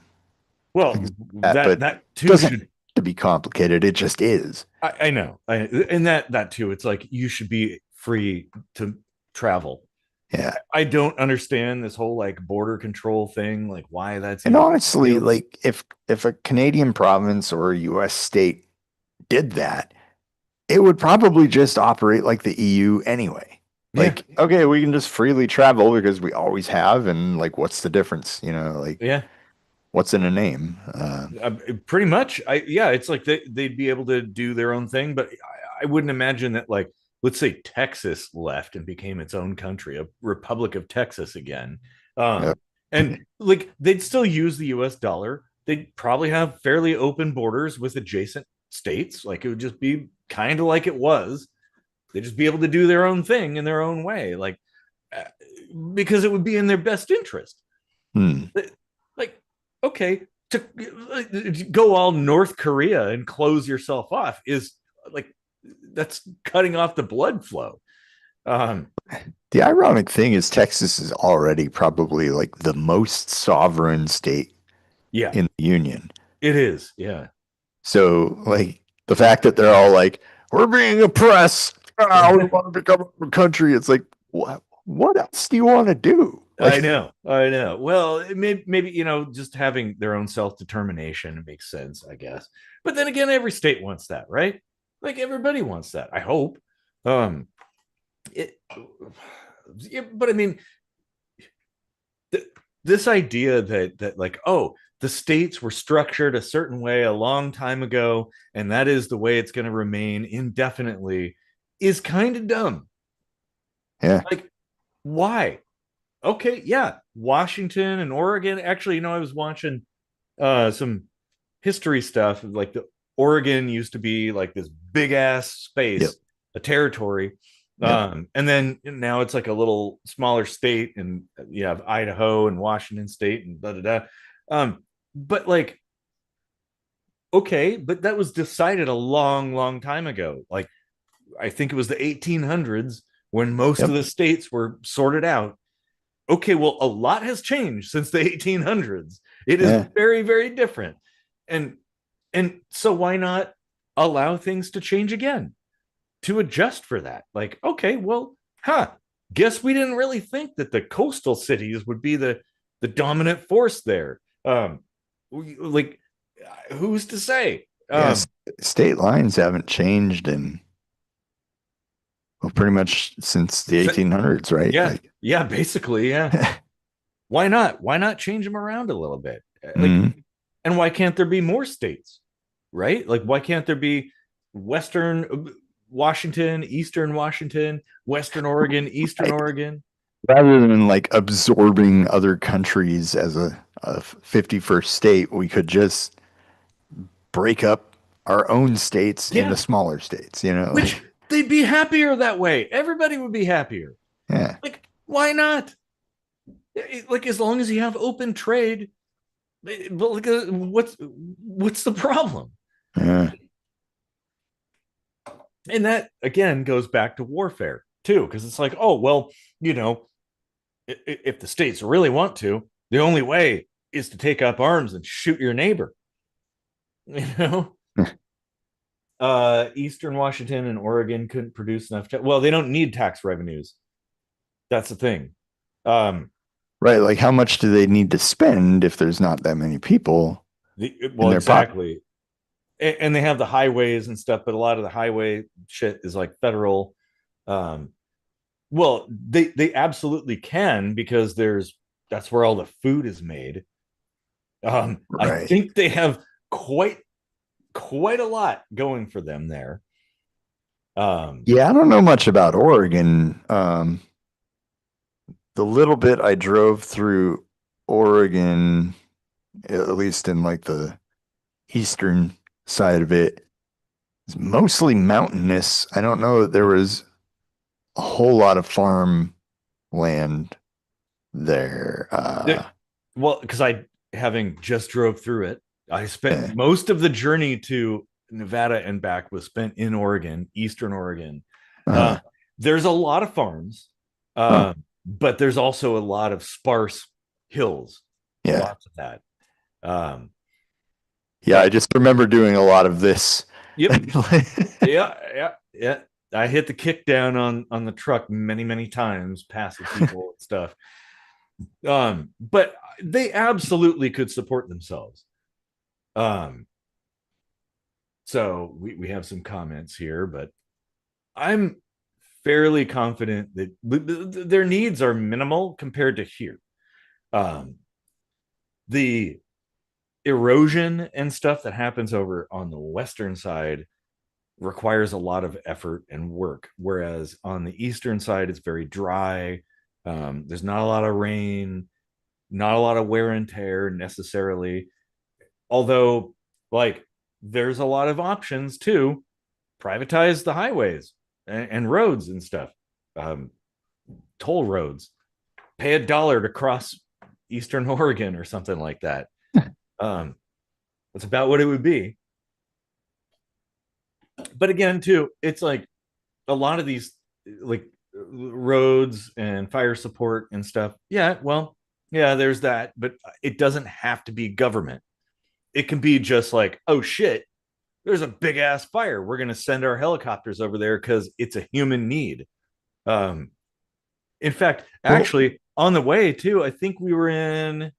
Well, like that. But that it that too doesn't have should. to be complicated. It just is. I know, and that too. It's like you should be free to travel. Yeah. I don't understand this whole like border control thing. Like why that's And even a big honestly, deal. like if a Canadian province or a US state did that, it would probably just operate like the EU anyway. Yeah, Like, okay, we can just freely travel because we always have, and like, what's the difference? Like, yeah. what's in a name? Pretty much. Yeah, it's like they'd be able to do their own thing, but I wouldn't imagine that like let's say Texas left and became its own country, a Republic of Texas again. Yep. And like they'd still use the US dollar. They'd probably have fairly open borders with adjacent states. Like it would just be kind of like it was. They'd just be able to do their own thing in their own way. Like uh, because it would be in their best interest. Hmm. Like, okay, to go all North Korea and close yourself off is like that's cutting off the blood flow. Um, The ironic thing is Texas is already probably like the most sovereign state yeah, in the union. it is. Yeah. So like the fact that they're all like, we're being oppressed. We want to become a country. It's like, what else do you want to do? I Like, know, I know. Well, maybe just having their own self determination makes sense, I guess. But then again, every state wants that, right? Like everybody wants that. I hope. Um, it, yeah, but I mean, th- this idea that like the states were structured a certain way a long time ago and that is the way it's going to remain indefinitely is kind of dumb. yeah, Like why? Okay, yeah, Washington and Oregon. Actually, I was watching some history stuff. Like the Oregon used to be like this big ass yep, space, a territory. yep, And then now it's like a little smaller state, and you have Idaho and Washington State and da da da. But like, okay, but that was decided a long, long time ago. Like, I think it was the 1800s when most of yep, the states were sorted out. Okay, well, a lot has changed since the 1800s. It is yeah. very, very different. And so why not allow things to change again to adjust for that? Like, okay, well, guess we didn't really think that the coastal cities would be the dominant force there. Like, who's to say? Yes, state lines haven't changed in well, pretty much since the 1800s, right? Yeah, Like, basically, yeah. Why not? Why not change them around a little bit? Like, mhm. And why can't there be more states? Right? Like, why can't there be Western Washington, Eastern Washington, Western Oregon, Eastern Right. Oregon? Rather than like absorbing other countries as a 51st state, we could just break up our own states into Yeah, smaller states, which they'd be happier that way. Everybody would be happier. Yeah. Like, why not? Like, as long as you have open trade, but like, what's the problem? Yeah. And that again goes back to warfare too, because it's like, oh well, you know, if the states really want to, the only way is to take up arms and shoot your neighbor. You know, Eastern Washington and Oregon couldn't produce enough. Well, they don't need tax revenues. That's the thing. Um, Right. Like how much do they need to spend if there's not that many people in well, their pop? exactly. And they have the highways and stuff, but a lot of the highway shit is like federal. Um, well, they absolutely can, because that's where all the food is made. I Right. think they have quite a lot going for them there. Um, Yeah, I don't know much about Oregon. The little bit I drove through Oregon, at least in like the eastern side of it, is mostly mountainous. I don't know that there was a whole lot of farm land there. well, because I, having just drove through it, I spent Eh, most of the journey to Nevada and back was spent in Oregon, Eastern Oregon. Uh, uh, there's a lot of farms, huh, but there's also a lot of sparse hills, yeah. lots of that. Um, Yeah, I but just remember doing a lot of this. yep, yeah. I hit the kick down on the truck many times, passing people and stuff. But they absolutely could support themselves. Um, so we have some comments here, but I'm fairly confident that their needs are minimal compared to here. Um, the erosion and stuff that happens over on the western side requires a lot of effort and work, whereas on the eastern side it's very dry. There's not a lot of rain, not a lot of wear and tear necessarily, although like there's a lot of options to privatize the highways and roads and stuff. um, Toll roads, pay $1 to cross eastern Oregon or something like that. um, that's about what it would be. But again too, it's like a lot of these, like, roads and fire support and stuff, yeah, well, yeah, there's that, but it doesn't have to be government. It can be just like, oh shit, there's a big ass fire, we're going to send our helicopters over there because it's a human need. um in fact, Well, actually, on the way too, I think we were in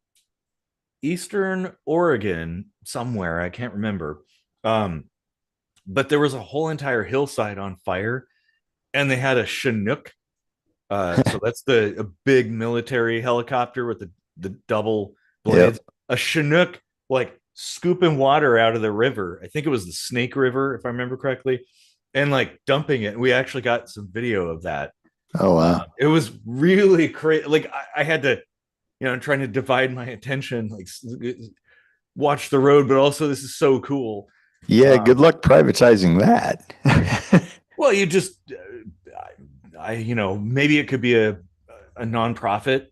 eastern Oregon somewhere, I can't remember. um but there was a whole entire hillside on fire, and they had a Chinook. So that's the a big military helicopter with the double yep. blades. A Chinook, like, scooping water out of the river. I think it was the Snake River, if I remember correctly, and like dumping it. We actually got some video of that. Oh, wow. It was really crazy. Like, I had to, trying to divide my attention, like watch the road, but also this is so cool. Yeah, Um, good luck privatizing that. well, you just, maybe it could be a nonprofit,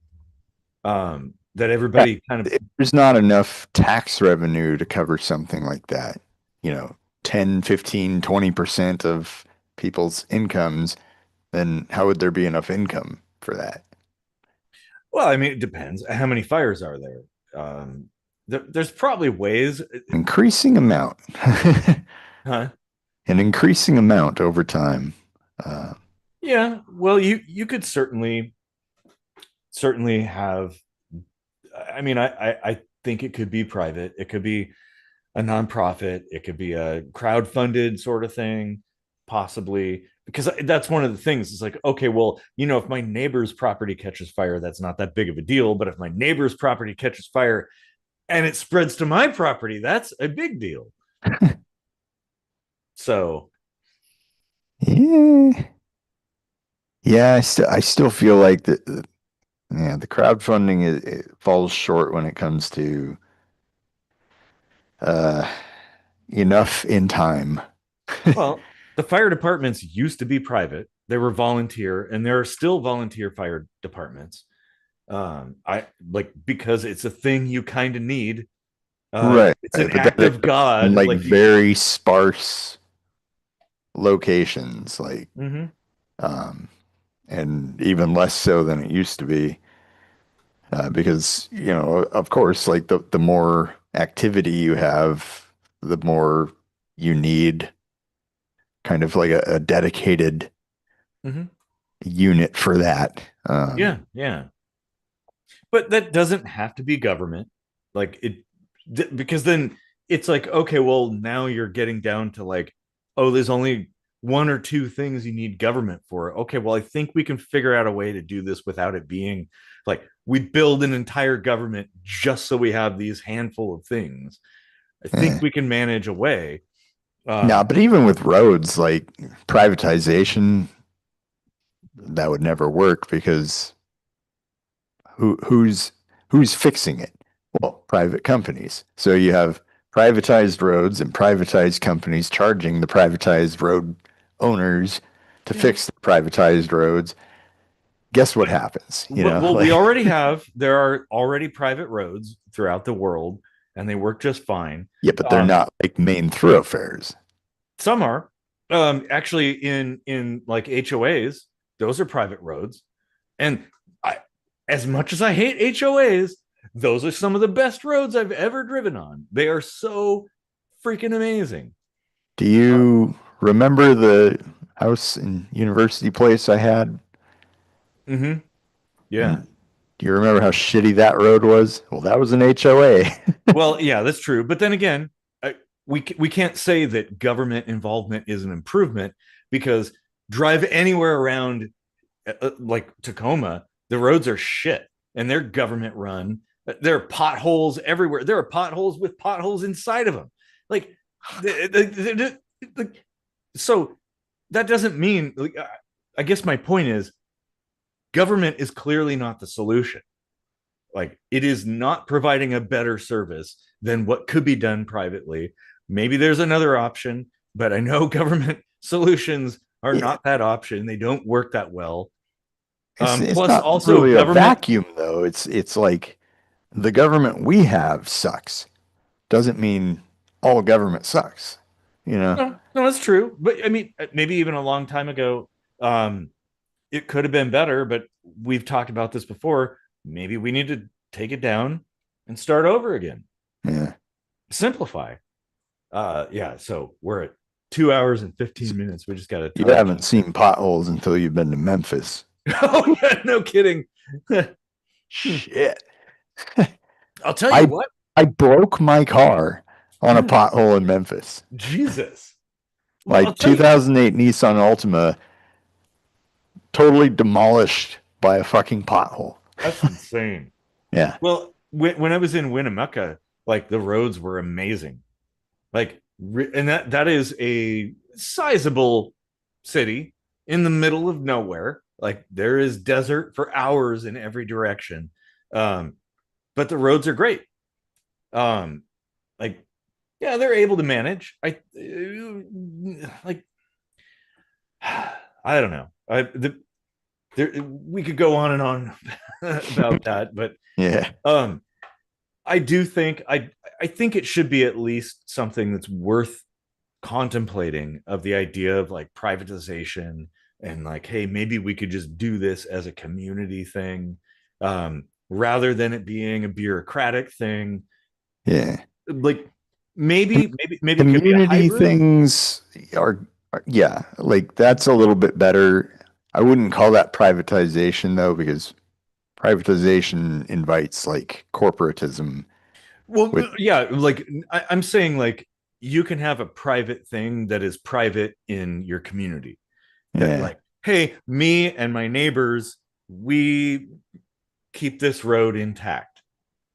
that Yeah, everybody kind of. if there's not enough tax revenue to cover something like that, 10, 15, 20% of people's incomes, then how would there be enough income for that? Well, I mean, it depends. How many fires are there? There's probably ways. Increasing amount. Huh? An increasing amount over time. Uh, Yeah. Well, you could certainly have. I mean, I think it could be private. It could be a nonprofit. It could be a crowd-funded sort of thing, possibly. Because that's one of the things. It's like, okay, well, if my neighbor's property catches fire, that's not that big of a deal. But if my neighbor's property catches fire and it spreads to my property, that's a big deal. So, Yeah. Yeah, I still feel like the crowdfunding it falls short when it comes to uh enough in time. well, the fire departments used to be private. They were volunteer, and there are still volunteer fire departments. I like because it's a thing you kind of need. Right, It's right. an But act that of in God. like Like you. very sparse locations, like Mm-hmm, um and even less so than it used to be. Because, of course, like the more activity you have, the more you need kind of like a dedicated mm-hmm. unit for that. Yeah, yeah. But that doesn't have to be government. Like it, because then it's like, okay, well, now you're getting down to like, oh, there's only one or two things you need government for. Okay, well, I think we can figure out a way to do this without it being like we build an entire government just so we have these handful of things. I think eh. we can manage a way. No, Um, but even with roads, like privatization, that would never work because who's fixing it? Well, private companies. So you have privatized roads and privatized companies charging the privatized road owners to yeah. fix the privatized roads. Guess what happens? Well, we Like already have, there are already private roads throughout the world and they work just fine. yeah, but they're Um, not like main thoroughfares. Some are actually in like HOAs. Those are private roads, and I, as much as I hate HOAs, those are some of the best roads I've ever driven on. They are so freaking amazing. Do Uh, you remember the house in University Place I had? mm-hmm. Yeah. And do you remember how shitty that road was? Well, that was an HOA. Well, yeah, that's true. But then again, we can't say that government involvement is an improvement because drive anywhere around like Tacoma, the roads are shit and they're government run. There are potholes everywhere. There are potholes with potholes inside of them. Like, so that doesn't mean. Like, I guess my point is, government is clearly not the solution. Like, it is not providing a better service than what could be done privately. Maybe there's another option, but I know government solutions are Yeah, not that option. They don't work that well. it's Plus, not also really a government. vacuum though. It's like the government we have sucks. Doesn't mean all government sucks. You know? No, no, that's true. But I mean, maybe even a long time ago, um, it could have been better. But we've talked about this before. Maybe we need to take it down and start over again. Yeah. Simplify. Yeah. So we're at 2 hours and 15 minutes. We just got to You talk. haven't seen potholes until you've been to Memphis. Oh yeah, no kidding. Shit. I'll tell you I what. I broke my car on a pothole in Memphis. Jesus. Well, My I'll tell you. 2008 Nissan Altima totally demolished by a fucking pothole. That's insane. Yeah. Well, when I was in Winnemucca, like the roads were amazing. Like, and that is a sizable city in the middle of nowhere. Like there is desert for hours in every direction. Um, but the roads are great. Um, like, yeah, they're able to manage. Like, I don't know. We could go on and on about that, but Yeah. um, I do think I think it should be at least something that's worth contemplating of the idea of like privatization and like, hey, maybe we could just do this as a community thing, rather than it being a bureaucratic thing. Yeah. Like Com- maybe it could be a Community hybrid. things yeah, like that's a little bit better. I wouldn't call that privatization though, because privatization invites like corporatism Well, with, yeah, like I'm saying, like you can have a private thing that is private in your community. That yeah, like, hey, me and my neighbors, we keep this road intact,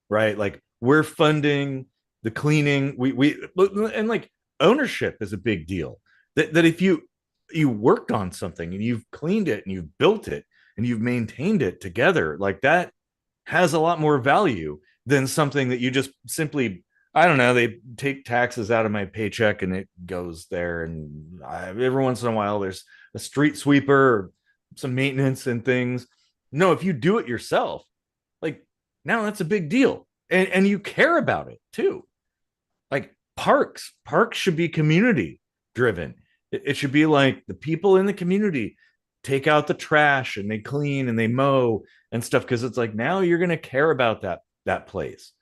right? Like we're funding the cleaning. We and like ownership is a big deal. That if you worked on something and you've cleaned it and you've built it and you've maintained it together, like that has a lot more value than something that you just simply, I don't know, they take taxes out of my paycheck and it goes there. And every once in a while, there's a street sweeper or some maintenance and things. No, if you do it yourself, like now that's a big deal. And you care about it too. Like parks should be community driven. It should be like the people in the community take out the trash and they clean and they mow and stuff, because it's like now you're going to care about that place.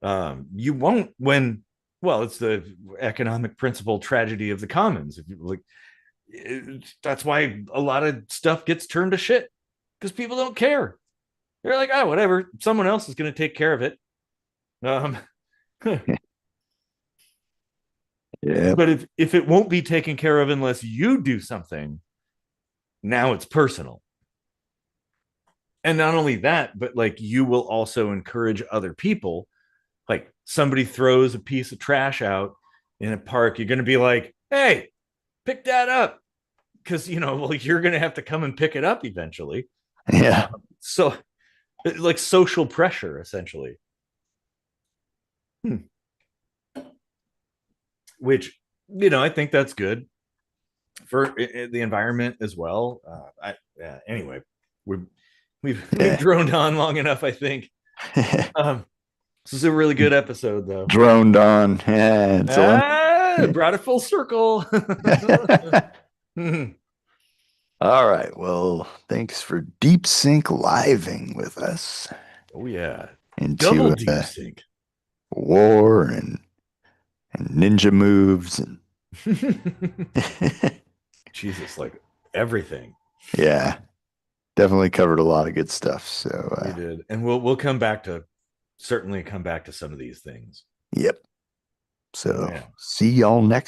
You won't when, well, it's the economic principle tragedy of the commons. If you like, that's why a lot of stuff gets turned to shit, because people don't care. They're like, oh, whatever, someone else is going to take care of it. Um, Yeah. but if it won't be taken care of unless you do something, now it's personal. And not only that, but like you will also encourage other people. Like somebody throws a piece of trash out in a park, you're going to be like, hey, pick that up, because well, you're going to have to come and pick it up eventually. Yeah. So like social pressure essentially. Which I think that's good for the environment as well. Anyway, we've droned on long enough, I think. This is a really good episode, though. Droned on. Yeah, brought it full circle. All right. Well, thanks for deep sync living with us Oh yeah, double into deep sync. war and ninja moves and Jesus, like everything. yeah, definitely covered a lot of good stuff. So We did, and we'll certainly come back to some of these things. yep. So Yeah. see y'all next